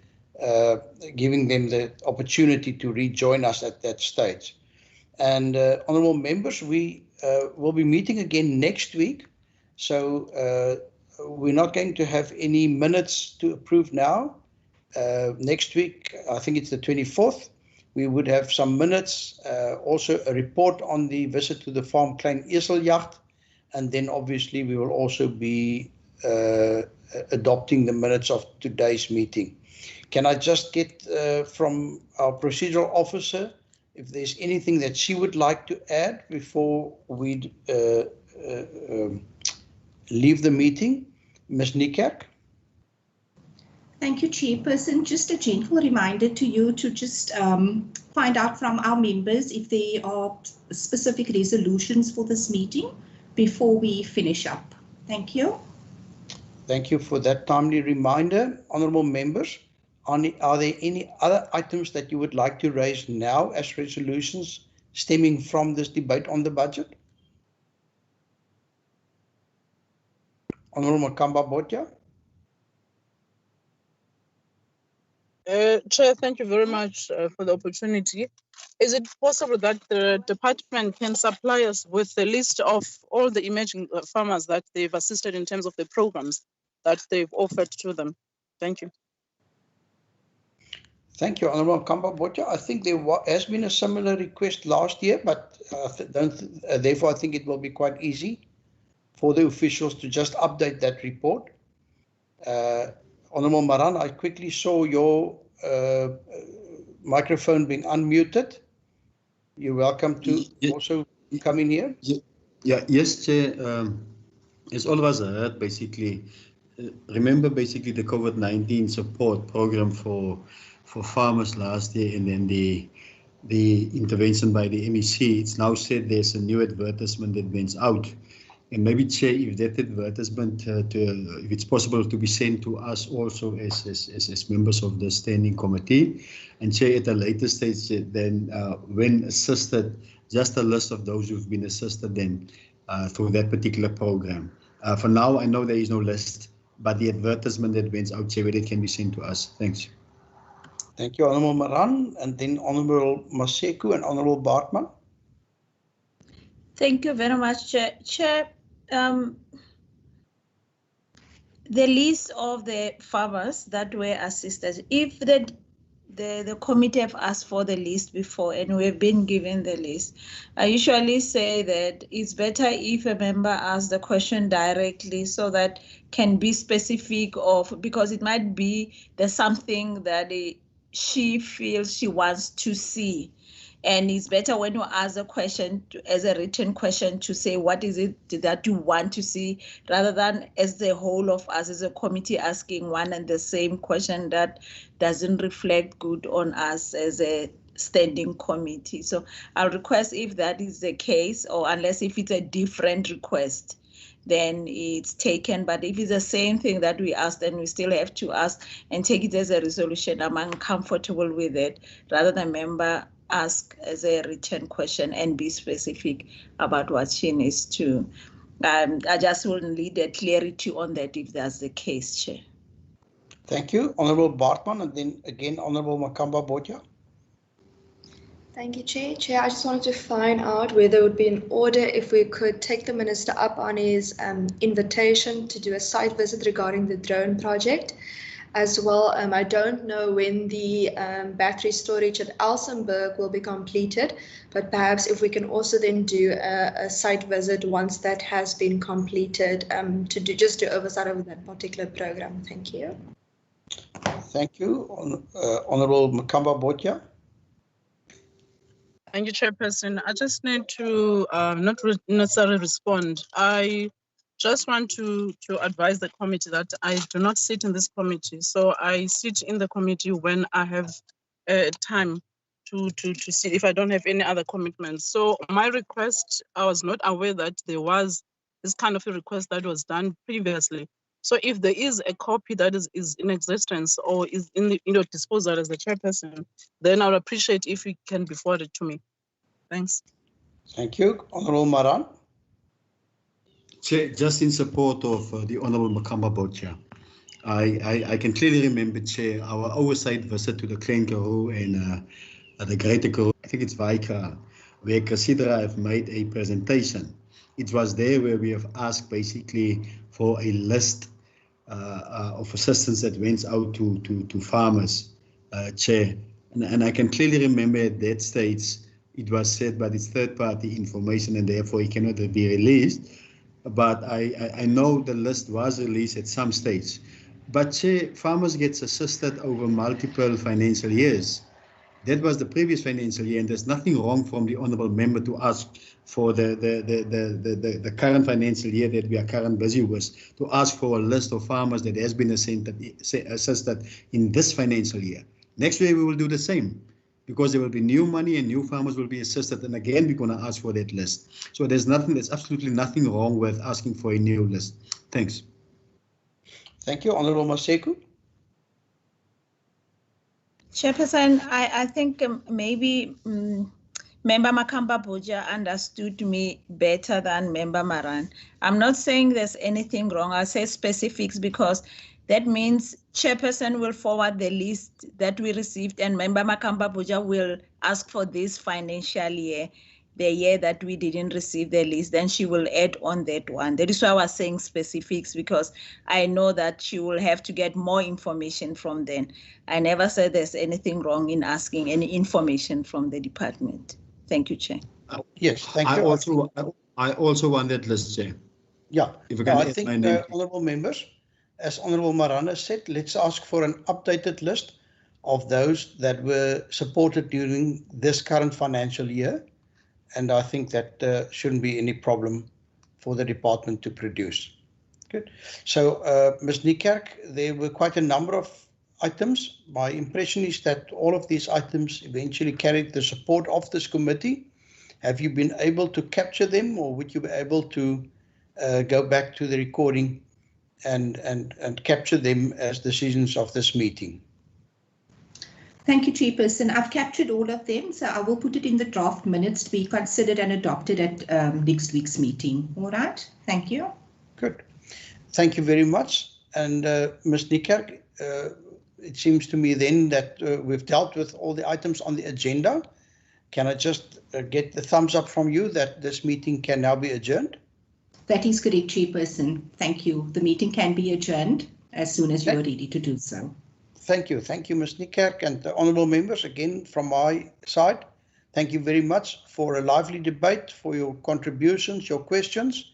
giving them the opportunity to rejoin us at that stage. And honourable members, we will be meeting again next week. So we're not going to have any minutes to approve now. Next week, I think it's the 24th, we would have some minutes, also a report on the visit to the farm Klein Eseljacht. And then obviously we will also be adopting the minutes of today's meeting. Can I just get from our procedural officer if there's anything that she would like to add before we leave the meeting? Ms. Niekerk? Thank you, Chairperson. Just a gentle reminder to you to just find out from our members if there are specific resolutions for this meeting before we finish up. Thank you. Thank you for that timely reminder. Honourable members, are there any other items that you would like to raise now as resolutions stemming from this debate on the budget? Honourable Makamba Botja. Chair, thank you very much for the opportunity. Is it possible that the department can supply us with a list of all the emerging farmers that they've assisted in terms of the programs that they've offered to them? Thank you. Thank you, Honourable Kamba Botja. I think there has been a similar request last year, but therefore I think it will be quite easy for the officials to just update that report. Honourable Maran, I quickly saw your microphone being unmuted. You're welcome to also come in here. Yes, Chair. As all of us heard, basically, remember basically the COVID-19 support program for farmers last year, and then the intervention by the MEC. It's now said there's a new advertisement that went out. And maybe, Chair, if that advertisement, if it's possible to be sent to us also as members of the standing committee, and Chair, at a later stage, then when assisted, just a list of those who've been assisted then through that particular program. For now, I know there is no list, but the advertisement that went out, Chair, where it can be sent to us. Thanks. Thank you, Honourable Maran, and then Honourable Maseku and Honourable Bartman. Thank you very much, Chair. Chair, the list of the farmers that were assisted, if the committee have asked for the list before and we've been given the list, I usually say that it's better if a member asks the question directly so that can be specific of, because it might be there's something that she feels she wants to see. And it's better when you ask a question as a written question to say, what is it that you want to see, rather than as the whole of us as a committee asking one and the same question that doesn't reflect good on us as a standing committee. So I'll request, if that is the case, or unless if it's a different request, then it's taken. But if it's the same thing that we asked, then we still have to ask and take it as a resolution. I'm uncomfortable with it, rather than member ask as a written question and be specific about what she needs to. I just will need a clarity on that if that's the case, Chair. Thank you, Honourable Bartman, and then again Honourable Makamba Botja. Thank you, Chair. Chair, I just wanted to find out whether it would be in order if we could take the Minister up on his invitation to do a site visit regarding the drone project. As well, I don't know when the battery storage at Elsenburg will be completed, but perhaps if we can also then do a site visit once that has been completed to do oversight of that particular program. Thank you. Thank you. Honorable Makamba Botja. Thank you, Chairperson. I just need to not necessarily respond. I just want to advise the committee that I do not sit in this committee. So I sit in the committee when I have time to see if I don't have any other commitments. So my request, I was not aware that there was this kind of a request that was done previously. So if there is a copy that is in existence or is in your disposal as the chairperson, then I would appreciate if you can be forwarded to me. Thanks. Thank you. Honorable Maran. Chair, just in support of the Honorable Makamba Botja, I can clearly remember, Chair, our oversight visit to the Klein Karoo and the Greater Karoo, I think it's Waika, where Casidra have made a presentation. It was there where we have asked basically for a list of assistance that went out to farmers, Chair. And I can clearly remember at that stage, it was said, but it's third-party information and therefore it cannot be released. But I know the list was released at some stage. But Chair, farmers gets assisted over multiple financial years. That was the previous financial year, and there's nothing wrong from the honourable member to ask for the current financial year that we are currently busy with, to ask for a list of farmers that has been assisted in this financial year. Next year we will do the same, because there will be new money and new farmers will be assisted, and again we're going to ask for that list. So there's absolutely nothing wrong with asking for a new list. Thanks. Thank you. Honourable Maseko. Chairperson, I think maybe Member Makamba Botja understood me better than Member Maran. I'm not saying there's anything wrong. I say specifics because that means Chairperson will forward the list that we received and Member Makamba Botja will ask for this financial year, the year that we didn't receive the list, then she will add on that one. That is why I was saying specifics, because I know that she will have to get more information from them. I never said there's anything wrong in asking any information from the department. Thank you, Chair. Yes, thank you. I also want that list, Chair. Yeah, if we can I think, honourable members, as Honourable Marana said, let's ask for an updated list of those that were supported during this current financial year. And I think that shouldn't be any problem for the department to produce. Good. So, Ms. Niekerk, there were quite a number of items. My impression is that all of these items eventually carried the support of this committee. Have you been able to capture them, or would you be able to go back to the recording and capture them as decisions of this meeting? Thank you, Chairperson. I've captured all of them, so I will put it in the draft minutes to be considered and adopted at next week's meeting. All right. Thank you. Good. Thank you very much. And Ms. Niekerk, it seems to me then that we've dealt with all the items on the agenda. Can I just get the thumbs up from you that this meeting can now be adjourned? That is correct, Chairperson. Thank you. The meeting can be adjourned as soon as you are ready to do so. Thank you. Thank you, Ms. Niekerk, and the honourable members. Again, from my side, thank you very much for a lively debate, for your contributions, your questions.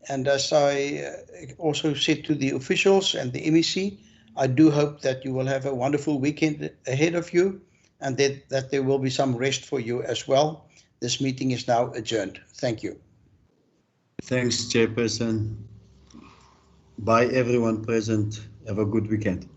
And as I also said to the officials and the MEC, I do hope that you will have a wonderful weekend ahead of you, and that there will be some rest for you as well. This meeting is now adjourned. Thank you. Thanks, Chairperson. Bye, everyone present. Have a good weekend.